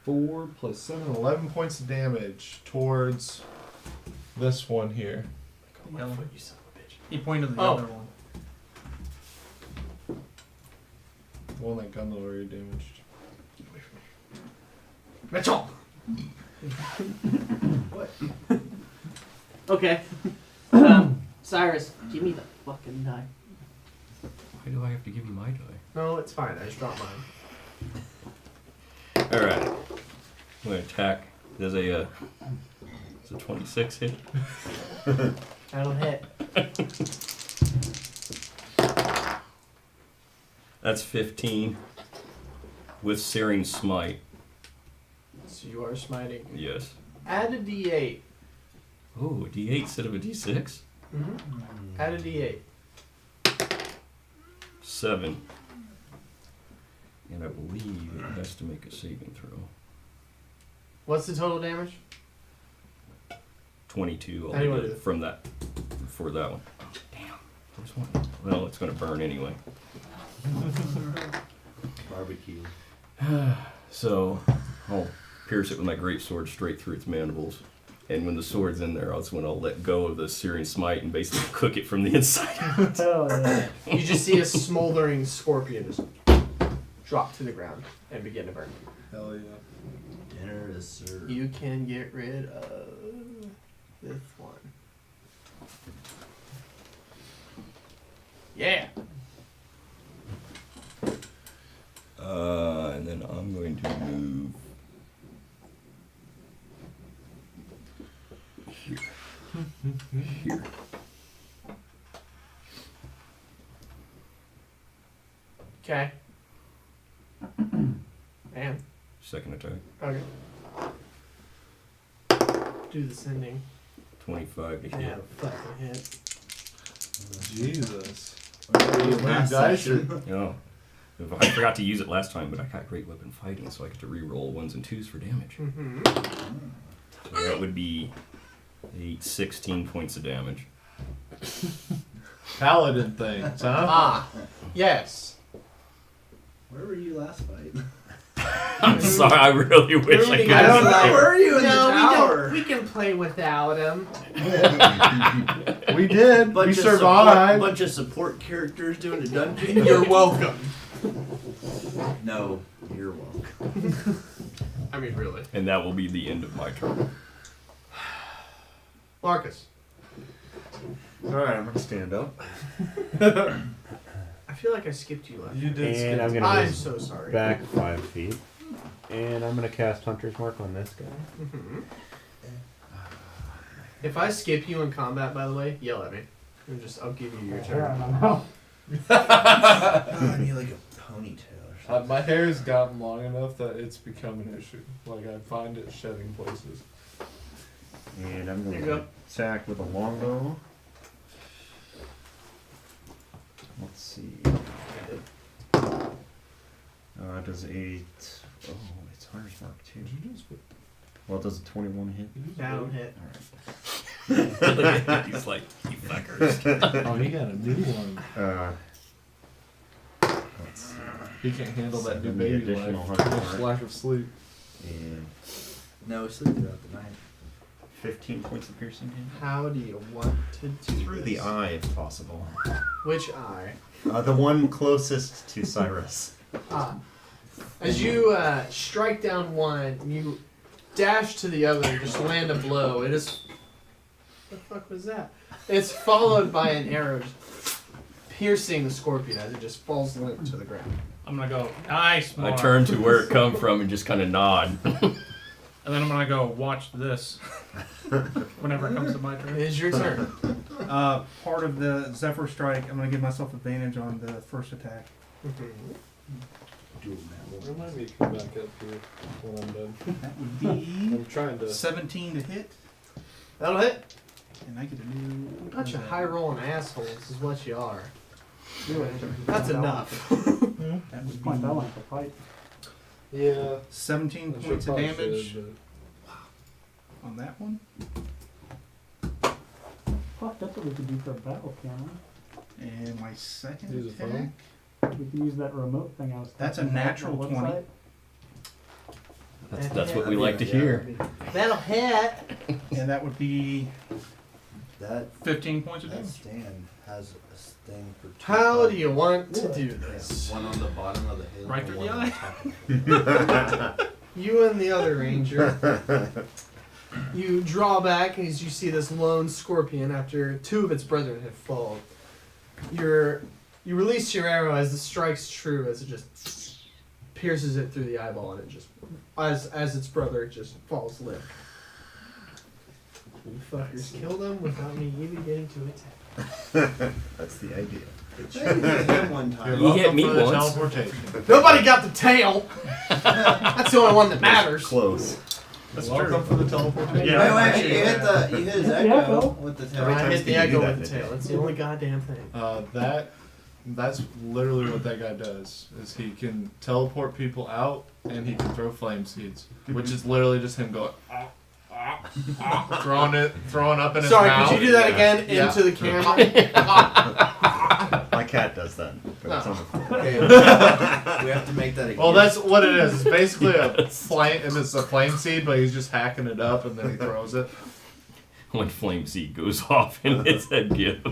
4 plus 7, 11 points of damage towards this one here. Oh, my foot, you son of a bitch. He pointed to the Oh. other one. One that gun already damaged. Mitchell! What? Okay. Cyrus, give me the fucking die. Why do I have to give you my die? No, it's fine. I just dropped mine. Alright. I'm gonna attack. Does a 26 hit? That'll hit. That's 15. With Searing Smite. So you are smiting. Yes. Add a d8. Oh, a D8 instead of a D6? Mm-hmm. Add a d8. 7. And I believe it has to make a saving throw. What's the total damage? 22 How do you wanna do altogether it? from that. For that one. Damn. There's one. Well, it's going to burn anyway. Barbecue. So, I'll pierce it with my great sword straight through its mandibles. And when the sword's in there, that's when I'll let go of the Searing Smite and basically cook it from the inside out. Hell yeah. You just see a smoldering scorpion just drop to the ground and begin to burn. Hell yeah. Dinner is served. You can get rid of this one. Yeah. And then I'm going to move here. Here. Okay. Man. Second attack. Okay. Do the sending. 25 to Yeah, hit. fucking hit. Jesus. Last session. No. I forgot to use it last time, but I got great weapon fighting, so I get to re-roll 1s and 2s for damage. Mm-hmm. So that would be 16 points of damage. Paladin things, huh? Ah, yes. Where were you last fight? I'm sorry, I really wish I could. I don't Where were you in the No, tower? we can play without him. We did. Bunch We of survived. bunch of support characters doing a dungeon. You're welcome. No, you're welcome. I mean, really. And that will be the end of my turn. Marcus. Alright, I'm gonna stand up. I feel like I skipped you last. You did. And I'm gonna I'm move so sorry. back 5 feet. And I'm gonna cast Hunter's Mark on this guy. Mhm. If I skip you in combat, by the way, yell at me. I'll give you your Hair turn. on my mouth. I need like a ponytail or something. My hair's gotten long enough that it's become an issue. Like I find it shedding places. And I'm There gonna you go. attack with a longbow. Let's see. Does a it's Hunter's Mark too. Well, does a 21 hit? Down hit. He's like, you fuckers. Oh, he got a new one. Let's see. He can't handle that new Seven, baby additional life. 100 Just lack of sleep. And No, sleep throughout the night. 15 points of piercing damage. How do you want to do Through the this? eye, if possible. Which eye? The one closest to Cyrus. Ah. As you strike down one, you dash to the other and just land a blow. It is. What the fuck was that? It's followed by an arrow just piercing the scorpion as it just falls limp to the ground. I'm gonna go, nice, I Mark. turn to where it come from and just kind of nod. And then I'm gonna go, watch this. Whenever it comes to my It turn. is your turn. Part of the Zephyr Strike, I'm going to give myself advantage on the first attack. Remind me to come back up here when I'm done. That would be I'm trying to. 17 to hit, That'll hit. and I get a new. Bunch of high rolling assholes is what you are. That's enough. That would Point that be one for fight. Yeah. 17 I should points of probably damage should, on that one. Fuck, that's what we could do for a battle camera. And my second Use a attack. phone? We can use that remote thing I was That's a talking about on natural the 20. website. That's what we like to hear. That'll hit. And that would be. That 15 points of that damage. stand has a sting for 2. How do you want to do this? One on the bottom of the hill. Right and through one the on eye. top of it. You and the other ranger. You draw back as you see this lone scorpion after two of its brethren have fallen. You release your arrow as it strikes true as it just pierces it through the eyeball and it just as its brother just falls limp. You fuckers killed him without me even getting to attack. That's the idea. Him one time. He hit me for the once. teleportation. Nobody got the tail. That's the only one that matters. Close. That's welcome for the teleportation. Wait, wait, you hit his The echo echo. with the I tail. times hit the can you do echo that, with the Nick? tail. That's the only goddamn thing. That's literally what that guy does. Is he can teleport people out and he can throw flame seeds, which is literally just him going throwing up in his Sorry, mouth. could you do that again Yeah. into the camera? My cat does that, but it's on the floor. Okay, we have to make that again. Well, that's what it is. It's basically a flame, and it's a flame seed, but he's just hacking it up and then he throws it. When flame seed goes off and it's a give.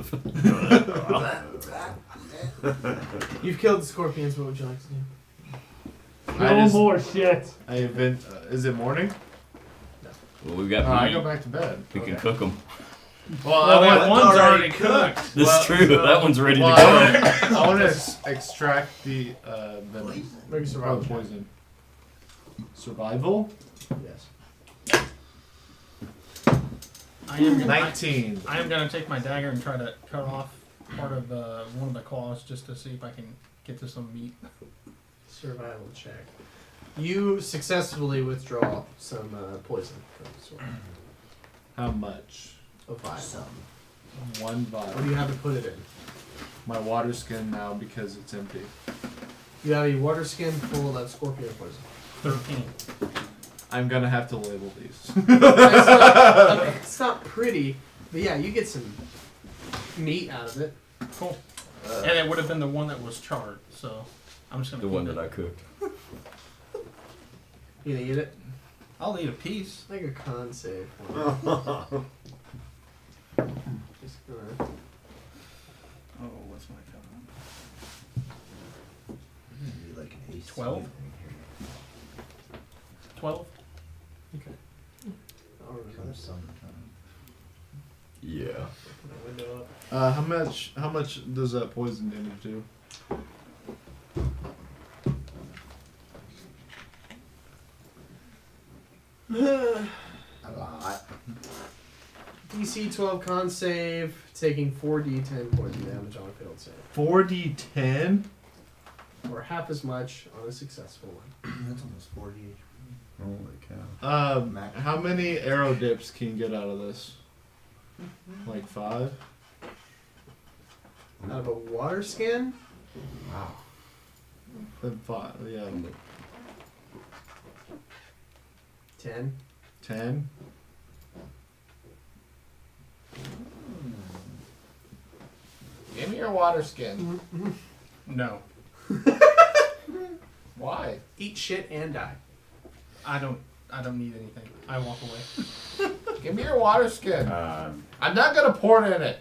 You've killed the scorpions. What would you like to do? No more shit. I have been. Is it morning? Well, we've got I meat. go back to bed. We can Okay. cook them. Well, Well, that I one's want, already cooked. This is true. That one's ready to well, go. I want to extract the venom Maybe or survival. the poison. Survival. Yes. I am gonna, 19. I am gonna take my dagger and try to cut off part of one of the claws just to see if I can get to some meat. Survival check. You successfully withdraw some poison from the sword. How much? A vial. One What do vial. you have to put it in? My water skin now because it's empty. You have a water skin full of that scorpion poison. 13. I'm gonna have to label these. It's not pretty, but yeah, you get some meat out of it. Cool. And it would have been the one that was charred, so I'm just gonna The keep one it. that I cooked. You gonna eat it? I'll eat a piece. Make a con save. Just gonna. Oh, what's my con? Maybe like an ace. 12? 12? I'll remember Kind of this. summertime. Yeah. Put my window up. How much does that poison damage do? A lot. DC 12 con save, taking 4d10 poison damage on a failed save. 4d10? Or half as much on a successful one. That's almost 40. Holy cow. How many arrow dips can you get out of this? Like 5? Out of a water skin? Wow. Then 5, yeah. 10. 10? Give me your water skin. No. Why? Eat shit and die. I don't need anything. I walk away. Give me your water skin. Um, I'm not gonna pour it in it.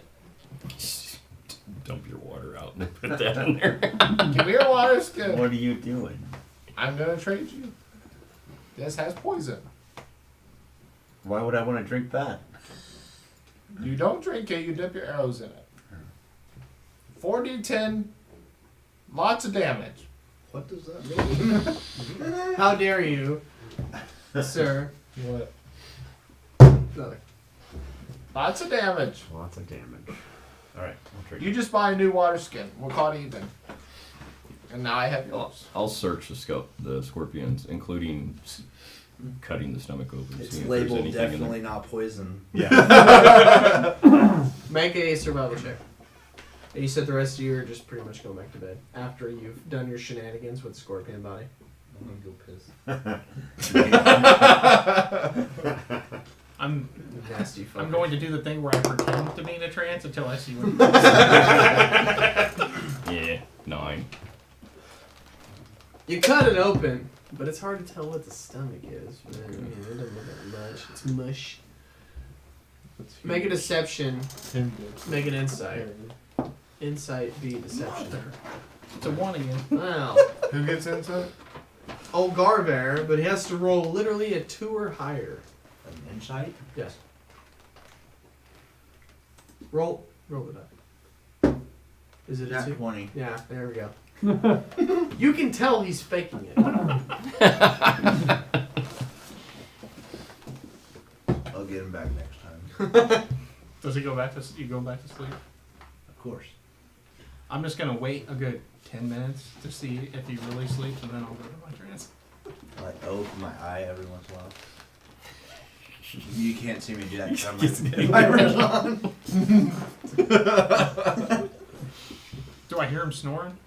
Dump your water out and put that in there. Give me your water skin. what are you doing? I'm gonna trade you. This has poison. Why would I want to drink that? You don't drink it, you dip your arrows in it. 4d10, lots of damage. What does that mean? How dare you, sir? What? Another. Lots of damage. Lots of damage. Alright, I'll trade You just buy a new water skin. We'll call it even. And now I have yours. I'll search the scorpions, including cutting the stomach open. It's seeing if there's labeled anything in definitely there. not poison. Yeah. Make a survival check. And you said the rest of you are just pretty much going back to bed after you've done your shenanigans with the scorpion body. I'm gonna go piss. I'm Nasty fucker. I'm going to do the thing where I pretend to be in a trance until I see what. Yeah, 9. You cut it open, but it's hard to tell what the stomach is. Man, it doesn't look like much. It's mush. Make a deception. Make an insight. Insight be deception. It's a 1 again. Wow. Who gets into it? Oh, Garver, but he has to roll literally a 2 or higher. An insight? Yes. Roll it up. Is it a Nat 2? 20. Yeah, there we go. You can tell he's faking it. I'll get him back next time. Does he go back to? You go back to sleep? Of course. I'm just gonna wait a good 10 minutes to see if he really sleeps, and then I'll go to my trance. I like open my eye every once in a while. You can't see me do that because I'm like, on. Do I hear him snoring?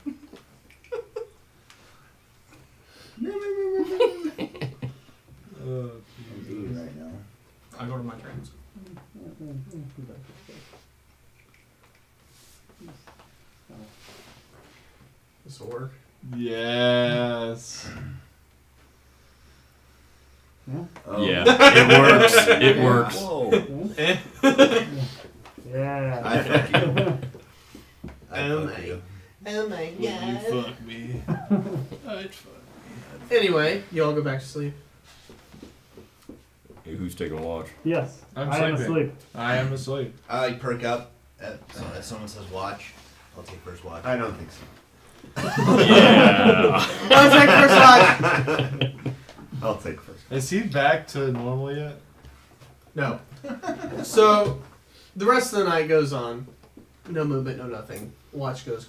I'm eating right now. I go to my trance. This will work. Yes. Oh. Yeah, it works. It works. Whoa. Yeah. I fuck you. I Oh fuck my. you. Oh my Would you fuck me? I'd fuck. Anyway, you all go back to sleep. Hey, who's taking watch? Yes. I'm I am sleeping. asleep. I am asleep. I like perk up if someone says watch. I'll take first watch. I don't think so. Yeah. I'll take first watch. I'll take first. Is he back to normal yet? No. So, the rest of the night goes on. No movement, no nothing. Watch goes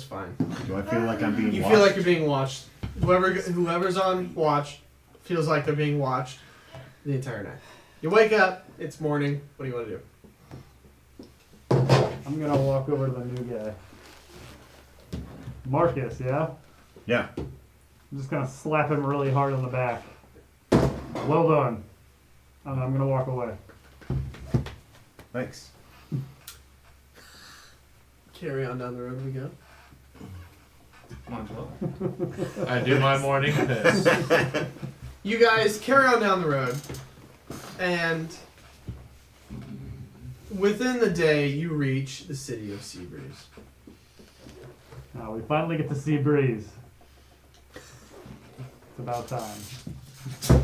fine. Do I feel like I'm being You watched? feel like you're being watched. Whoever's on watch feels like they're being watched the entire night. You wake up, it's morning. What do you want to do? I'm gonna walk over to the new guy. Marcus, yeah? Yeah. I'm just gonna slap him really hard on the back. Well done. And I'm gonna walk away. Thanks. Carry on down the road we go. Might as well. I do my morning piss. You guys carry on down the road, and within the day, you reach the city of Seabreeze. Now we finally get to see Breeze. It's about time. I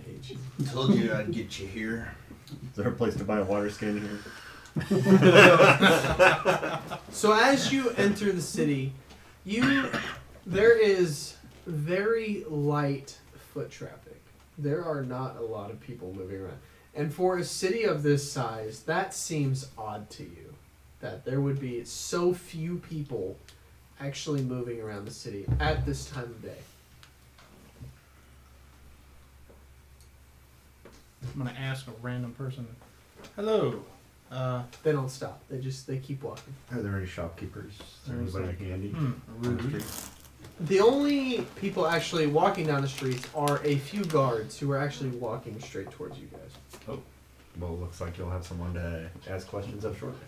hate you. Told you I'd get you here. Is there a place to buy a water skin here? So as you enter the city, there is very light foot traffic. There are not a lot of people moving around. And for a city of this size, that seems odd to you. That there would be so few people actually moving around the city at this time of day. I'm gonna ask a random person. Hello. They don't stop. They keep walking. Are there any shopkeepers? Is there There's anybody handy? Rude. The only people actually walking down the streets are a few guards who are actually walking straight towards you guys. Well, looks like you'll have someone to ask questions of shortly.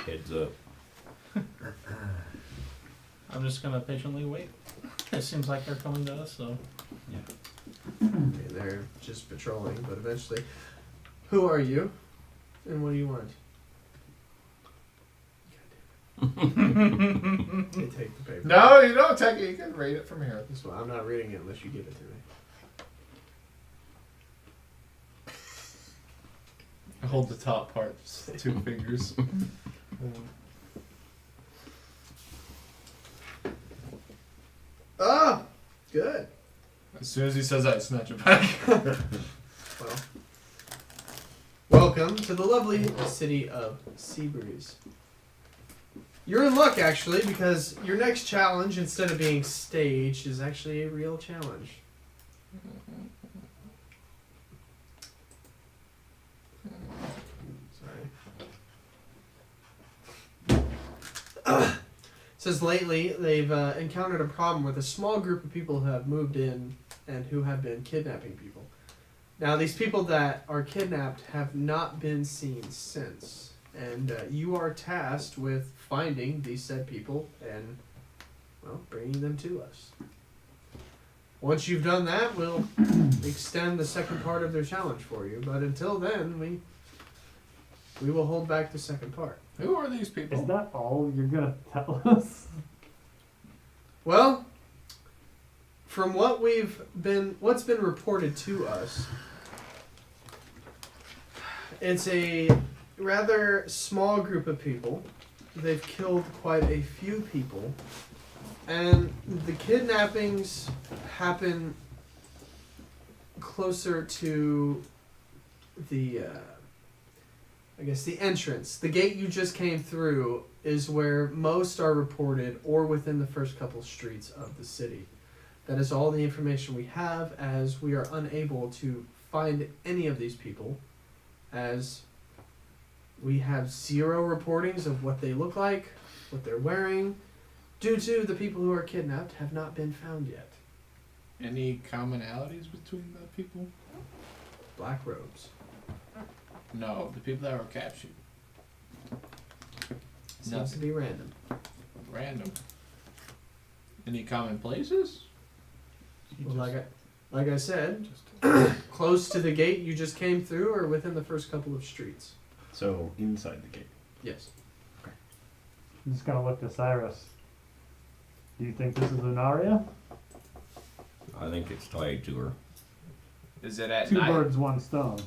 Heads up. I'm just gonna patiently wait. It seems like they're coming to us, so. Okay, they're just patrolling, but eventually. Who are you? And what do you want? They take the paper. No, you don't take it. You can read it from here. That's why I'm not reading it unless you give it to me. I hold the top part, just 2 fingers. Ah, good. As soon as he says that, I snatch it back. Well, welcome to the lovely city of Seabreeze. You're in luck, actually, because your next challenge, instead of being staged, is actually a real challenge. Sorry. Says lately they've encountered a problem with a small group of people who have moved in and who have been kidnapping people. Now, these people that are kidnapped have not been seen since, and you are tasked with finding these said people and, well, bringing them to us. Once you've done that, we'll extend the second part of their challenge for you, but until then, we will hold back the second part. Who are these people? Is that all you're gonna tell us? Well, from what's been reported to us, it's a rather small group of people. They've killed quite a few people, and the kidnappings happen closer to the the entrance. The gate you just came through is where most are reported, or within the first couple streets of the city. That is all the information we have, as we are unable to find any of these people, as we have 0 reportings of what they look like, what they're wearing, due to the people who are kidnapped have not been found yet. Any commonalities between the people? Black robes. No, the people that were captured. Seems to be random. Random. Any common places? Well, like I said, close to the gate you just came through, or within the first couple of streets. So inside the gate. Yes. I'm just gonna look to Cyrus. Do you think this is Lunaria? I think it's tied to her. Is it at 2 night? birds, 1 stone.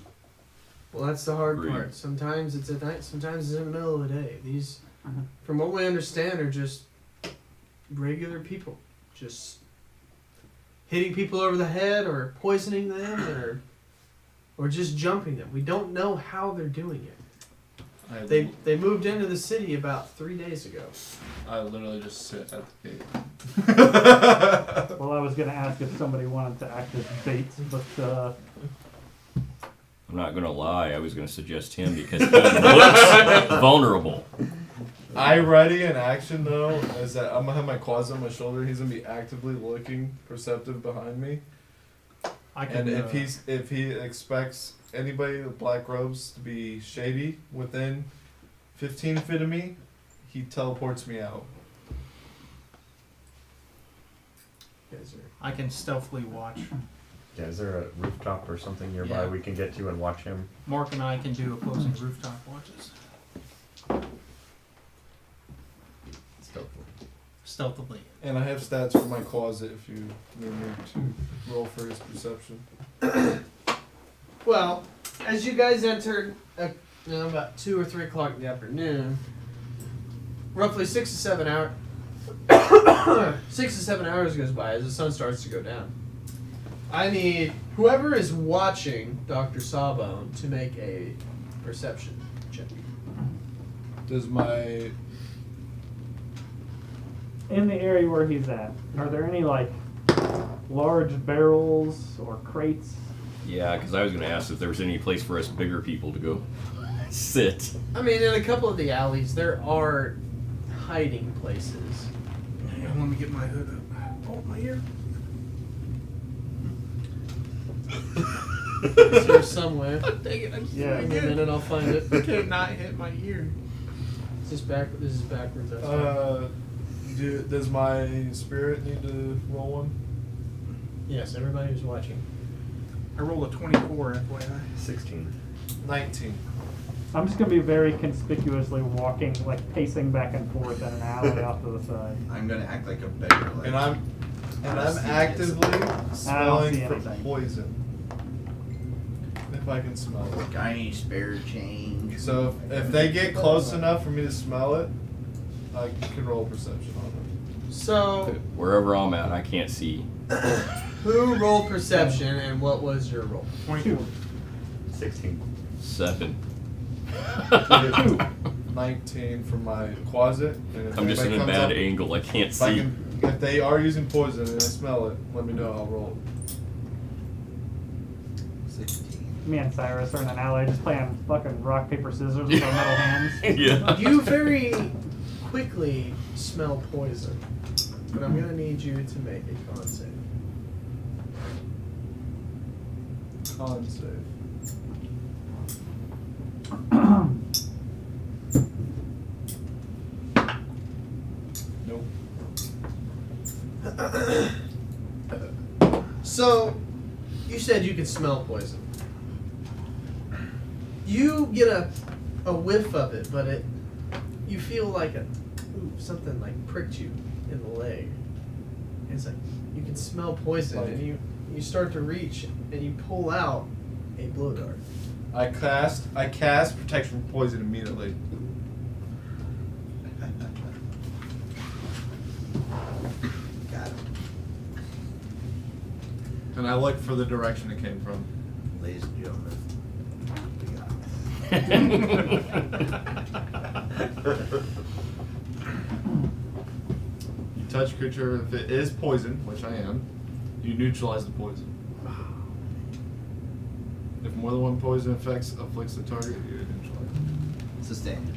Well, that's the hard Agreed. part. Sometimes it's at night, sometimes it's in the middle of the day. These, from what we understand, are just regular people. Just hitting people over the head, or poisoning them, or just jumping them. We don't know how they're doing it. They moved into the city about 3 days ago. I literally just sit at the gate. Well, I was gonna ask if somebody wanted to act as bait, but I'm not gonna lie, I was gonna suggest him because he looks vulnerable. I ready in action though is that I'm gonna have my quads on my shoulder. He's gonna be actively looking, perceptive behind me. I can. And if he expects anybody with black robes to be shady within 15 feet of me, he teleports me out. Guys are I can stealthily watch. Yeah, is there a rooftop or something nearby Yeah. we can get to and watch him? Mark and I can do opposing rooftop watches. Stealthily. And I have stats for my closet if you need me to roll for his perception. Well, as you guys entered about 2 or 3 o'clock in the afternoon, roughly 6 to 7 hours 6 to 7 hours goes by as the sun starts to go down. I need whoever is watching Dr. Sawbone to make a perception check. Does my in the area where he's at, are there any like large barrels or crates? Yeah, because I was gonna ask if there was any place for us bigger people to go sit. I mean, in a couple of the alleys, there are hiding places. Hang on, let me get my hood up. Oh, my ear. It's here somewhere. Dang it, I'm Yeah. In a minute, I'll find it. I cannot hit my ear. This is backwards. That's fine. does my spirit need to roll one? Yes, everybody who's watching. I rolled a 24, FYI. 16. 19. I'm just gonna be very conspicuously walking, like pacing back and forth in an alley off to the side. I'm gonna act like a beggar. Like, And I'm actively smelling for anything. poison. If I can smell it. Got any spare change? So if they get close enough for me to smell it, I can roll perception on them. So, Wherever I'm at, I can't see. who rolled perception and what was your roll? 22. 16. 7. 19 for my closet. And if I'm just in anybody a comes bad up, angle. I can't If, I see. if they are using poison and I smell it, let me know. I'll roll. 16. Me and Cyrus are in an alley just playing fucking rock, paper, scissors with our metal hands. Yeah. You very quickly smell poison, but I'm gonna need you to make a con save. Con save. Nope. So, you said you could smell poison. You get a whiff of it, but you feel like something like pricked you in the leg. And it's like you can smell poison, and you start to reach and you pull out a blow dart. I cast protection from poison immediately. Got it. And I look for the direction it came from. Ladies and gentlemen, we got it. You touch a creature, if it is poison, which I am, you neutralize the poison. If more than one poison afflicts the target, you neutralize. Sustained.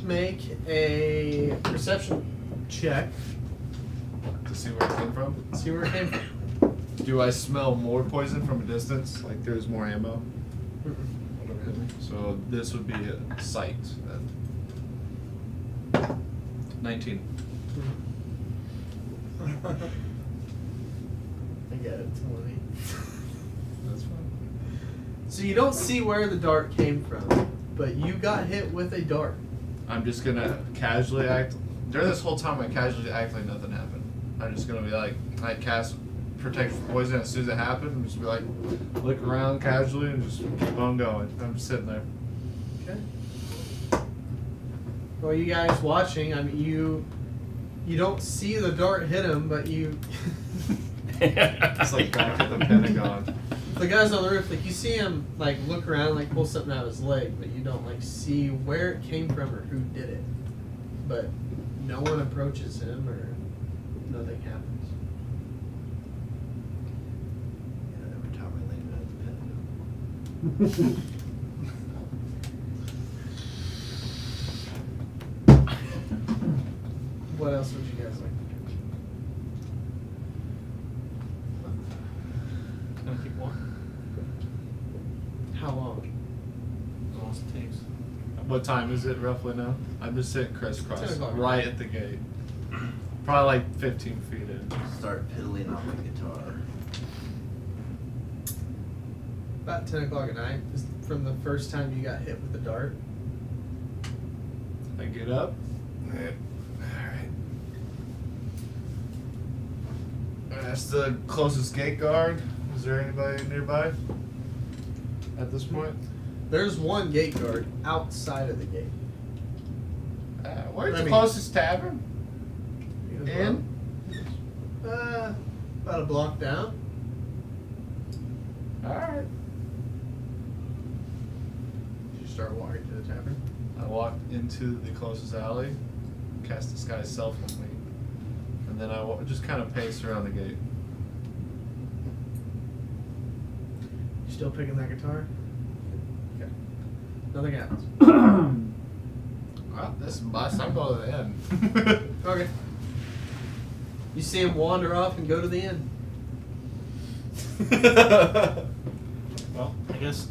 Make a perception check. To see where it came from. See where it came from. Do I smell more poison from a distance? Like there's more ammo? Whatever hit me. So this would be a sight then. 19. I got it, 20. That's fine. So you don't see where the dart came from, but you got hit with a dart. I'm just gonna casually act. During this whole time, I casually act like nothing happened. I'm just gonna be like, I cast protect from poison. As soon as it happened, I'm just be like, look around casually and just keep on going. I'm just sitting there. Okay. Well, you guys watching, I mean, you don't see the dart hit him, but you. It's like back at the Pentagon. The guys on the roof, like you see him like look around, like pull something out of his leg, but you don't like see where it came from or who did it. But no one approaches him or nothing happens. Yeah, every time I landed at the Pentagon. What else would you guys like to Gonna keep walking. do? How long? As long as it takes. What time is it roughly now? I'm just sitting 10 crisscross, o'clock. right at the gate. Probably like 15 feet in. Start piddling on the guitar. About 10 o'clock at night is from the first time you got hit with the dart. I get up. Alright. That's the closest gate guard. Is there anybody nearby at this point? There's one gate guard outside of the gate. Where's I the mean- closest tavern? In? About a block down. Alright. You start walking to the tavern. I walk into the closest alley, cast Disguise Self on me, and then I just kind of pace around the gate. You still picking that guitar? Okay. Nothing happens. Well, this is bus. I'm going to the end. Okay. You see him wander off and go to the inn. Well, I guess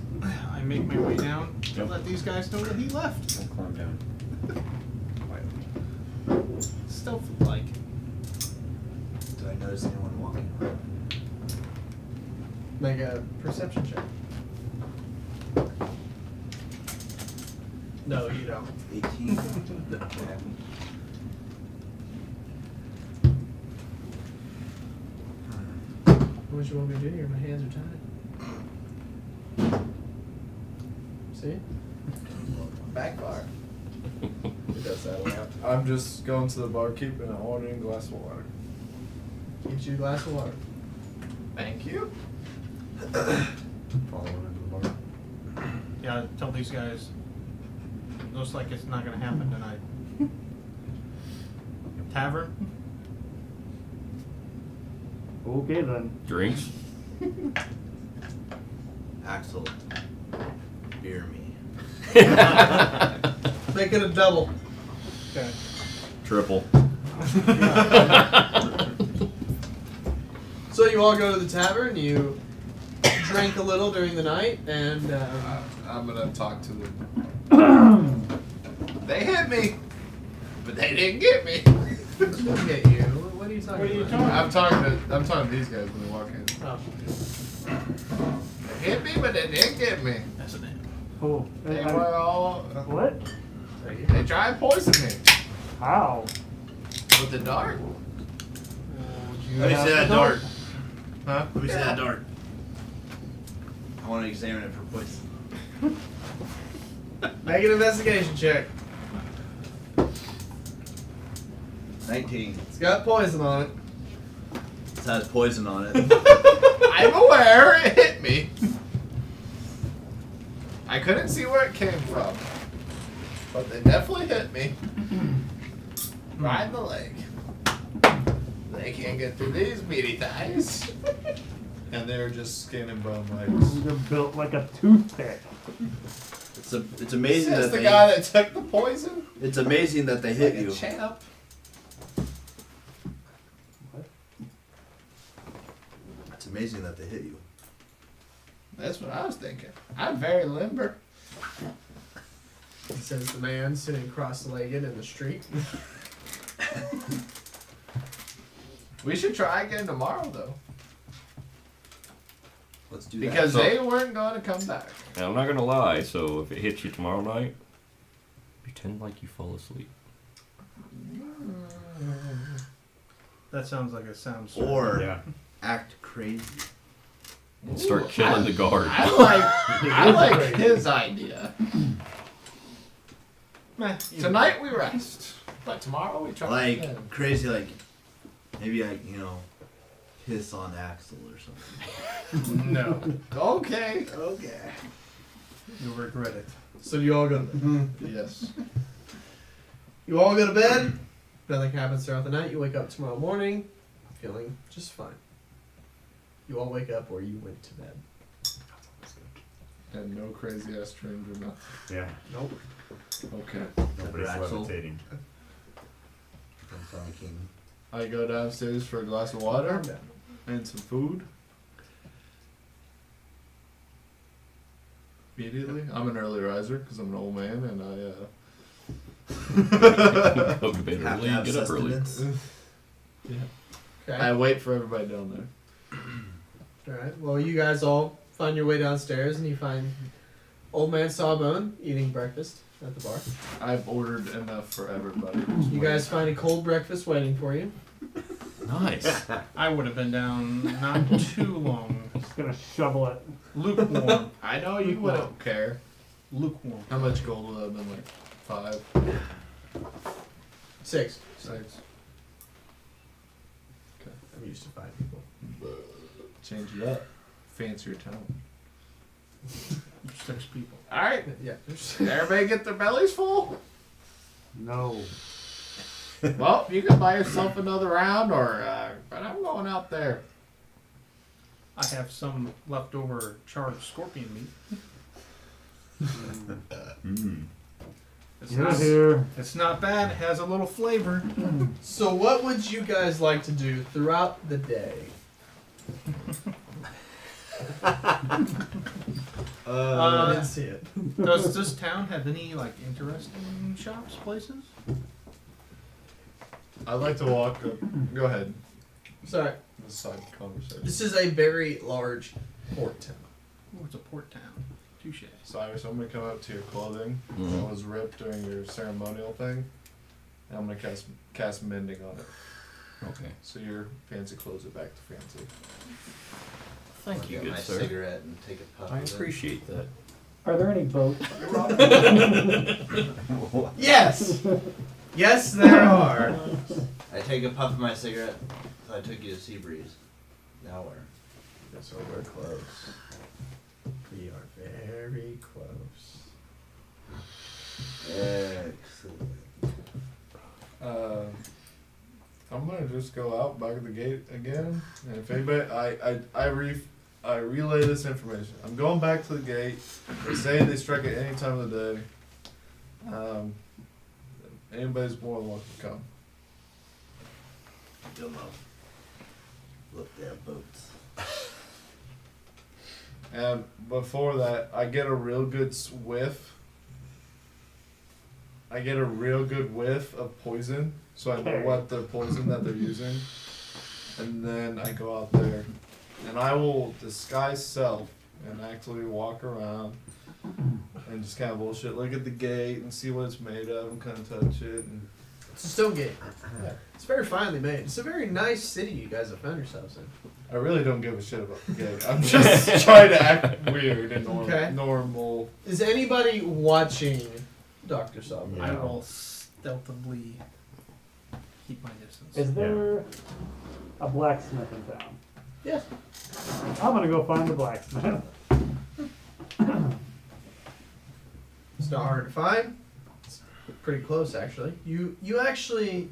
I make my way down to let these guys know that he left. I'll climb down. Stealth like. Did I notice anyone walking around? Make a perception check. No, you don't. 18. What you want me to do here? My hands are tied. See? Backfire. He does that a lot. I'm just going to the barkeep and I'm ordering a glass of water. Get you a glass of water. Thank you. Following into the bar. Yeah, tell these guys. Looks like it's not gonna happen tonight. Tavern? Okay then. Drinks? Axel, beer me. Make it a double. Okay. Triple. So you all go to the tavern. You drink a little during the night, and I'm gonna talk to them. They hit me, but they didn't get me. look at you. What are you talking What are you about? talking I'm talking to these guys when they walk in. Oh. They hit me, but they didn't get me. That's an name. Oh. They were all. What? They tried to poison me How? with the dart. Let me see that dart. Huh? Let me see that dart. I want to examine it for poison. Make an investigation check. 19. It's got poison on it. It has poison on it. I'm aware it hit me. I couldn't see where it came from, but they definitely hit me. Right in the leg. They can't get through these meaty thighs. And they're just skin and bone legs. You're built like a toothpick. It's amazing That's that the they. guy that took the poison. It's amazing that they hit Like a you. champ. It's amazing that they hit you. That's what I was thinking. I'm very limber. Says the man sitting cross-legged in the street. We should try again tomorrow, though, Let's do that. because So- they weren't going to come back. And I'm not gonna lie, so if it hits you tomorrow night, pretend like you fall asleep. That sounds like it sounds. Or Yeah. act crazy. And start killing the guard. I like his idea. Meh, Tonight we rest, but tomorrow we try Like again. crazy, like maybe piss on Axel or something. No. Okay. Okay. You'll regret it. So you all go to bed. Yes. You all go to bed. Nothing happens throughout the night. You wake up tomorrow morning feeling just fine. You all wake up where you went to bed. And no crazy ass dreams or nothing. Yeah. Nope. Okay. Nobody's Axel. levitating. I'm thinking. I go downstairs for a glass of water and some food. Immediately. I'm an early riser because I'm an old man and Go to bed Have early, to have get up early. sustenance. Okay. I wait for everybody down there. Alright, well, you guys all find your way downstairs and you find Old Man Sawbone eating breakfast at the bar. I've ordered enough for everybody. You guys find a cold breakfast waiting for you. Nice. I would have been down not too long. Just gonna shovel it. Lukewarm. I know you wouldn't care. Lukewarm. How much gold would have been? Like 5, 6. 6. I'm used to 5 people. Change it up. Fancier town. 6 people. All right. Yeah. Everybody get their bellies full. No. Well, you can buy yourself another round, or but I'm going out there. I have some leftover charred scorpion meat. Mm. It's Get not, here. it's not bad. It has a little flavor. So, what would you guys like to do throughout the day? I didn't see it. Does this town have any like interesting shops, places? I'd like to walk up. Go ahead. Sorry. This side conversation. This is a very large Port town. Oh, it's a port town. Touche. Cyrus, I'm gonna come up to your clothing Mhm. that was ripped during your ceremonial thing, and I'm gonna cast mending on it. Okay. So your fancy clothes are back to fancy. Thank you, Get good my sir. cigarette and take a puff I of it. appreciate that. Are there any boats? Yes! Yes, there are. I take a puff of my cigarette. So I took you to Seabreeze. Now where? So we're close. We are very close. Excellent. I'm gonna just go out back at the gate again, and if anybody, I relay this information. I'm going back to the gate. They say they strike at any time of the day. Anybody's more than welcome to come. Don't know. Look, they have boats. And before that, I get a real good whiff. I get a real good whiff of poison, so I know Okay. what the poison that they're using. And then I go out there, and I will disguise self and actually walk around and just kind of bullshit. Look at the gate and see what it's made of, and kind of touch it. And It's a stone gate. Yeah. It's very finely made. It's a very nice city you guys have found yourselves in. I really don't give a shit about the gate. I'm just trying to act weird and Okay. normal. Is anybody watching Dr. Sawyer? I will stealthily keep my distance. Is there a blacksmith in town? Yes. I'm gonna go find the blacksmith. It's not hard to find. It's pretty close, actually. You actually,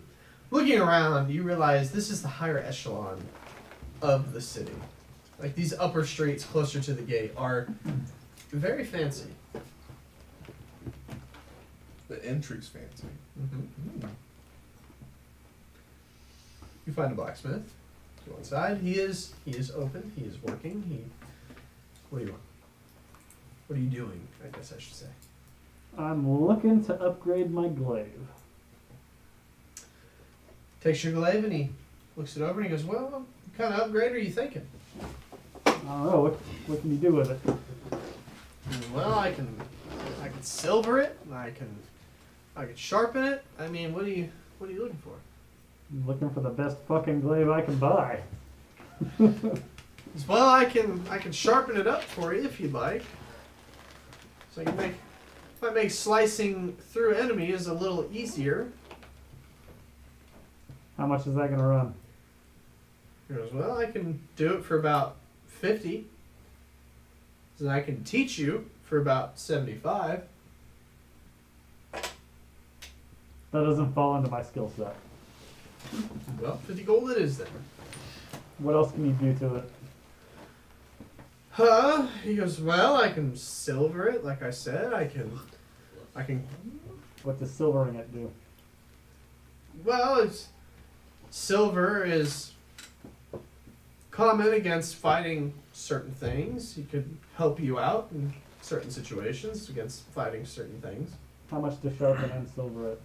looking around, you realize this is the higher echelon of the city. Like these upper streets closer to the gate are very fancy. The entry's fancy. You find a blacksmith. Go inside. He is open. He is working. What do you want? What are you doing? I guess I should say. I'm looking to upgrade my glaive. Takes your glaive and he looks it over and he goes, "Well, what kind of upgrade are you thinking?" I don't know, what can you do with it? Well, I can silver it. I can sharpen it. I mean, what are you looking for? I'm looking for the best fucking glaive I can buy. Well, I can sharpen it up for you if you'd like. So if I make slicing through enemies a little easier. How much is that gonna run? He goes, "Well, I can do it for about 50. So I can teach you for about 75. That doesn't fall into my skill set. Well, 50 gold it is then." What else can you do to it? He goes, "Well, I can silver it, like I said. I can What does silvering it do? Well, silver is common against fighting certain things. He could help you out in certain situations against fighting certain things." How much to sharpen and silver it?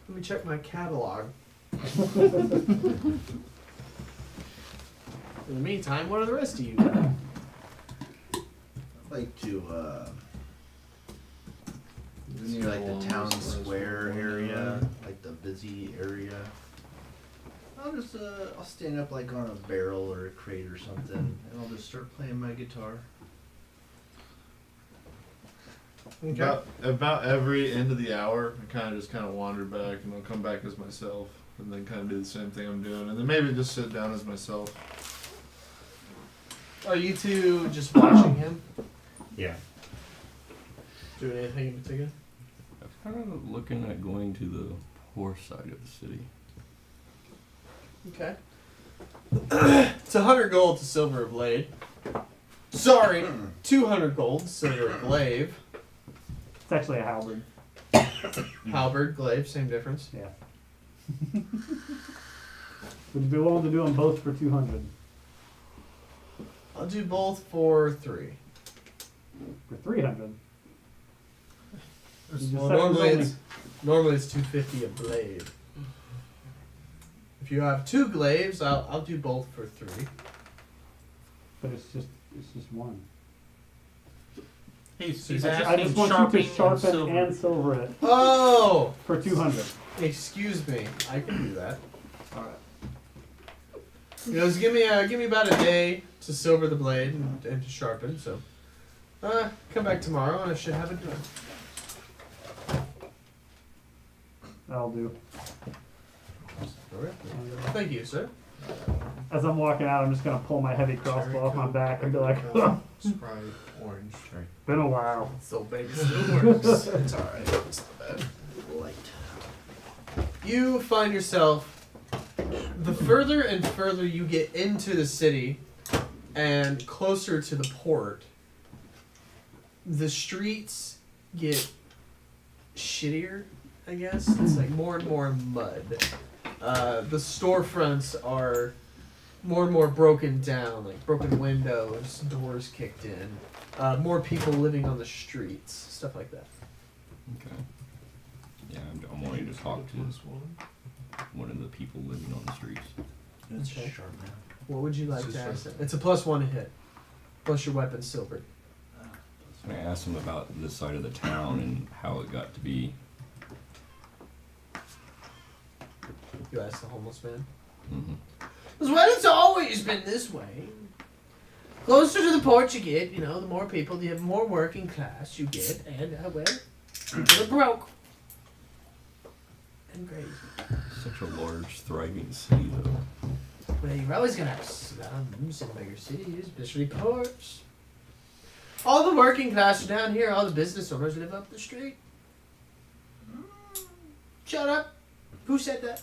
Let me check my catalog. In the meantime, what are the rest of you doing? I'd like to, near like the town square area, like the busy area. I'll stand up like on a barrel or a crate or something, and I'll just start playing my guitar. Okay. About every end of the hour, I kind of wander back, and I'll come back as myself, and then kind of do the same thing I'm doing, and then maybe just sit down as myself. Are you two just watching him? Yeah. Doing anything in particular? I'm kind of looking at going to the poor side of the city. Okay. It's 100 gold to silver a blade. Sorry, 200 gold to silver a glaive. It's actually a halberd. Halberd, glaive, same difference. Yeah. Would you be willing to do them both for 200? I'll do both for 3. For 300? You just Well, said it was normally only- it's 250 a blade. If you have 2 glaives, I'll do both for 3. But it's just one. He's I asking just want you sharpening to sharpen silver. and silver it Oh! for 200. Excuse me. I can do that. Alright. You know, just give me about a day to silver the blade and to sharpen, so come back tomorrow and I should have it done. That'll do. Alright. Thank you, sir. As I'm walking out, I'm just gonna pull my heavy crossbow off my back and be like, Sprite, orange. been a while. So baby still works. It's alright. It's not bad. Light. You find yourself the further and further you get into the city and closer to the port, the streets get shittier, I guess. It's like more and more mud. The storefronts are more and more broken down, like broken windows, doors kicked in, more people living on the streets, stuff like that. Okay. Yeah, I'm wanting to talk to one of the people living on the streets. Okay. What would you like to ask them? It's a +1 hit, plus your weapon silvered. I asked him about this side of the town and how it got to be. You asked the homeless man. Mm-hmm. Well, it's always been this way. Closer to the port you get, you know, the more people, the more working class you get, and, well, people are broke. And crazy. Such a large, thriving city, though. Well, you're always gonna have slums in bigger cities, especially ports. All the working class are down here. All the business owners live up the street. Shut up. Who said that?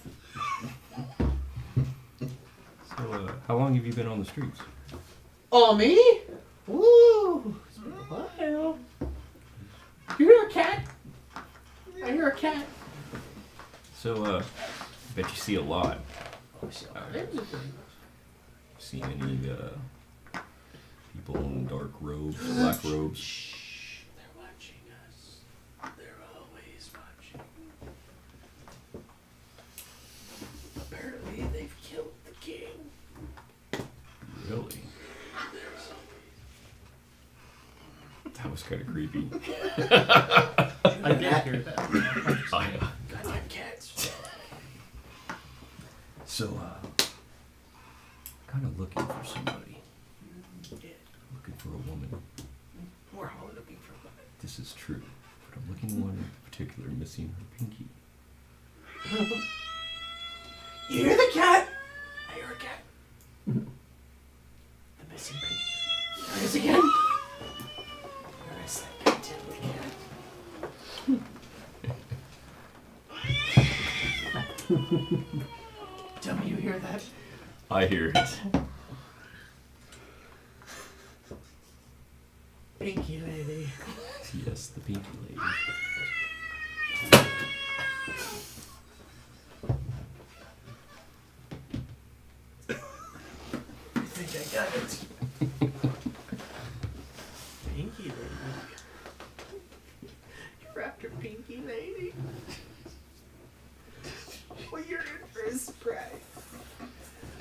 So, how long have you been on the streets? Oh, me? Ooh, it's been a while. You hear a cat? I hear a cat. So, bet you see a lot. Oh, I see all kinds of things. See any people in dark robes, black robes? Shh, they're watching us. They're always watching. Apparently, they've killed the king. Really? That was kind of creepy. I did hear that. Oh, yeah. Goddamn cats. So, kind of looking for somebody. Yeah, Looking for a woman. we're all looking for one. This is true. But I'm looking at one in particular, missing her pinky. You hear the cat? I hear a cat. The missing pig. There it is again. Where is that goddamn cat? Tell me you hear that. I hear it. Pinky lady. Yes, the pinky lady. I think I got it. Pinky lady. You're after Pinky lady? Well, you're in for a surprise.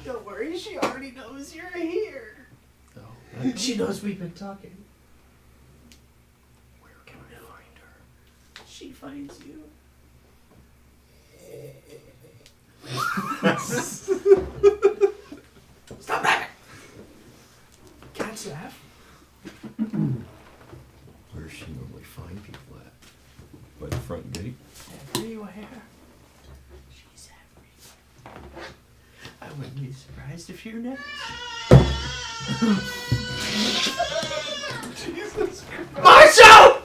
Don't worry, she already knows you're here. Oh, She knows we've been talking. where can I find her? She finds you. Stop that! Cats laugh. Where does she normally find people at? By the front gate? Everywhere. She's everywhere. I wouldn't be surprised if you're next. Jesus Christ. Marshall!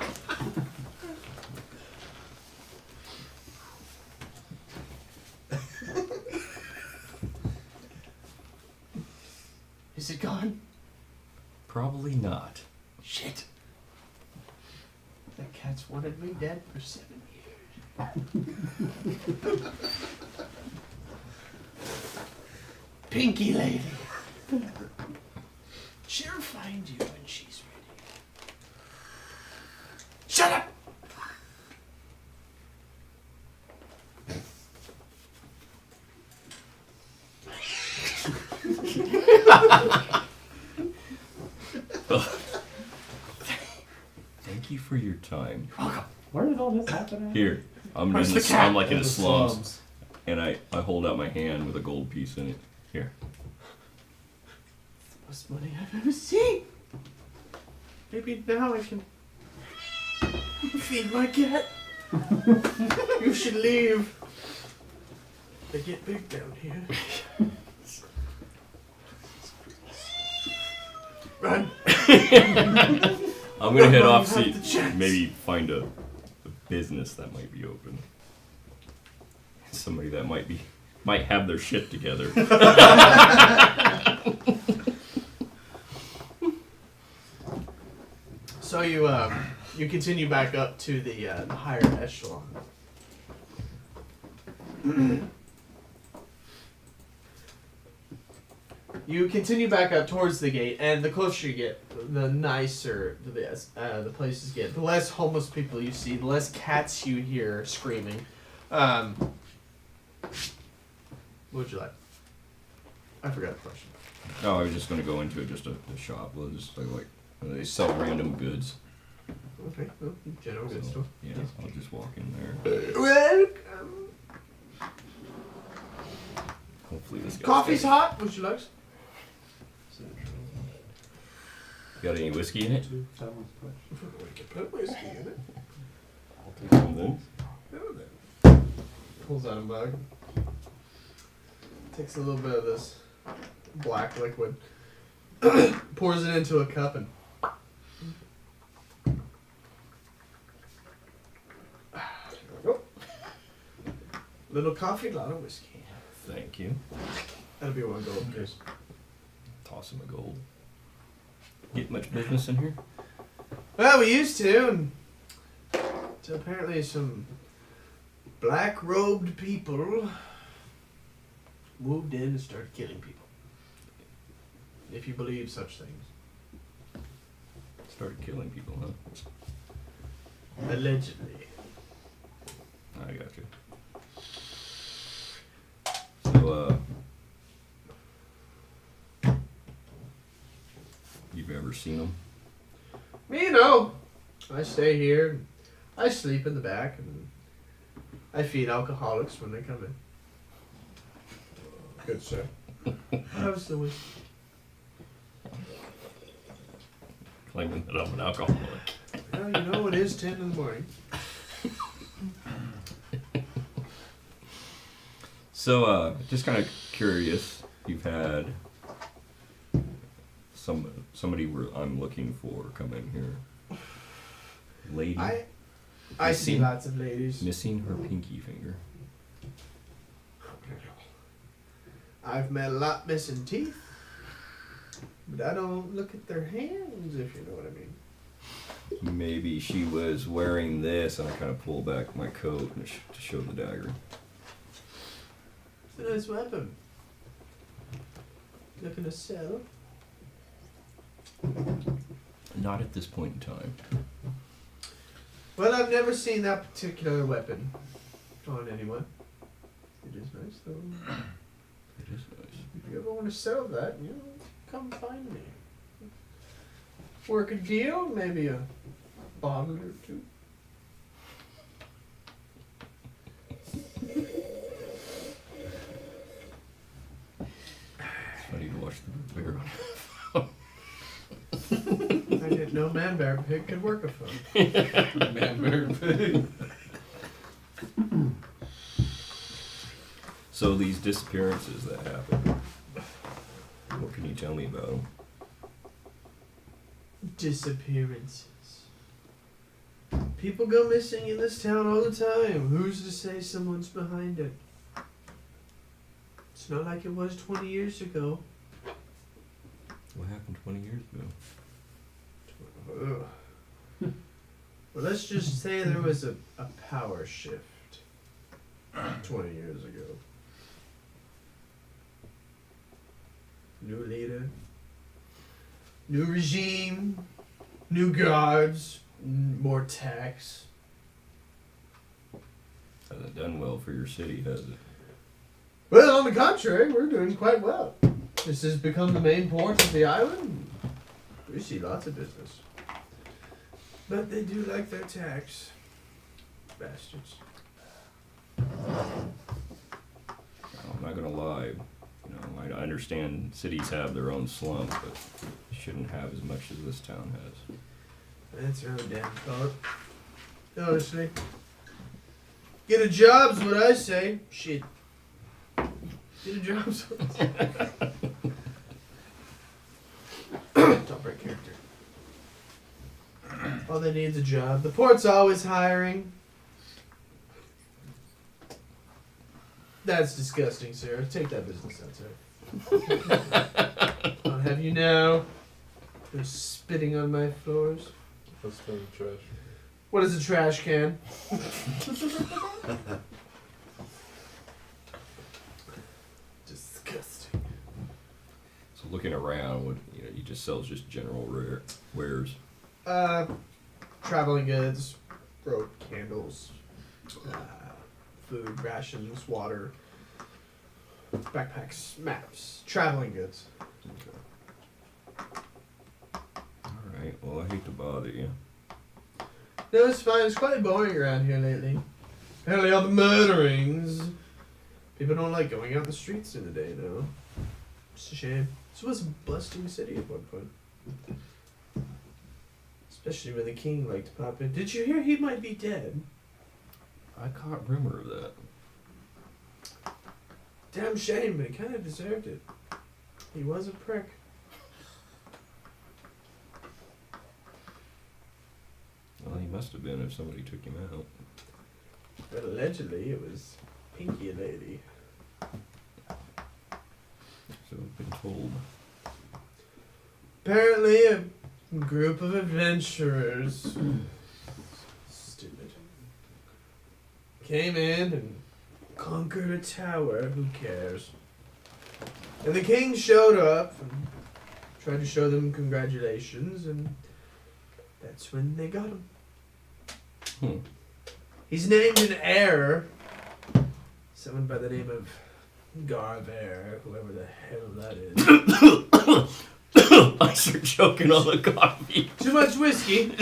Is it gone? Probably not. Shit. That cat's wanted me dead for 7 years. Pinky lady. She'll find you when she's ready. Shut up! you for your time. Where did all this happen at? Here, I'm Where's in the the, cat? I'm like in In the the slums, slums. and I hold out my hand with a gold piece in it. Here. Most money I've ever seen. Maybe now I can feed my cat. You should leave. They get big down here. Run. I'm gonna head No, off, you have see, the chance. maybe find a business that might be open. Somebody that might have their shit together. So you continue back up to the higher echelon. You continue back up towards the gate, and the closer you get, the nicer the places get. The less homeless people you see, the less cats you hear screaming. What would you like? I forgot the question. No, I was just gonna go into just a shop. Well, just like they sell random goods. Okay, well, general good So, store. yeah, I'll just walk in there. Welcome. Hopefully this guy's Coffee's got, hot. Would you like some? got any whiskey in it? We can put whiskey in it. I'll take some then. Pulls out a mug. Takes a little bit of this black liquid. Pours it into a cup and. Little coffee, lot of whiskey. Thank you. That'll be one gold, please. Toss him a gold. Get much business in here? Well, we used to. And so apparently, some black-robed people moved in and started killing people. If you believe such things. Started killing people, huh? Allegedly. I got you. So, you've ever seen them? Me, no. I stay here. I sleep in the back, and I feed alcoholics when they come in. Good sir. How's the whiskey? Claiming that I'm an alcoholic. Well, you know it is 10 in the morning. So, just kind of curious. You've had somebody where I'm looking for come in here. Lady I see Missing? lots of ladies. missing her pinky finger. I've met a lot missing teeth, but I don't look at their hands, if you know what I mean. Maybe she was wearing this, and I kind of pulled back my coat to show the dagger. It's a nice weapon. Looking to sell? Not at this point in time. Well, I've never seen that particular weapon on anyone. It is nice, though. It is nice. If you ever want to sell that, you know, come find me. Work a deal, maybe a bottle or two. It's funny to watch the bear. I didn't know Man Bear Pig could work a phone. Man, bear, pig. So these disappearances that happen, what can you tell me about them? Disappearances. People go missing in this town all the time. Who's to say someone's behind it? It's not like it was 20 years ago. What happened 20 years ago? Ugh. Well, let's just say there was a power shift 20 years ago. New leader, new regime, new guards, more tax. Hasn't done well for your city, has it? Well, on the contrary, we're doing quite well. This has become the main port of the island. We see lots of business. But they do like their tax. Bastards. I'm not gonna lie. I understand cities have their own slums, but shouldn't have as much as this town has. That's their own damn fault. Honestly. Get a job's what I say. Shit. Get a job's. Don't break character. All they need is a job. The port's always hiring. That's disgusting, sir. Take that business out, sir. I'll have you know. They're spitting on my floors. Let's throw the trash. What is a trash can? Disgusting. So looking around, what you just sells just general wares. Traveling goods, rope candles, food, rations, water, backpacks, maps, traveling goods. All right. Well, I hate to bother you. No, it's fine. It's quite boring around here lately. Apparently all the murderings. People don't like going out in the streets in the day, though. It's a shame. This was a bustling city at one point. Especially when the king liked to pop in. Did you hear he might be dead? I caught rumor of that. Damn shame, but he kind of deserved it. He was a prick. Well, he must have been if somebody took him out. But allegedly it was Pinky Lady. So I've been told. Apparently a group of adventurers, stupid, came in and conquered a tower. Who cares? And the king showed up and tried to show them congratulations, and that's when they got him. He's named an heir. Someone by the name of Garver, whoever the hell that is. I start choking on the coffee. Too much whiskey.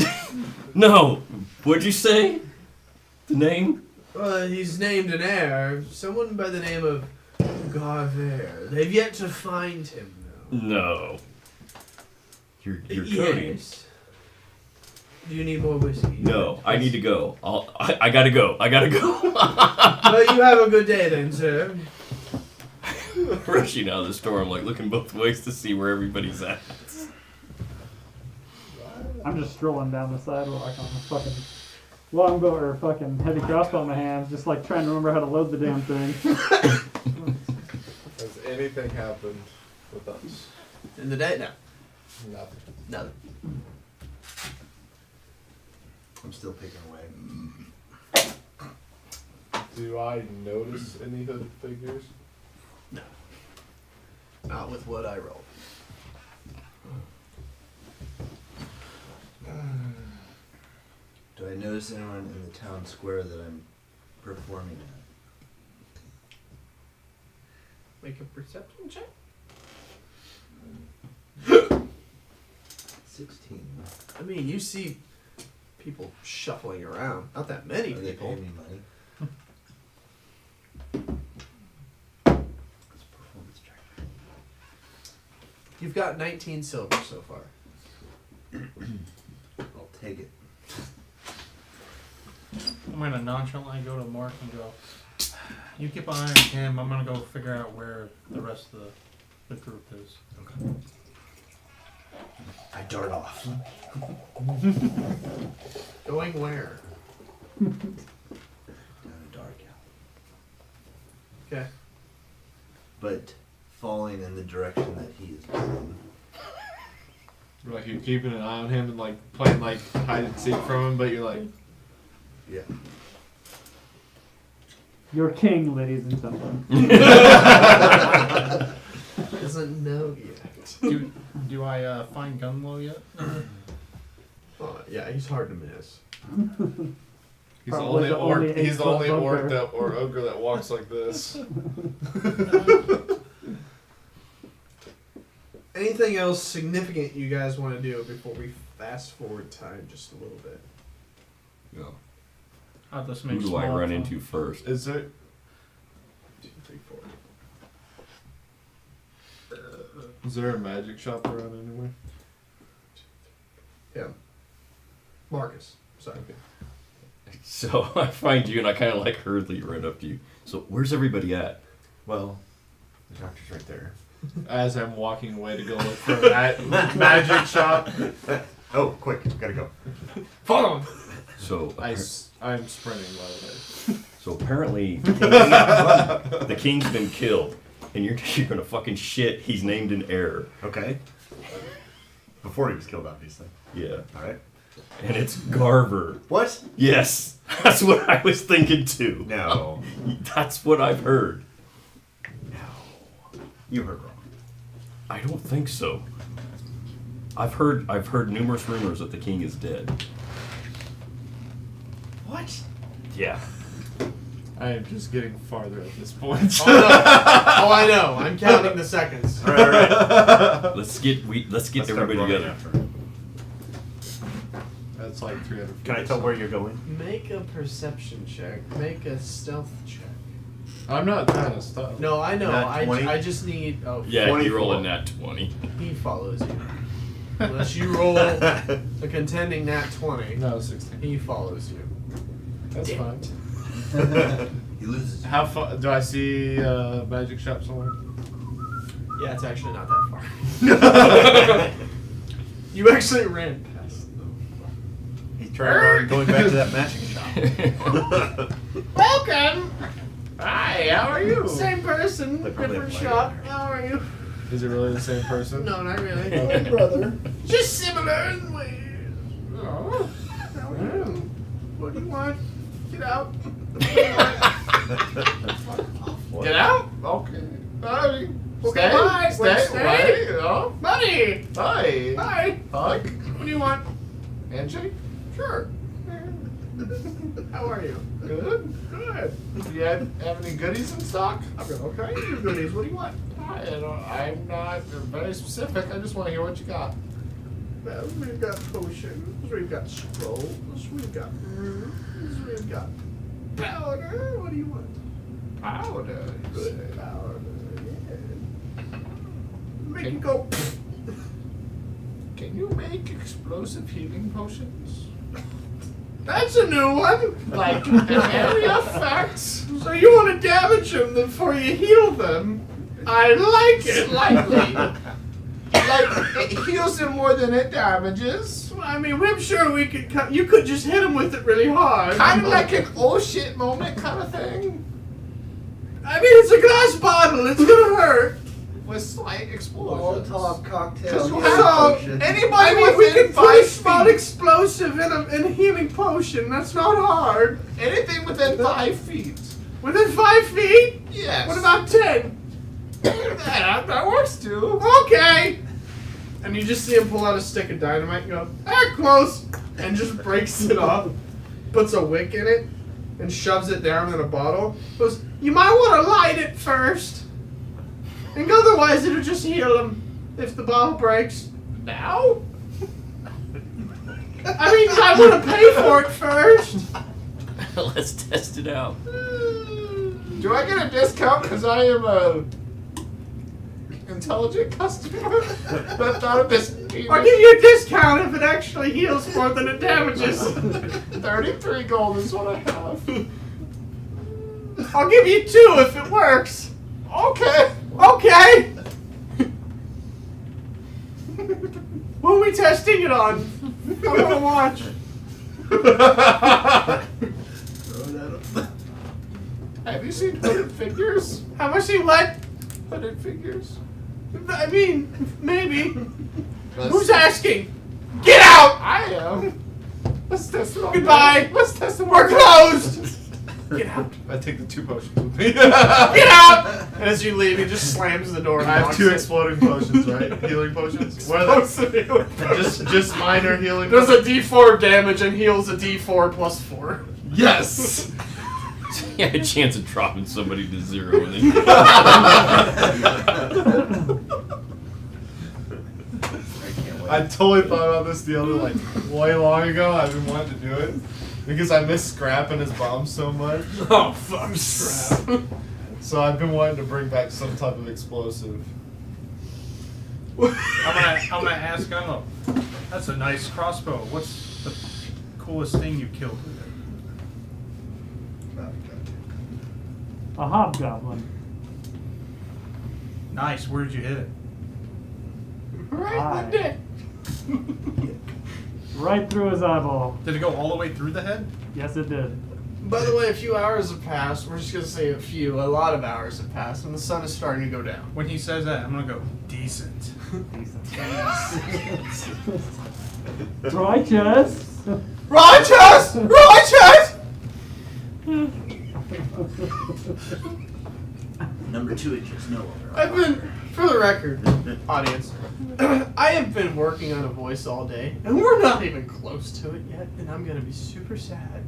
No. What'd you say? The name? He's named an heir. Someone by the name of Garver. They've yet to find him, though. No. You're coding. Yes. Do you need more whiskey? No, I need to go. I gotta go. I gotta go. Well, you have a good day then, sir. Rushing out of the store, I'm like looking both ways to see where everybody's at. I'm just strolling down the sidewalk on a fucking longbow or fucking heavy crossbow in my hands, just like trying to remember how to load the damn thing. Has anything happened with us? In the day? No. Nothing. Nothing. I'm still picking away. Do I notice any hooded figures? Not with what I rolled. Do I notice anyone in the town square that I'm performing at? Make a perception check. 16. I mean, you see people shuffling around. Not that many Are they people. paying me money? It's a performance check. You've got 19 silver so far. I'll take it. I'm gonna nonchalantly go to Mark and go, you keep an eye on him, I'm gonna go figure out where the rest of the group is. I dart off. Going where? Down a dark alley. Okay. But falling in the direction that he is going. Like you're keeping an eye on him and like playing like hide and seek from him, but you're like, Yeah. You're king, ladies and gentlemen. Doesn't know yet. Do I find Gunlow yet? Yeah, he's hard to miss. he's Probably the only orc. the only He's the 8-foot only orc bunker. that or ogre that walks like this. Anything else significant you guys want to do before we fast forward time just a little bit. Yeah. I'll just Who make do I small run talk. into first? Is there? 2, 3, 4. Is there a magic shop around anywhere? Yeah. Marcus. Sorry. So I find you and I kind of like hurriedly run up to you. So where's everybody at? Well, the doctor's right there. As I'm walking away to go look for that magic shop, Oh, quick, gotta go. Follow him. So I'm sprinting by the way. So apparently the king's been killed, and you're gonna fucking shit. He's named in error. Okay. Before he was killed, obviously. Yeah, Alright. and it's Garver. What? Yes, that's what I was thinking too. No. That's what I've heard. No. You heard wrong. I don't think so. I've heard numerous rumors that the king is dead. What? Yeah. I am just getting farther at this point. Oh, no. Oh, I know. I'm counting the seconds. Alright. Let's get everybody together. That's like 300. Can I tell where you're going? Make a perception check. Make a stealth check. I'm not kind of stuff. No, I know. Nat 20? I just need. Oh, Yeah, 24. you roll a nat 20. he follows you. Unless you roll a contending nat 20, No, 16. he follows you. That's fine. He loses. How far do I see magic shop somewhere? Yeah, it's actually not that far. You actually ran past them. He's trying around going back to that magic shop. Welcome! Hi, how are you? Same person, They probably different have light shop. in there. How are you? Is it really the same person? No, not really. Okay. Brother. Just similar in ways. Oh. How are you? What do you want? Get out. What? Get out? Okay. Bye. Okay, bye. Stay. Stay. Wait, oh. Buddy! Bye. Bye! Hug. What do you want? Handshake. Sure. How are you? Good. Good. Do you have any goodies in stock? I've got all kinds of goodies. What do you want? I'm not very specific. I just want to hear what you got. Well, we've got potions, we've got scrolls, we've got runes, we've got powder. What do you want? Powder. you say. Good powder, yeah. Make Can- it go. Can you make explosive healing potions? That's a new one. Like an area effect? So you want to damage them before you heal them? I like it. Slightly. Like, it heals them more than it damages. I mean, I'm sure we could. You could just hit them with it really hard. Kind of like an oh shit moment kind of thing. I mean, it's a glass bottle. It's gonna hurt. With slight explosions. Molotov cocktail. Because you healing have potion. anybody I mean, we within can put a 5 small feet. explosive in a healing potion. That's not hard. Anything within 5 feet. Within 5 feet? Yes. What about 10? that works too. Okay. And you just see him pull out a stick of dynamite and go, close. And just breaks it off. Puts a wick in it and shoves it down in a bottle. Goes, you might want to light it first. And otherwise it'll just heal him if the bottle breaks. Now? I mean, I want to pay for it first. Let's test it out. Do I get a discount because I am a intelligent customer that thought of this? I'll give you a discount if it actually heals more than it damages. 33 gold is what I have. I'll give you 2 if it works. Okay. Okay. What are we testing it on? I want to watch. Have you seen hooded figures? Have I seen what? Hooded figures? I mean, maybe. Let's- Who's asking? Get out! I am. Let's test it on. Goodbye. Let's test it. We're closed. Get out. I take the 2 potions with me. Get out! And as you leave, he just slams the door. And I have locks 2 it. exploding potions, right? Healing potions. What are they? Just minor healing. Does a D4 damage and heals a D4 plus 4. Yes. You had a chance of dropping somebody to 0 and then I totally thought about this the other way long ago. I've been wanting to do it because I miss Scrap and his bombs so much. Oh fuck, Scrap. So I've been wanting to bring back some type of explosive. I'm gonna ask Gunlo. That's a nice crossbow. What's the coolest thing you killed with it? A hobgoblin. Nice. Where'd you hit it? Right in the dick. Right through his eyeball. Did it go all the way through the head? Yes, it did. By the way, a few hours have passed. We're just gonna say a lot of hours have passed, and the sun is starting to go down. When he says that, I'm gonna go decent. Righteous. Righteous! Righteous! Number 2 inches, no over. I've been, for the record, audience, I have been working on a voice all day, and we're not even close to it yet, and I'm gonna be super sad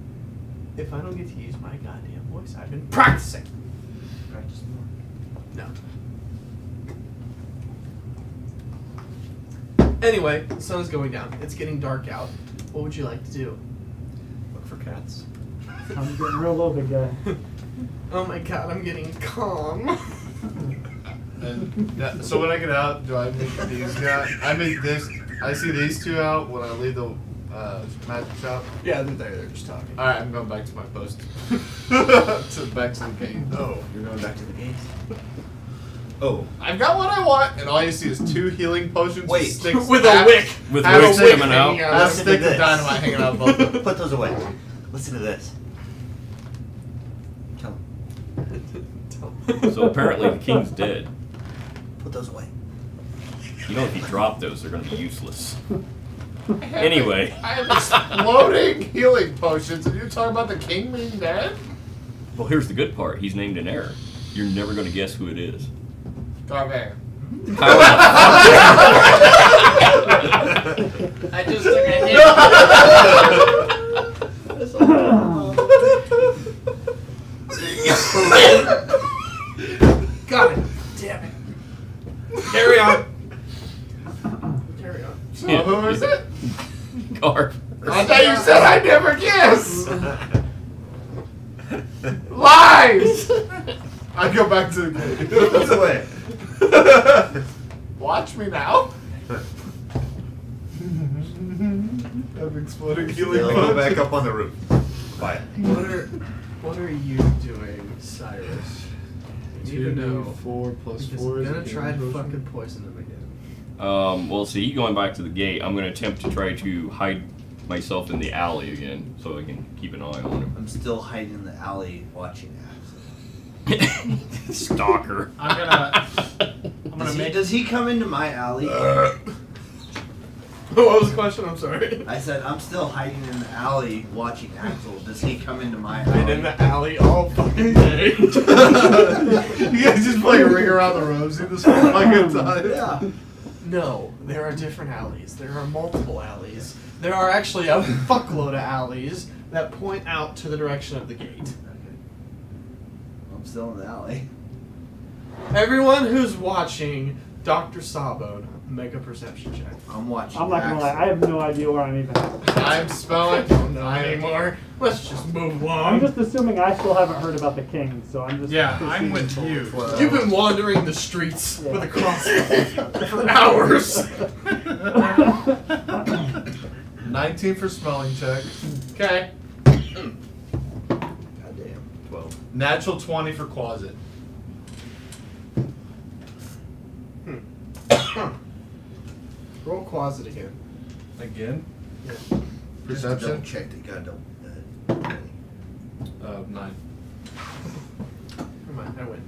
if I don't get to use my goddamn voice. I've been practicing. Practice more. No. Anyway, the sun is going down. It's getting dark out. What would you like to do? Look for cats. I'm getting real low, big guy. Oh my god, I'm getting calm. And so when I get out, do I make these guys? I make this. I see these two out when I leave the magic shop. Yeah, they're there. They're just talking. All right, I'm going back to my post. Back to the gate. Oh, you're going back to the gate? Oh, I've got what I want, and all you see is 2 healing potions. Wait. sticks, With a wick. With Have a wicks wick coming out. hanging out. A Listen to stick of this. dynamite hanging out of both of them. Put those away. Listen to this. Tell him. So apparently the king's dead. Put those away. You know, if you drop those, they're gonna be useless. Anyway. I have exploding healing potions, and you're talking about the king being dead? Well, here's the good part. He's named in error. You're never gonna guess who it is. Garbear. I just took a hit. God damn it. Carry on. Carry on. So who is it? Garf. I thought you said I'd never guess! Lies! I go back to the gate. Put those away. Watch me now. I'm exploding healing Go potions. back up on the roof. Quiet. What are you doing, Cyrus? I need to know. 4 plus Because 4 I'm is gonna a try to healing potion. fucking poison them again. Well, see, going back to the gate, I'm gonna attempt to try to hide myself in the alley again, so I can keep an eye on him. I'm still hiding in the alley watching Stalker. I'm gonna make. Does he come into my alley? What was the question? I'm sorry. I said I'm still hiding in the alley watching Axel. Does he come into my alley? Been in the alley all fucking day. You guys just play Ring Around the Rosie this fucking time. Yeah. No, there are different alleys. There are multiple alleys. There are actually a fuckload of alleys that point out to the direction of the gate. I'm still in the alley. Everyone who's watching Dr. Sawbone, make a perception check. I'm watching. I'm not gonna lie, I have no idea where I'm even at. I'm spelling. Not anymore. Let's just move I'm along. just assuming I still haven't heard about the king, so I'm just. Yeah, I'm with you. You've been wandering the streets with a crossbow for hours. 19 for smelling check. Okay. Goddamn. 12. Natural 20 for closet. Roll closet again. Again? Yeah. Double Perception? check. They got double. 9. Never mind, I win.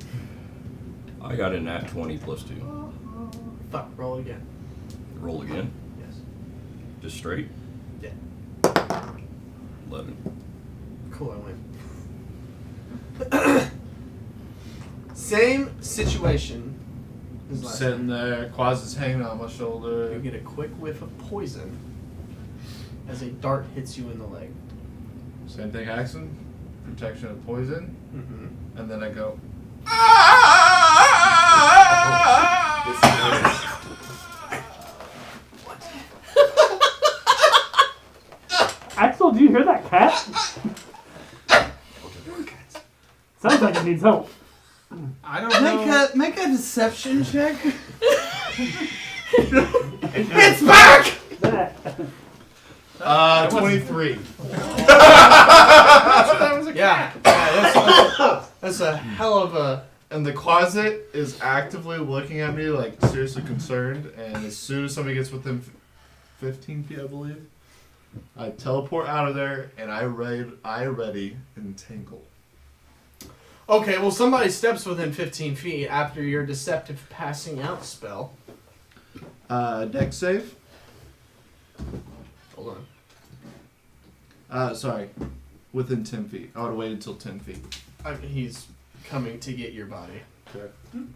I got a nat 20 plus 2. Fuck, roll again. Roll again. Yes. Just straight. Yeah. 11. Cool, I win. Same situation as last time. Sitting there, closet's hanging on my You shoulder. get a quick whiff of poison as a dart hits you in the leg. Same thing, action. Protection of poison. Mm-hmm. And then I go. Gunlow, do you hear that cat? Sounds like it needs help. I don't know. Make a deception check. It's back! That. 23. That was a cat. Yeah, that's a hell of a. And the closet is actively looking at me like seriously concerned. And as soon as somebody gets within 15 feet, I believe, I teleport out of there and I ready entangle. Okay, well, somebody steps within 15 feet after your deceptive passing out spell. Dex save. Hold on. Sorry. Within 10 feet. I would have waited till 10 feet. He's coming to get your body. Okay. Don't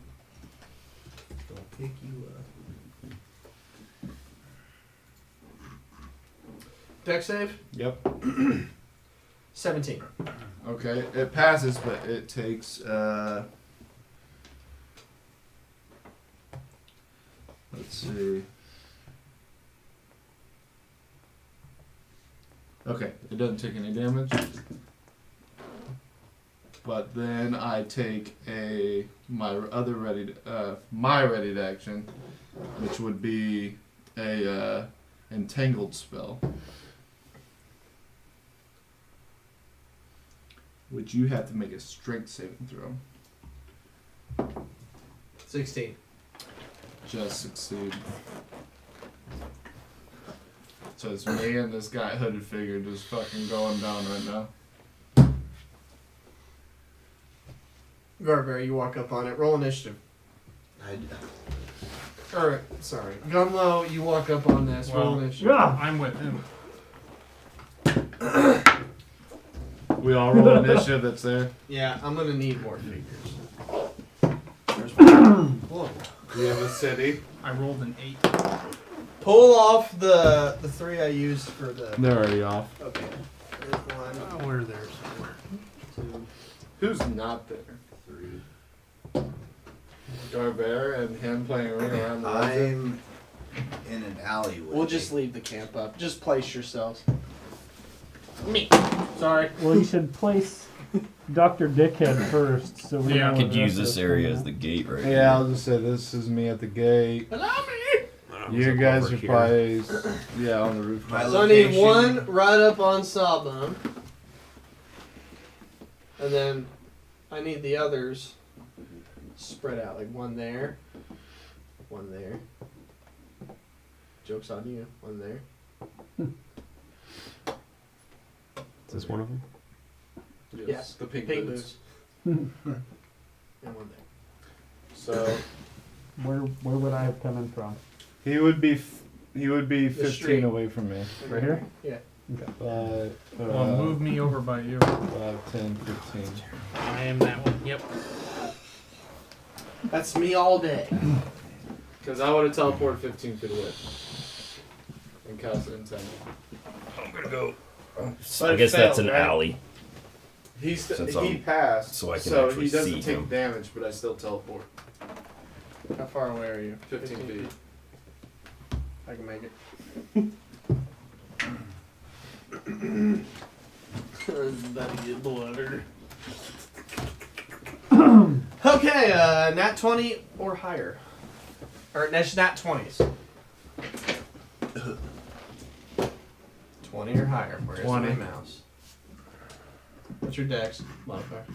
pick you up. Dex save? Yep. 17. Okay, it passes, but it takes, let's see. Okay, it doesn't take any damage. But then I take my ready to action, which would be a entangled spell. Which you have to make a strength saving throw. 16. Just succeed. So it's me and this guy hooded figure just fucking going down right now. Garberry, you walk up on it. Roll initiative. Sorry. Gunlow, you walk up on this. Roll initiative. Yeah. I'm with him. We all roll initiative that's there. Yeah, I'm gonna need more figures. We have a city. I rolled an 8. Pull off the 3 I used for the. They're already off. Okay. There's one. Oh, we're there somewhere. 2. Who's not there? 3. Garbear and him playing ring around the room. I'm in an alleyway. We'll just leave the camp up. Just place yourselves. Me. Sorry. Well, you should place Dr. Dickhead first, so we Yeah. know Could what the use rest this of area us as the gate right Yeah, here. I'll just say this is me at the gate. Allow me. You guys are probably on the roof. My So I need location- one right up on Sawbone. And then I need the others spread out. Like one there. One there. Joke's on you. One there. Is this one of them? Yes. The pink Pink boots. boots. And one there. So Where would I have come in from? he would be 15 street. away from me. Right here? Yeah. But Well, move me over by you. 5, 10, 15. I am that one. Yep. That's me all day. Because I would have teleported 15 feet away. And cast it in 10. I'm gonna go. But I it guess that's failed, an right? alley. He Since I'm- passed, so I can so actually he doesn't see take him. damage, but I still teleport. How far away are you? 15 feet. I can make it. That'll get bludder. Okay, nat 20 or higher. Or nat 20s. 20 or higher. Where's 20. my mouse? What's your dex modifier?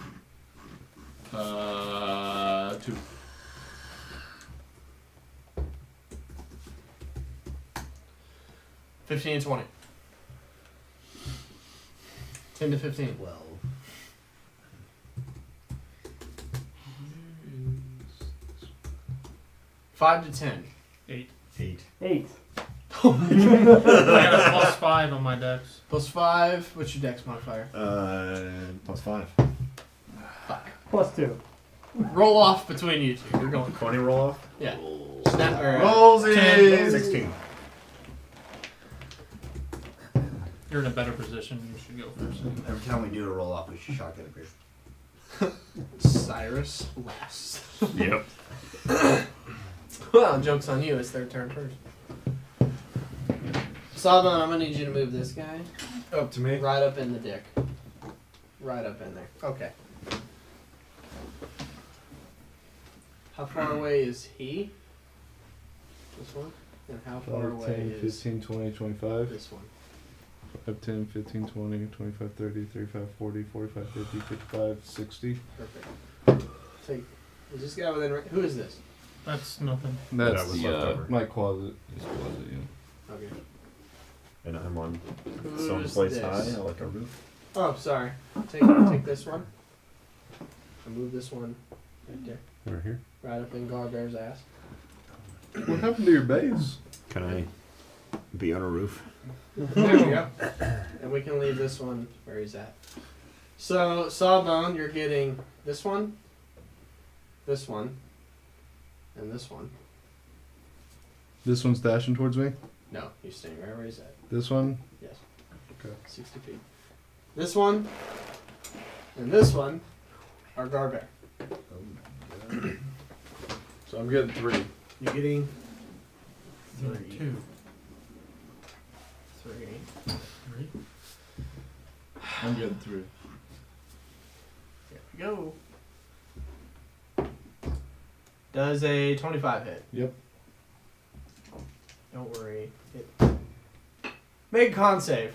2. $15 and 20. 10 to 15. 12. 5 to 10. 8. 8. 8. I got a +5 on my dex. Plus 5. What's your dex modifier? Plus 5. +2. Roll off between you two. You're going. 20 roll off? Yeah. Snap, or, Rollsies! 16. You're in a better position. You should go first. Every time we do a roll off, we should shotgun a beer. Cyrus laughs. Yep. Well, joke's on you. It's their turn first. Sawbone, I'm gonna need you to move this guy Up to me. right up in the dick. Right up in there. Okay. How far away is he? This one? And how far 5, away 10, is 15, 20, 25. this one? 5, 10, 15, 20, 25, 30, 35, 40, 45, 50, 55, 60. Perfect. Take. Is this guy within? Who is this? That's nothing. That's That was the, leftover. my closet. This was it, yeah. Okay. And I'm on Who's someplace high, this? like a roof. Oh, sorry. Take this one. And move this one right there. Right here. Right up in Garbear's ass. What happened to your base? Can I be on a roof? There we go. And we can leave this one where he's at. So, Sawbone, you're getting this one, and this one. This one's dashing towards me. No, he's staying right where he's at. This one. Yes. Okay. 60 feet. This one, and this one are Garbear. So I'm getting 3. You're getting Two. 3. I'm getting 3. Here we go. Does a 25 hit? Yep. Don't worry. Make a con save.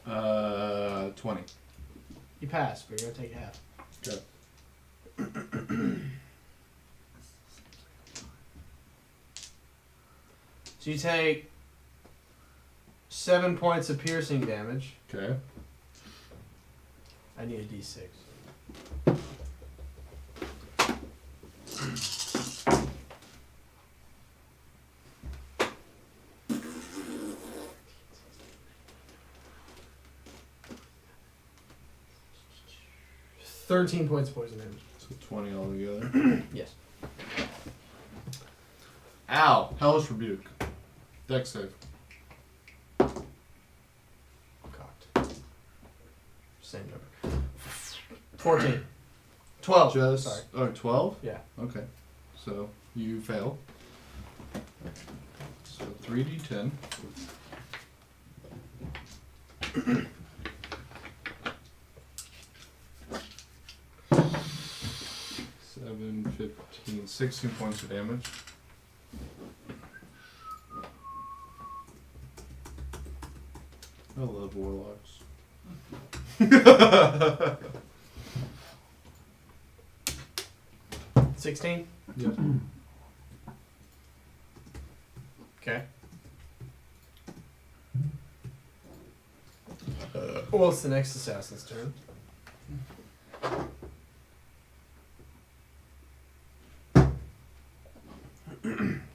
Uh, 20. You pass, but you're gonna take half. Okay. So you take 7 points of piercing damage. Okay. I need a d6. $13 points of poison damage. So 20 altogether. Yes. Ow! Hellish Rebuke. Dex save. Cocked. Same number. 14. 12. Just. Sorry. Oh, 12? Yeah. Okay. So you fail. So 3d10. Seven, 15, 16 points of damage. I love warlocks. 16? Yep. Okay. Well, it's the next assassin's turn.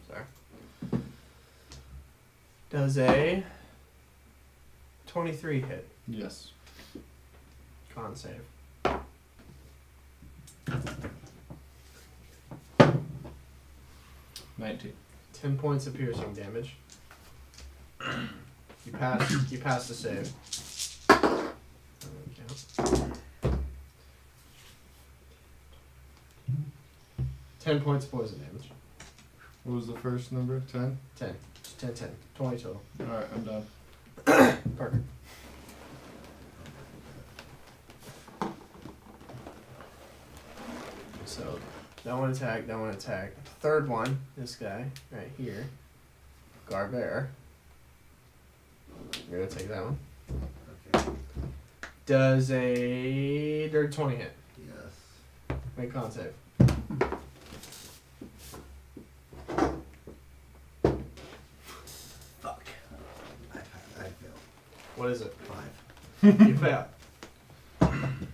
Sorry. Does a 23 hit? Yes. Con save. $19. 10 points of piercing damage. You pass the save. Okay. 10 points of poison damage. What was the first number? 10? 10. 10, 10. 20 total. Alright, I'm done. Perfect. So, that one attack, that one attack. Third one, this guy, right here. Garbear. You're gonna take that one. Okay. Does a dirty 20 hit? Yes. Make con save. Fuck. I failed. What is it? 5. You fail.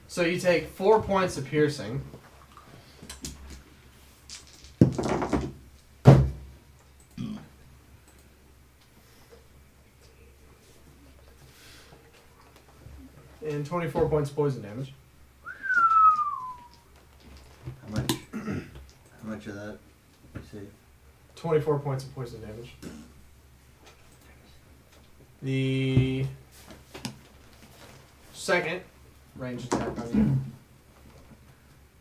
So you take 4 points of piercing. And 24 points of poison damage. How much? How much of that you save? 24 points of poison damage. The second range attack on you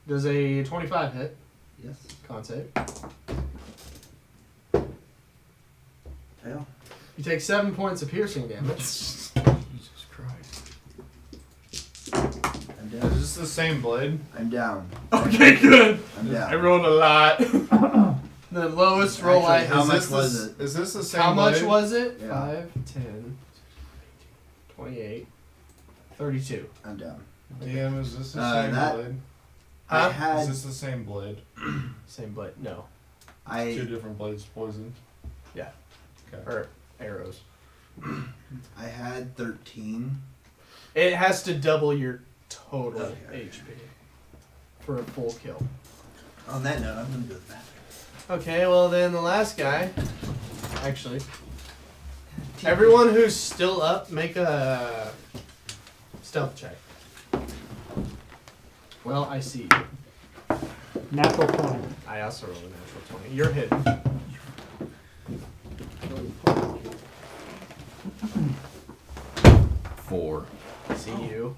does a 25 hit. Yes. Con save. Fail. You take 7 points of piercing damage. Jesus Christ. I'm Is down. this the same blade? I'm down. Okay, good. I'm down. I rolled a lot. The lowest roll Actually, how I much was it? Is this the same How much blade? was it? Yeah. 5, 10, 28, 32. I'm down. DM, is this the same that- blade? I Is had this the same blade? Same blade. No. Two I different blades poisoned. Yeah. Okay. Or arrows. had 13. It has to double your total Okay. HP for a full kill. On that note, I'm gonna do that. Okay, well then the last guy. Actually, everyone who's still up, make a stealth check. Well, I see you. Natural 20. I also rolled a natural 20. You're hidden. Four. I see you.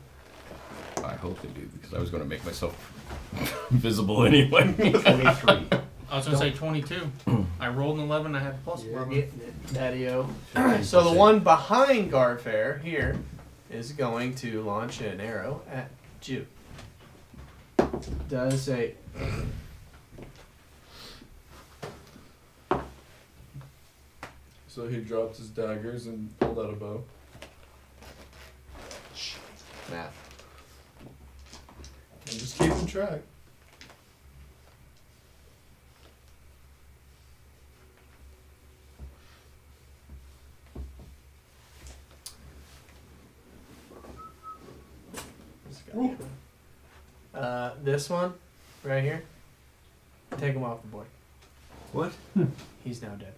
I hope they do because I was going to make myself visible anyway. 23. I was gonna say 22. I rolled an 11. I had a plus You're 11. getting it, Daddy-o. So the one behind Garfair here is going to launch an arrow at you. Does a So he dropped his daggers and pulled out a bow. math. I'm just keeping track. This one, right here. Take him off the board. What? He's now dead.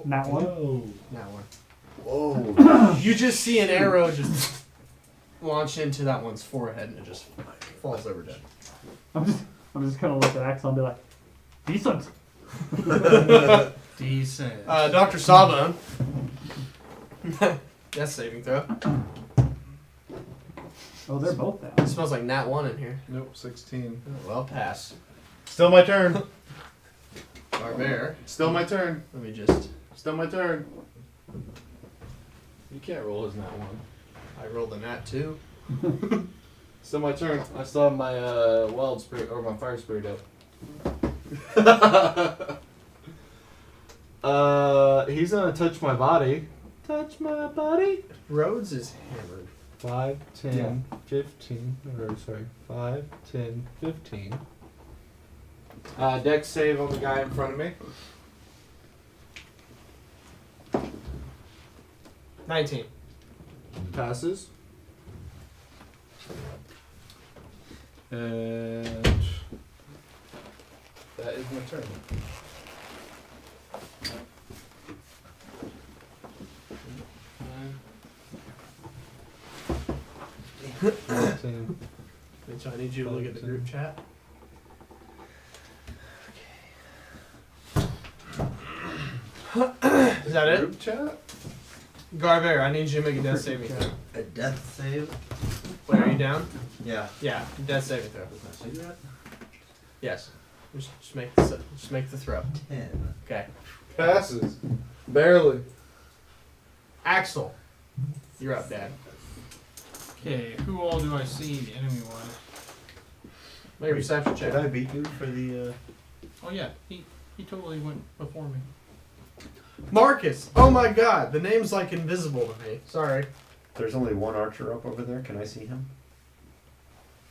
Not one. That one. Whoa. You just see an arrow just launch into that one's forehead and it just falls over dead. I'm just gonna look at Axel and be like, decent. Decent. Dr. Sawbone. That's saving throw. Oh, they're both down. It smells like Nat 1 in here. Nope, 16. Well, pass. Still my turn. Barbear. Still my turn. Let me just. Still my turn. You can't roll as Nat 1. I rolled a Nat 2. Still my turn. I still have my wild spirit or my fire spirit up. He's gonna touch my body. Touch my body. Rhodes is hammered. 5, 10, 15. Or sorry, 5, 10, 15. Dex save on the guy in front of me. 19. Passes. And that is my turn. Mitch, I need you to look at the group chat. Is that it? Group chat? Garver, I need you to make a death saving throw. A death save? Wait, are you down? Yeah. Yeah, death saving throw. Cigarette? Yes. Just make the throw. 10. Okay. Passes. Barely. Axel, you're up, Dad. Okay, who all do I see enemy wise? Make a perception check. Did I beat you for the? Oh yeah, he totally went before me. Marcus. Oh my God, the name's like invisible to me. Sorry. There's only one archer up over there. Can I see him?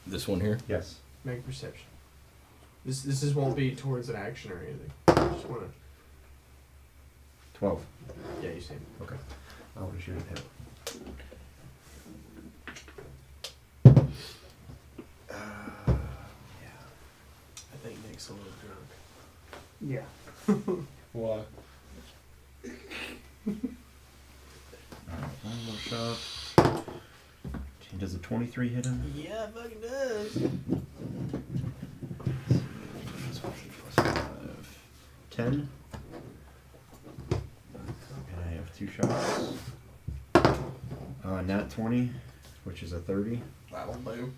This one here. Yes. Make a perception. This won't be towards an action or anything. Just wanna. 12. Yeah, you see him. Okay. I want to shoot at him. I think Nick's a little drunk. Yeah. Why? Alright, one more shot. Does a 23 hit him? Yeah, it fucking does. 10. And I have 2 shots. Nat 20, which is a 30. That'll do.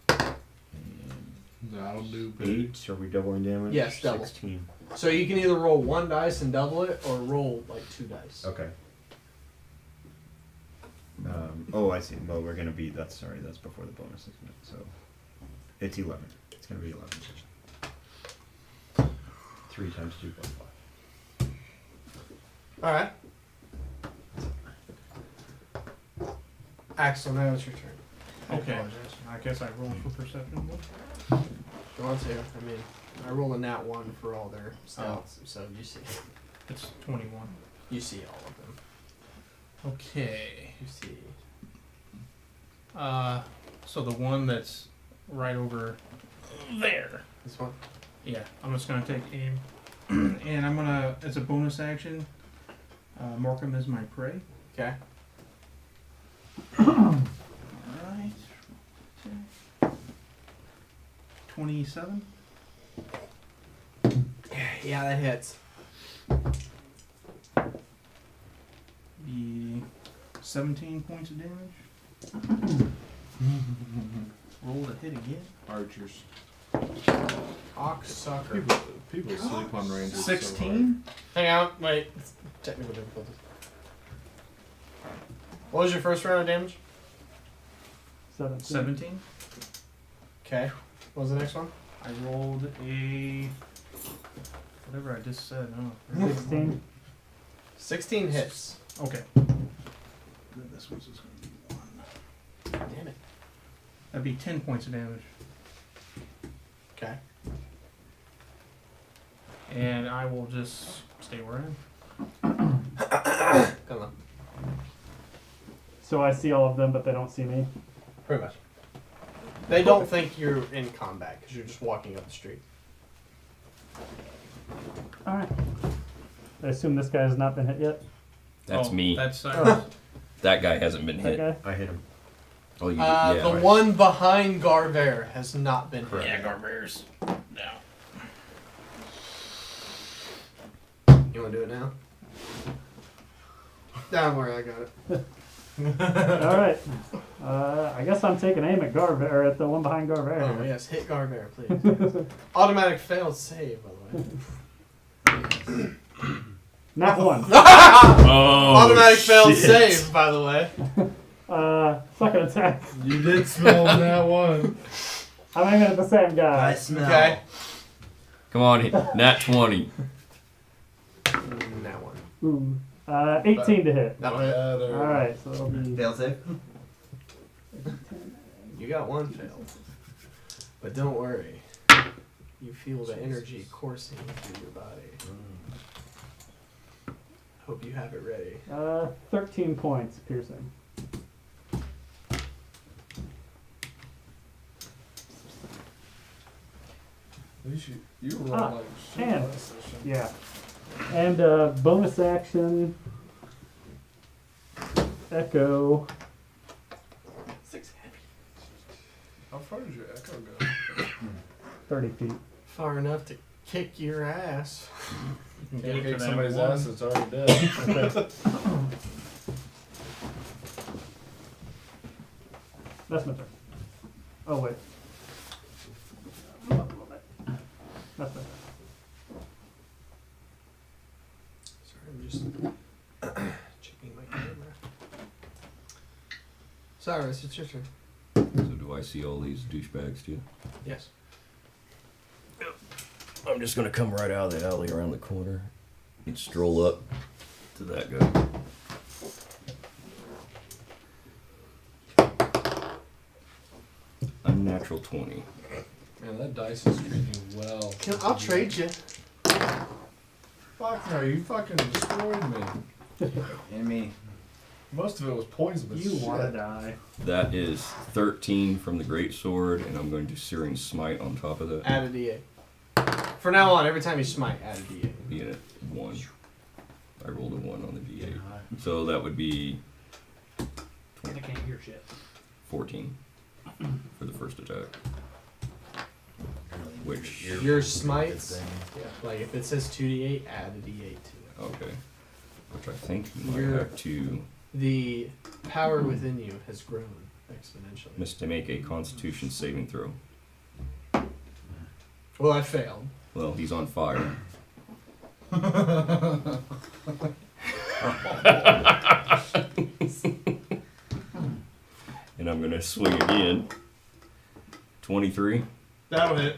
And That'll do, baby. 8. Are we doubling damage? Yes, double. 16. So you can either roll 1 dice and double it, or roll like 2 dice. Okay. Oh, I see. Well, we're gonna be. That's before the bonus, isn't it? So it's 11. It's gonna be 11. 3 times 2 plus 5. All right. Axel, now it's your turn. Okay. I apologize. I guess I roll for perception. If you want to, I mean, I rolled a nat 1 for all their stats, so you see. It's 21. You see all of them. Okay. You see. So the one that's right over there. This one? Yeah, I'm just gonna take aim, and I'm gonna, as a bonus action, mark him as my prey. Okay. Alright. 27. Yeah, that hits. Be 17 points of damage. Roll to hit again. Archers. Cocksucker. People sleep on rangers. 16. Hang on, wait. Technical difficulties. What was your first round of damage? 17. Okay. What was the next one? I rolled a whatever I just said. Oh. 16. 16 hits. Okay. This one's just gonna be 1. Damn it. That'd be 10 points of damage, Okay. and I will just stay where I am. Come on. So I see all of them, but they don't see me. Pretty much. They don't think you're in combat because you're just walking up the street. Alright. I assume this guy has not been hit yet. That's Oh, me. That's That guy hasn't been That hit. guy? I hit him. Oh, you The yeah. one behind Garver has not been hit. yeah, Garber's. No. You want to do it now? Don't worry, I got it. Alright. I guess I'm taking aim at Garver, or at the one behind Garver. Oh, yes, hit Garver, please. Automatic failed save, by the way. Not one. Oh, Automatic failed shit. save, by the way. Second attack. You did smell that one. I'm aiming at the same I guy. smell. Okay. Come on, nat 20. That one. Ooh. 18 to hit. That'll hit. Alright, so it'll be. Fail safe. You got one failed. But don't worry. You feel the energy coursing through your body. Hope you have it ready. 13 points piercing. At least you roll Ah, like shit and- last session. Yeah. And bonus action. Echo. 6 heavy. How far does your echo go? 30 feet. Far enough to kick your ass. You can Can't get kick to that somebody's one. ass that's already dead. That's my turn. Oh, wait. That's my turn. Sorry, I'm just checking my camera. Cyrus, it's your turn. So do I see all these douchebags too? Yes. I'm just gonna come right out of the alley around the corner and stroll up to that guy. Unnatural 20. Man, that dice is treating you well. I'll trade you. Fuck no, you fucking destroyed me. And me. Most of it was poison, but You shit. want to die. That is 13 from the great sword, and I'm going to Searing Smite on top of that. Add a d8. For now on, every time you smite, add a d8. Being at 1. I rolled a 1 on the d8. So that would be I can't hear shit. 14 for the first attack. Which, Your smites, like if it says 2d8, add a d8 to it. okay. Which I think you might You're- have to The power within you has grown exponentially. miss to make a Constitution saving throw. Well, I failed. Well, he's on fire. And I'm gonna swing again. 23. That'll hit.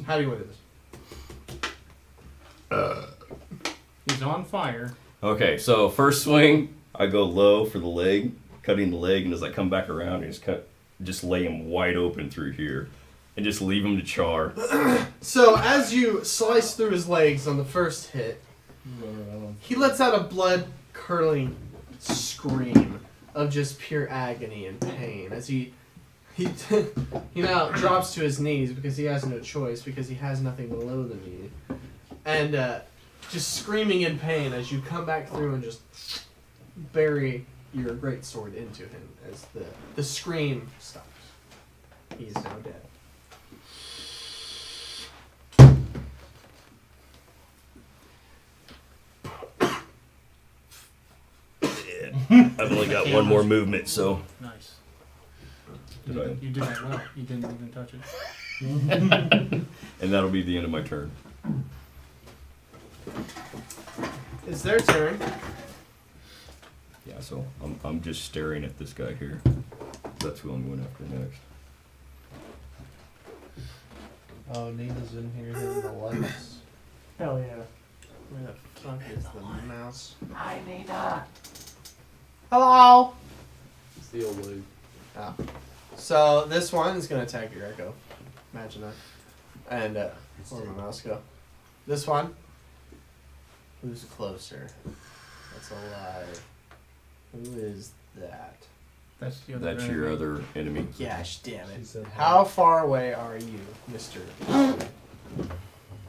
How do you win this? He's on fire. Okay, so first swing, I go low for the leg, cutting the leg, and as I come back around, just lay him wide open through here, and just leave him to char. So as you slice through his legs on the first hit, he lets out a blood-curdling scream of just pure agony and pain as he now drops to his knees because he has no choice because he has nothing below the knee, and just screaming in pain as you come back through and just bury your great sword into him as the scream stops. He's now dead. I've only got one more movement, so. Nice. Did I? You did that well. You didn't even touch it. And that'll be the end of my turn. It's their turn. Yeah, so I'm just staring at this guy here. That's who I'm going after next. Oh, Nina's in here hitting the lights. Hell yeah. Where the fuck is the mouse? Hi, Nina. Hello! It's the old lady. Oh. So this one is going to attack your echo. Imagine that. And where'd my mouse go? This one. Who's closer? That's alive. Who is that? That's the other. That's your other enemy. Gosh damn She it. said How far away are you, Mr.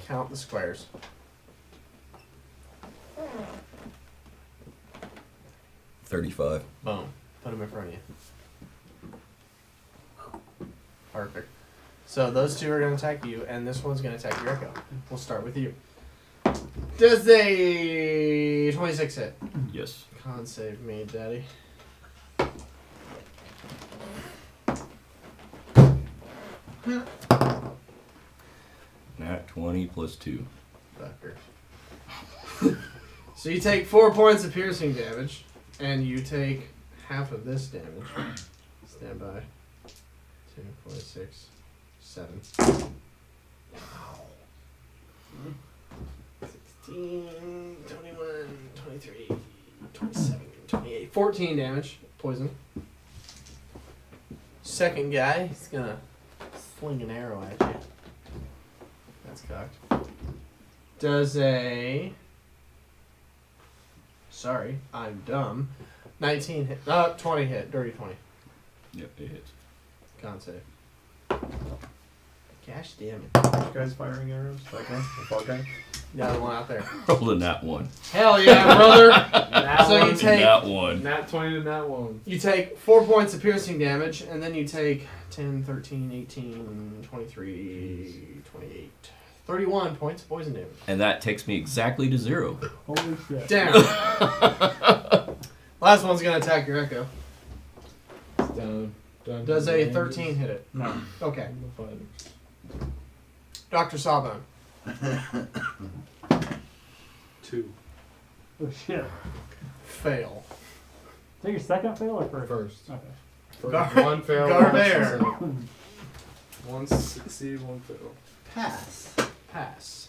Count the squares. $35. Boom. Put them in front of you. Perfect. So those two are going to attack you, and this one's going to attack your echo. We'll start with you. Does a 26 hit? Yes. Con save me, daddy. Nat 20 plus 2. Fucker. So you take 4 points of piercing damage, and you take half of this damage. Stand by. 2, 4, 6, 7. 16, 21, 23, 27, 28. 14 damage. Poison. Second guy, he's gonna sling an arrow at you. That's cocked. Does a... Sorry, I'm dumb. 19 hit. 20 hit. Dirty 20. Yep, it hits. Con save. Gosh damn it. You guys firing arrows? That guy? The fall guy? Yeah, the one out there. Rolling that one. Hell yeah, brother! That So you one. take That one. Nat 20 to Nat 1. you take 4 points of piercing damage, and then you take 10, 13, 18, 23, 28, 31 points of poison damage. And that takes me exactly to 0. Holy shit. Damn. Last one's gonna attack your echo. It's down. Down Does to a the 13 hit it? No. Okay. I'm the fighters. Dr. Sawbone. 2. Oh shit. Fail. Is that your second fail or first? First. Okay. First Gar- one fail. Garbert. One succeed, one fail. Pass. Pass.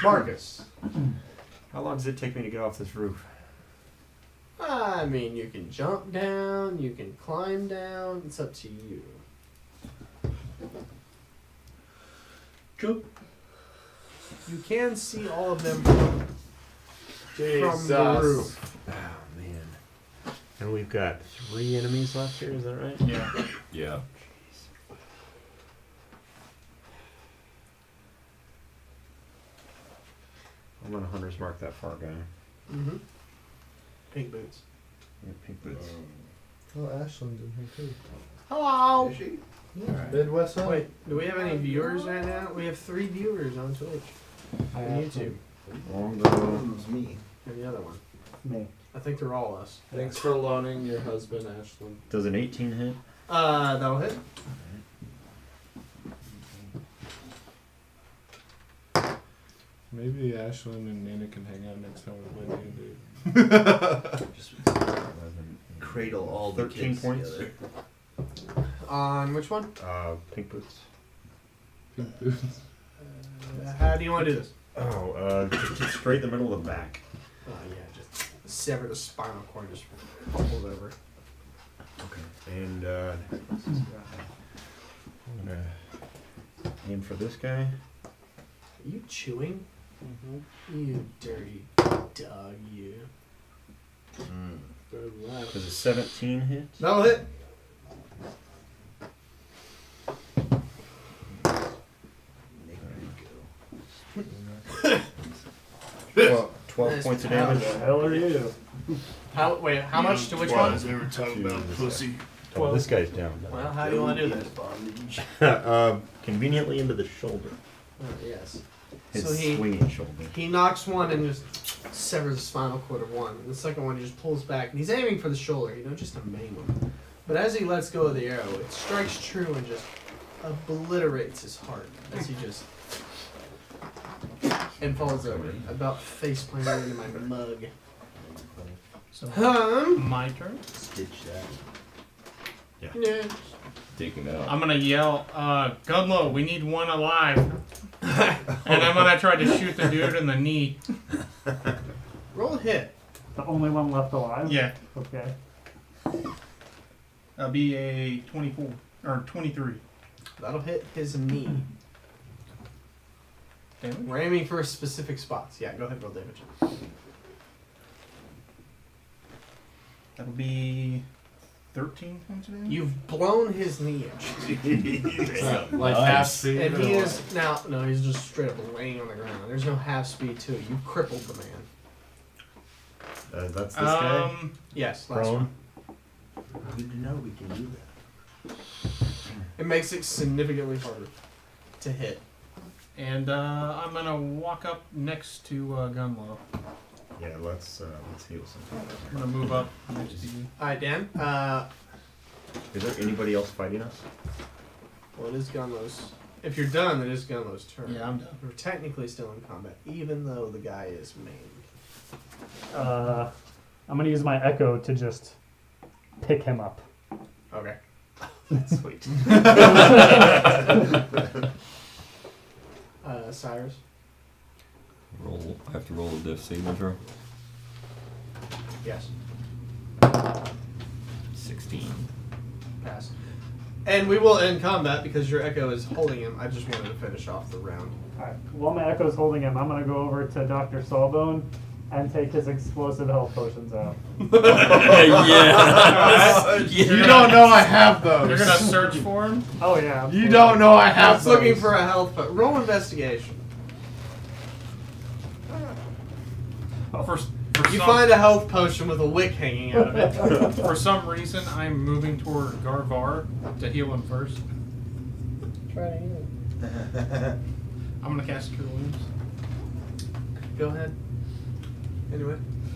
Marcus. How long does it take me to get off this roof? I mean, you can jump down, you can climb down, it's up to you. Jump. You can see all of them from the roof. Oh, man. And we've got 3 enemies left here, is that right? Yeah. Yeah. I'm gonna hunter's mark that far guy. Mm-hmm. Pink boots. Yeah, pink boots. Oh, Ashland's in here too. Hello! Is she? Yeah. Midwest Hunt. Wait, do we have any viewers right now? We have 3 viewers on Twitch. I On have YouTube. It was me. And the other one. Me. I think they're all us. Thanks for loaning your husband, Ashlyn. Does an 18 hit? That'll hit. Maybe Ashlyn and Nina can hang out next time we play D&D. Just cradle all the 13 kids points. together. On which one? Pink boots. How do you want to do this? Oh, just straight in the middle of the back. Oh yeah, just sever the spinal cord, just fumbled over. Okay. And I'm gonna aim for this guy. Are you chewing? You dirty dog, you. Does a 17 hit? That'll hit. 12 points of damage. Hell are you? How much to which one? They were talking about pussy. Oh, this guy's down. Well, how do you want to do this? Conveniently into the shoulder. Oh, yes. His So he- swinging shoulder. He knocks one and just severs the spinal cord of one. The second one he just pulls back, and he's aiming for the shoulder, just to maim him. But as he lets go of the arrow, it strikes true and just obliterates his heart as he just and falls over, about face planting into my mug. So Um. my turn. Stitch that. Yeah. Take him out. I'm gonna yell, Gunlow, we need one alive. And I'm gonna try to shoot the dude in the knee. Roll a hit. The only one left alive? Yeah. Okay. That'll be a 24 or 23. That'll hit his knee. Damage? We're aiming for specific spots. Yeah, go ahead, roll damage. That'll be 13 points of damage. You've blown his knee out. Like Nice. half speed. And or he what? is now, no, he's just straight up laying on the ground. There's no half speed to it. You crippled the man. That's this guy. Yes, last Prone. one. Good to know we can do that. It makes it significantly harder to hit. And I'm gonna walk up next to Gunlow. Yeah, let's heal something. I'm gonna move up next to you. Alright, Dan. Is there anybody else fighting us? Well, it is Gunlow's. If you're done, it is Gunlow's turn. Yeah, I'm done. We're technically still in combat, even though the guy is maimed. I'm gonna use my echo to just pick him up. Okay. Sweet. Cyrus. Roll. I have to roll a diff saving throw. Yes. 16. Pass. And we will end combat because your echo is holding him. I just wanted to finish off the round. Alright, while my echo's holding him, I'm gonna go over to Dr. Sawbone and take his explosive health potions out. Yes. You don't know I have those. You're gonna search for him? Oh yeah. You don't know I I have was those. looking for a health, but roll investigation. For You some, find a health potion with a wick hanging out of it. for some reason, I'm moving toward Garvar to heal him first. Try to heal. I'm gonna cast Cure Wounds. Go ahead. Anyway,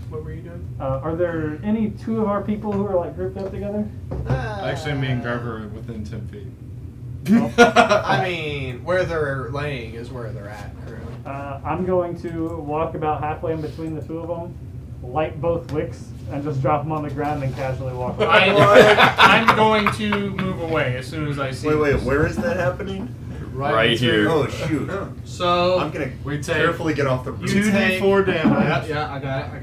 what were you doing? Are there any two of our people who are like grouped up together? Actually, me and Garver are within 10 feet. I mean, where they're laying is where they're at currently. I'm going to walk about halfway in between the two of them, light both wicks, and just drop them on the ground and casually walk away. I'm going to move away as soon as I see. Wait, this. where is that happening? Right here. Oh shoot! So I'm gonna We take carefully get off the roof. 2d4 damage. Yeah, I got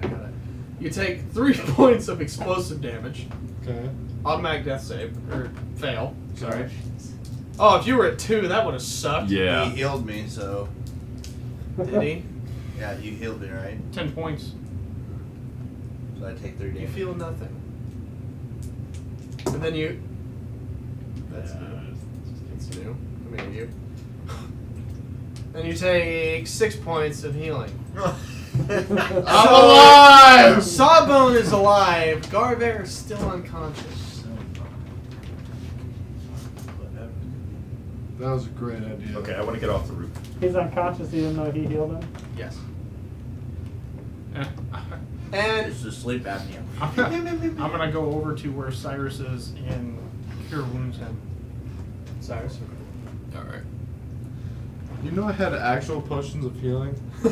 it. You take 3 points of explosive damage. Okay. Automatic death save. Or fail. Sorry. Oh, if you were at 2, that would have sucked. Yeah. He healed me, so Did he? yeah, you healed me, right? 10 points. So I take 3 You damage. feel nothing. And then you. That's new. It's new. I mean, you. Then you take 6 points of healing. I'm alive! Sawbone is alive. Garver is still unconscious. That was a great idea. Okay, I want to get off the roof. He's unconscious even though he healed him. Yes. And It's just sleep apnea. I'm gonna go over to where Cyrus is and cure wounds him. Cyrus. All right. You know I had actual potions of healing? You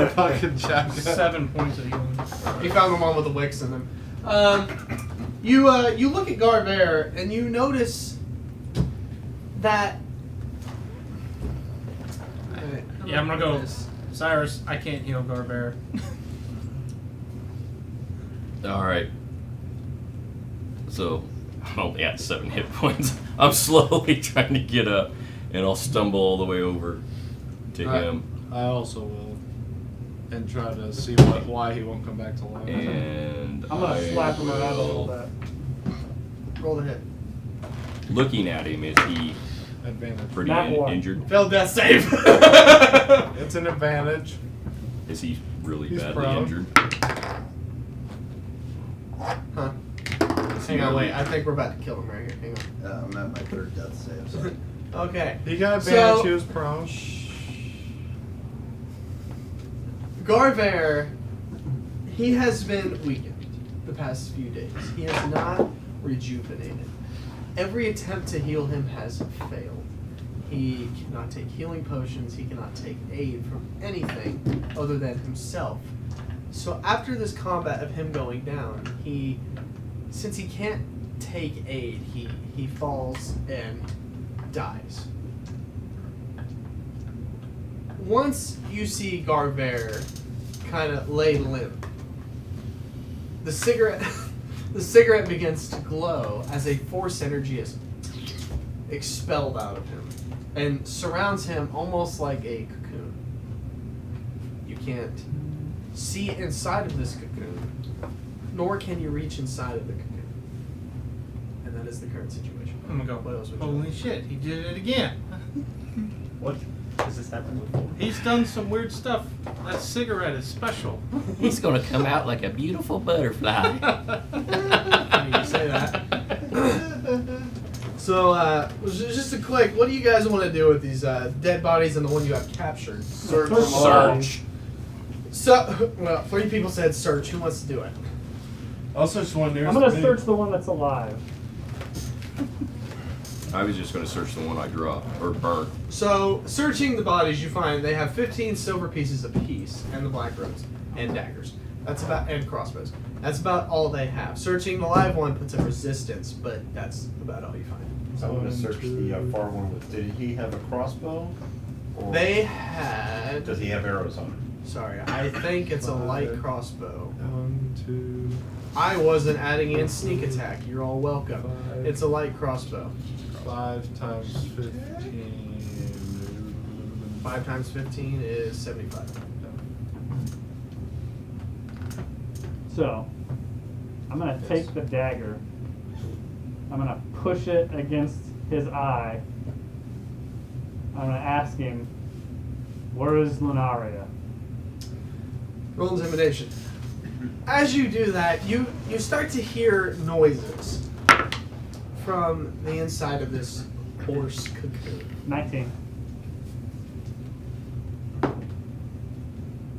fucking jackass. 7 points of healing. He found the one with the wicks in them. You look at Garver and you notice that. Alright, Yeah, I'm gonna go. this. Cyrus, I can't heal Garbear. All right. So I'm only at 7 hit points. I'm slowly trying to get up, and I'll stumble all the way over to him. I also will. And try to see why he won't come back to life. And I'm gonna I slap him around a little will- bit. Roll the hit. Looking at him, is he Advantage. pretty Not one. injured? Failed death save. It's an advantage. Is he really He's badly prone. injured? Huh. Hang on, wait. I think we're about to kill him right here. Hang on. I'm at my 3rd death save. So. Okay. He got advantage, So- he was prone. Garver, he has been weakened the past few days. He has not rejuvenated. Every attempt to heal him has failed. He cannot take healing potions. He cannot take aid from anything other than himself. So after this combat of him going down, since he can't take aid, he falls and dies. Once you see Garver kind of lay limp, the cigarette begins to glow as a force energy is expelled out of him and surrounds him almost like a cocoon. You can't see inside of this cocoon, nor can you reach inside of the cocoon. And that is the current situation. I'm gonna What go. else would you Holy shit, he did it again. What? Has this happened before? He's done some weird stuff. That cigarette is special. He's gonna come out like a beautiful butterfly. Funny you say that. So, just a quick, what do you guys want to do with these dead bodies and the one you have captured? Search. Search. So, well, 3 people said search. Who wants to do it? I'll search the one nearest I'm gonna to me. search the one that's alive. I was just gonna search the one I dropped or burnt. So, searching the bodies, you find they have 15 silver pieces apiece, and the black robes, and daggers. That's about, and crossbows. That's about all they have. Searching the live one puts a resistance, but that's about all you find. I'm gonna search the far one. Did he have a crossbow? Or They had. does he have arrows on it? Sorry, I think it's a light crossbow. 1, 2, I wasn't adding in sneak attack. You're all welcome. 5. It's a light crossbow. 5 times 15. 5 times 15 is 75. So, I'm gonna take the dagger. I'm gonna push it against his eye. I'm gonna ask him, where is Lunaria? Roll intimidation. As you do that, you start to hear noises from the inside of this horse cocoon. 19.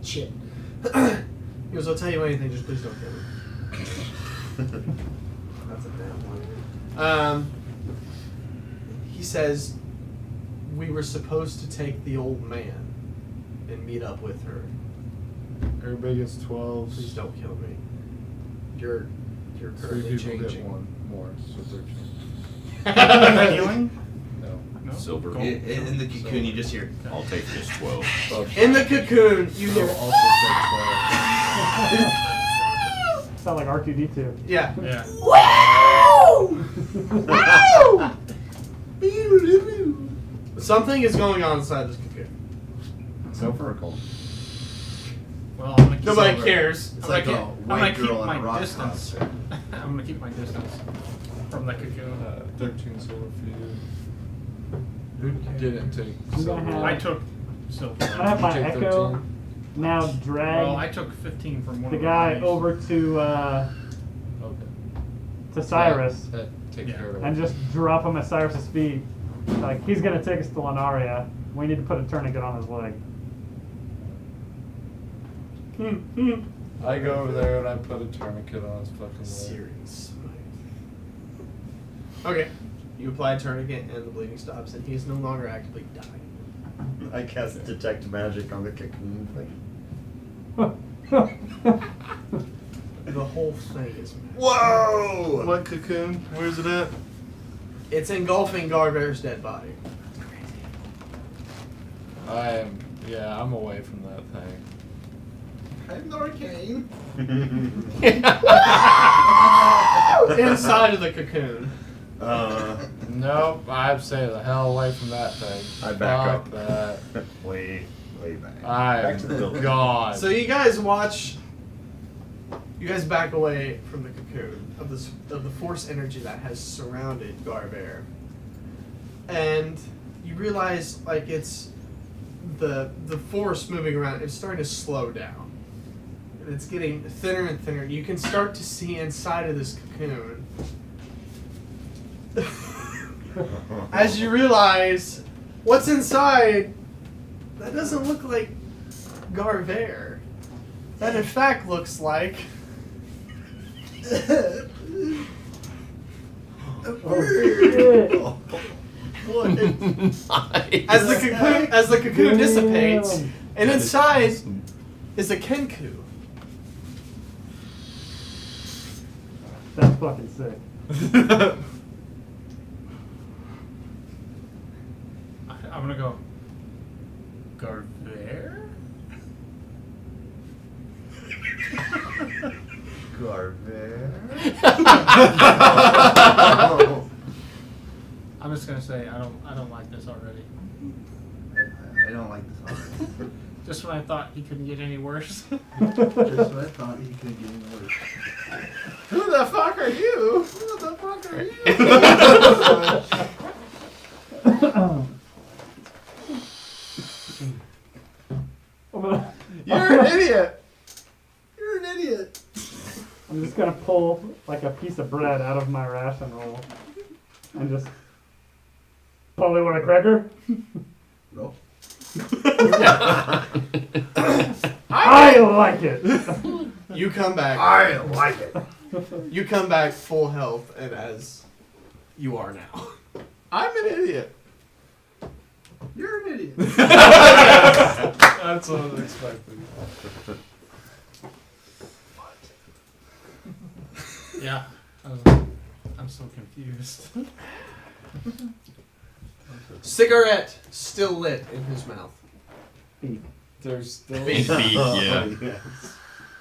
Shit. He goes, I'll tell you anything, just please don't kill me. That's a bad one. He says, we were supposed to take the old man and meet up with her. Everybody gets 12. Please don't kill me. You're 3 currently people get changing. 1 more, so 13. Healing? No. No. Silver. In the cocoon, you just hear. I'll take this 12. In the cocoon, you So hear. also say Sound like R2D2. Yeah. Yeah. Something is going on inside this cocoon. So vertical. Well, I'm gonna keep Nobody my- cares. It's I'm like gonna a keep- I'm white gonna keep girl in a my rock distance. concert. I'm gonna keep my distance from the cocoon. 13 silver for you. Who didn't take I'm silver? gonna have- I took silver. I have my You take echo 13? now drag Well, I took 15 from one the of guy bodies. over to Okay. Cyrus That takes Yeah. care of it. and just drop him at Cyrus's feet. Like, he's gonna take us to Lunaria. We need to put a tourniquet on his leg. I go over there and I put a tourniquet on his fucking leg. Serious. Okay. You apply a tourniquet and the bleeding stops, and he is no longer actively dying. I cast detect magic on the cocoon thing. The whole thing is magic. Whoa! What cocoon? Where's it at? It's engulfing Garbear's dead body. I'm away from that thing. I'm Narcane. Inside of the cocoon. Nope, I'd stay the hell away from that thing. I back Fuck up. that. way back. I'm Back to the building. gone. So you guys watch. You guys back away from the cocoon of the force energy that has surrounded Garbear, and you realize like it's the force moving around. It's starting to slow down. And it's getting thinner and thinner. You can start to see inside of this cocoon. As you realize what's inside, that doesn't look like Garbear. That in fact looks like as the cocoon dissipates, and inside is a Kenku. That's fucking sick. I'm gonna go. Garbear? I'm just gonna say I don't like this already. I don't like this already. Just when I thought he couldn't get any worse. Just when I thought he could get worse. Who the fuck are you? Who the fuck are you? You're an idiot. You're an idiot. I'm just gonna pull like a piece of bread out of my ration roll and just probably want a cracker. No. I like it. You come back. I like it. You come back full health, and as you are now. I'm an idiot. You're an idiot. That's what I was expecting. Yeah. I'm so confused. Cigarette still lit in his mouth. Beef. There's still Beak, yeah.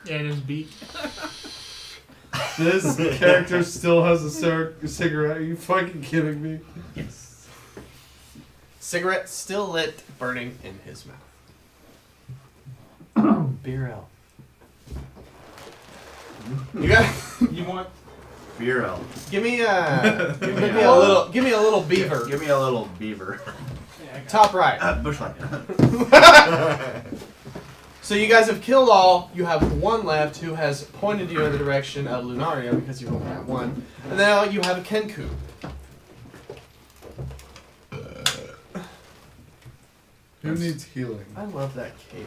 Yeah, in his beak. this character still has a cigarette. Are you fucking kidding me? Yes. Cigarette still lit, burning in his mouth. Beer ale. You got. You want? Beer ale. Give me a little. Give me a little beaver. Give me a little beaver. Top right. Bushlight. So you guys have killed all. You have one left who has pointed you in the direction of Lunaria because you only have one. And now you have a Kenku. Who needs healing? I love that cape.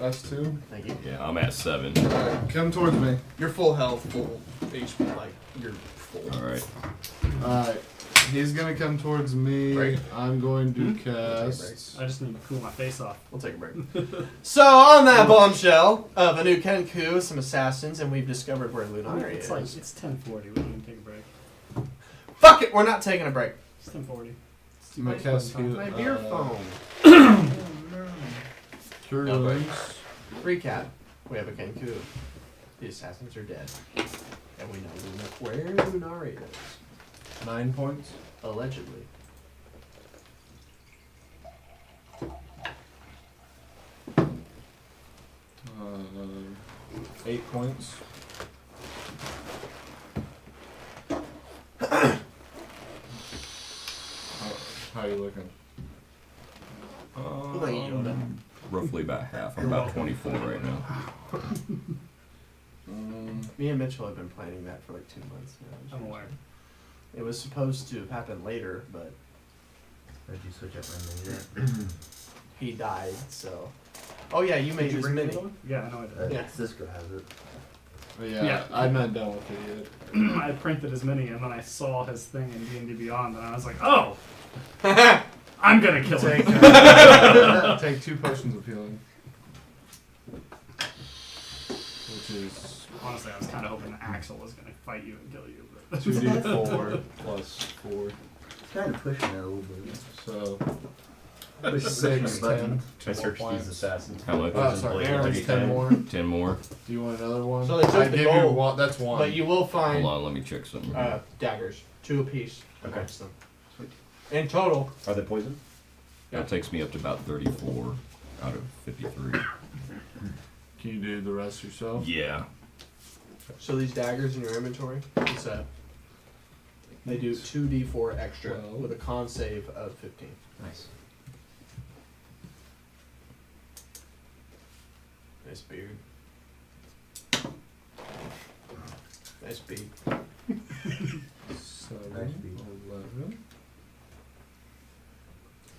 Us two? Thank you. Yeah, I'm at 7. Alright, come towards me. You're full health, full HP, like you're full. Alright. Alright. He's gonna come towards me. Break. I'm going to Take a cast. I just need to cool my face off. We'll take a break. So on that bombshell of a new Kenku, some assassins, and we've discovered where Lunaria It's is. like it's 10:40. We can take a break. Fuck it, we're not taking a break. It's 10:40. I'm gonna cast heal. My beer foam. Healings. Recap. We have a Kenku. The assassins are dead. And we know where Lunaria is. 9 points. Allegedly. Uh, 8 points. How are you looking? Roughly about half. I'm about 24 right now. Me and Mitchell have been planning that for like 2 months now. I'm aware. It was supposed to happen later, but Did you switch up my meter? he died, so Oh yeah, you made Did you this bring mini. it on? Yeah, I know I did. Yeah. Cisco has it. But yeah, Yeah. I'm not done with it yet. I printed his mini and then I saw his thing in D&D Beyond and I was like, oh, I'm gonna kill Take, him. take 2 potions of healing. Which is Honestly, I was kind of hoping Axel was gonna fight you and kill you. But 2d4 plus 4. Kind of pushing it a little bit. So, Push 6, 10. I searched these assassins. How much? Oh, is it? sorry, Like Aaron's 30? 10 more. 10 more. Do you want another one? So they took I the give gold, you one. That's one. But you will find Hold on, let me check something. daggers, 2 apiece. Okay. amongst them. In total, Are they poison? That takes me up to about 34 out of 53. Can you do the rest yourself? Yeah. so these daggers in your inventory, it's they do 2d4 extra 12. with a con save of 15. Nice. Nice beard. Nice beard. 7, Nice beat. 11.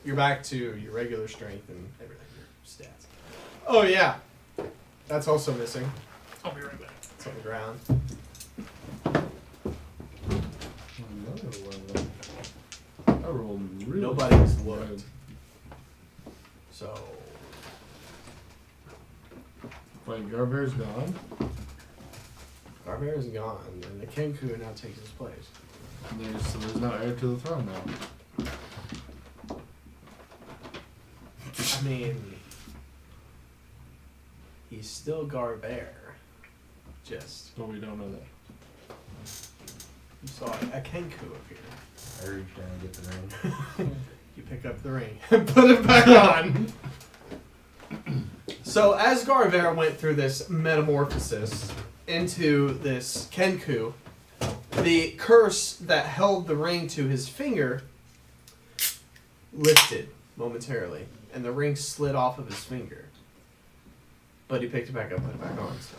You're back to your regular strength and everything, your stats. Oh yeah, that's also missing. I'll be right back. It's on the ground. Another 11. I rolled really Nobody's good. looked. So Wait, Garbear's gone? Garbear is gone, and the Kenku now takes his place. So there's no heir to the throne now. I mean, he's still Garbear. Just But we don't know that. you saw a Kenku appear. I reached down and get the ring. You pick up the ring and put it back on. So as Garver went through this metamorphosis into this Kenku, the curse that held the ring to his finger lifted momentarily, and the ring slid off of his finger. But he picked it back up, put it back on. So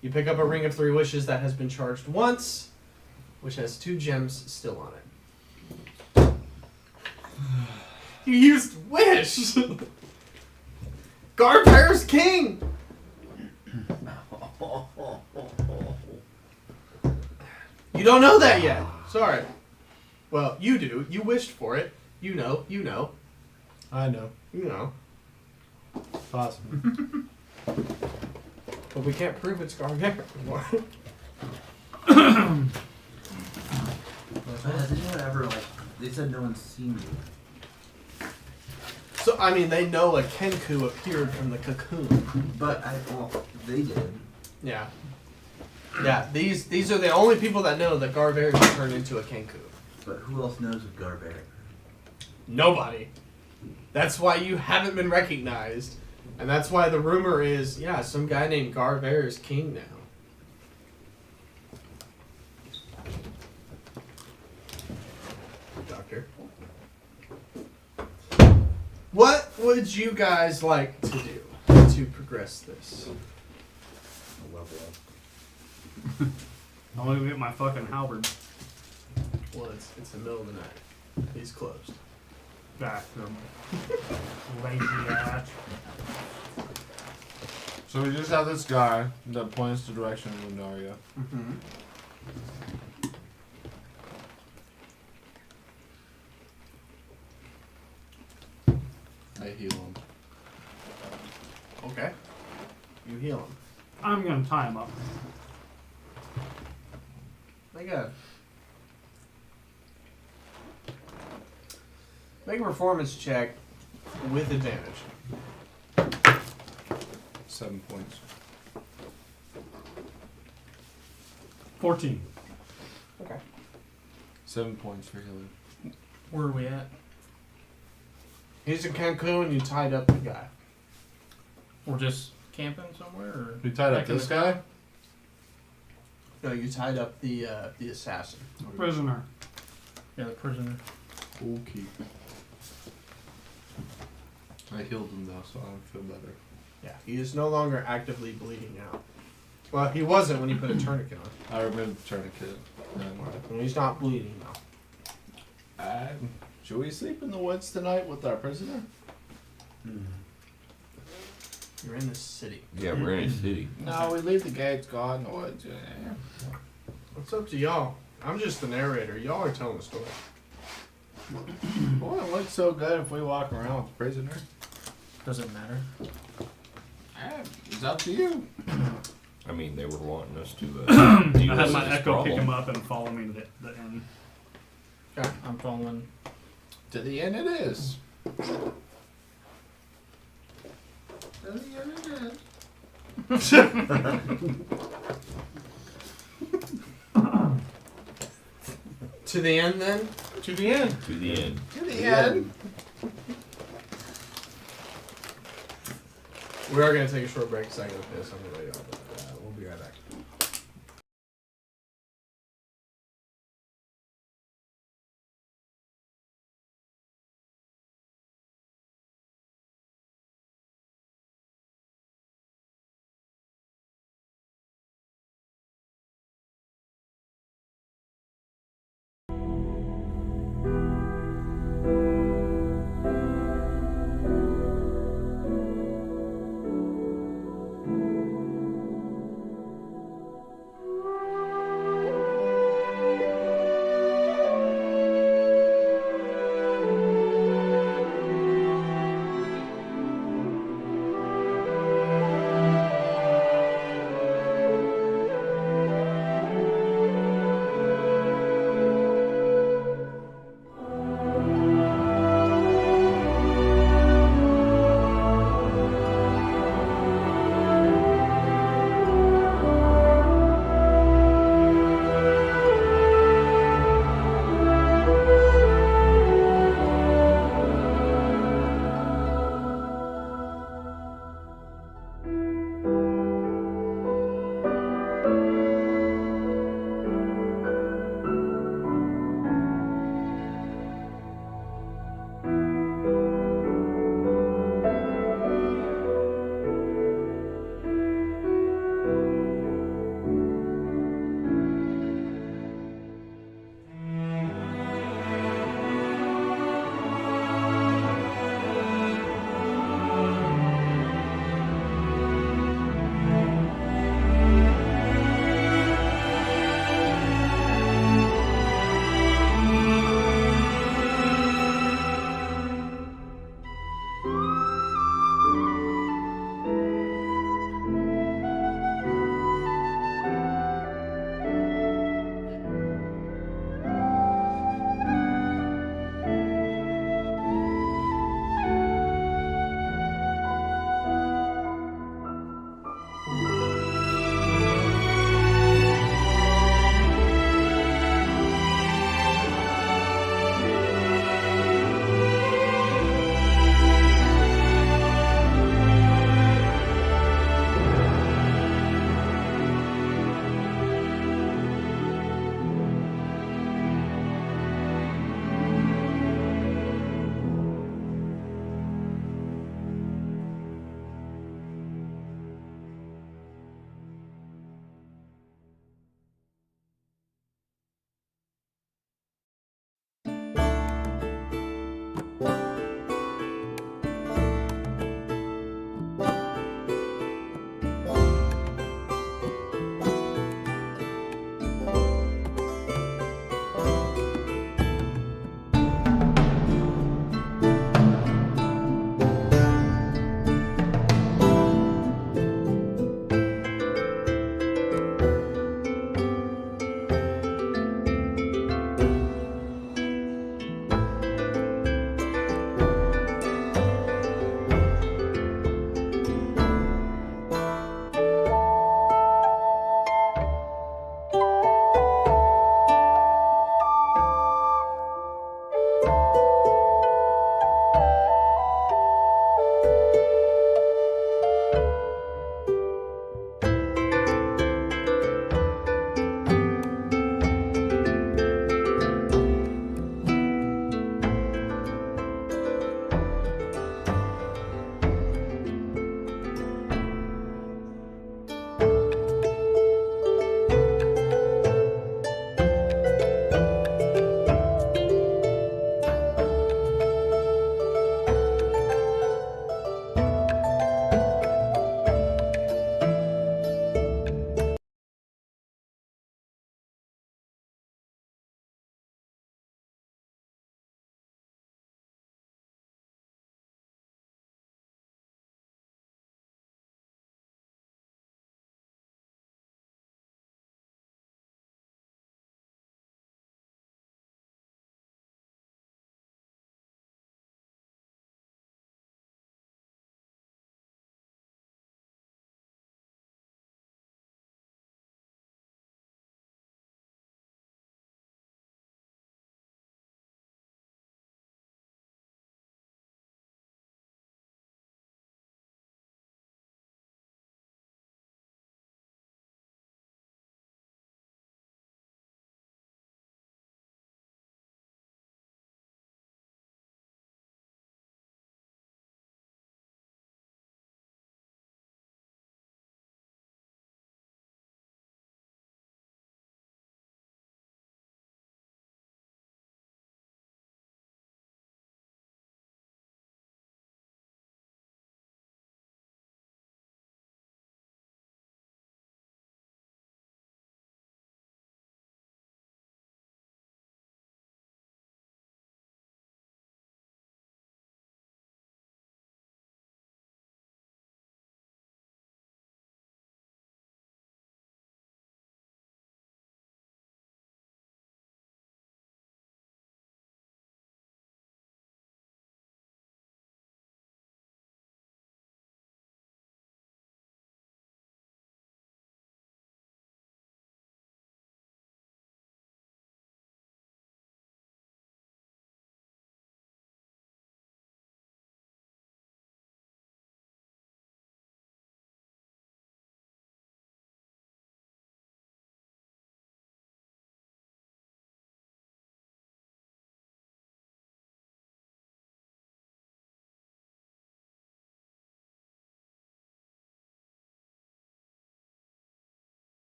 you pick up a ring of 3 wishes that has been charged once, which has 2 gems still on it. You used wish. Garber's king. You don't know that yet. Sorry. Well, you do. You wished for it. You know. You know. I know. You know. Possible. But we can't prove it's Garber anymore. Has anyone ever, like, they said no one's seen you. So I mean, they know a Kenku appeared from the cocoon. But they did. Yeah. Yeah. These are the only people that know that Garber can turn into a Kenku. But who else knows of Garber? Nobody. That's why you haven't been recognized. And that's why the rumor is, yeah, some guy named Garver is king now. Doctor. What would you guys like to do to progress this? I want to get my fucking halberd Well, it's the middle of the night. He's closed. back from lazy ass. So we just have this guy that points the direction of Lunaria. Mm-hmm. I heal him. Okay. You heal him. I'm gonna tie him up. Make a performance check with advantage. 7 points. 14. Okay. 7 points for healing. Where are we at? He's in Cancun. You tied up the guy. We're just camping somewhere, or We tied up back in this the guy? town? No, you tied up the assassin. Prisoner. Yeah, the prisoner. Okay. I healed him though, so I don't feel better. Yeah, he is no longer actively bleeding out. Well, he wasn't when you put a tourniquet on. I removed the tourniquet. And he's not bleeding now. Should we sleep in the woods tonight with our prisoner? You're in the city. Yeah, we're in a city. No, we leave the gates, go out in the woods. It's up to y'all. I'm just the narrator. Y'all are telling the story. Boy, it looks so good if we walk around with a prisoner. Doesn't matter. It's up to you. I mean, they were wanting us to deal I with had my this echo pick problem. him up and follow me to the inn. I'm following. To the end it is. To the end it is. To the end, then. To the end. To the end. To the end. We are gonna take a short break because I gotta piss on the way up.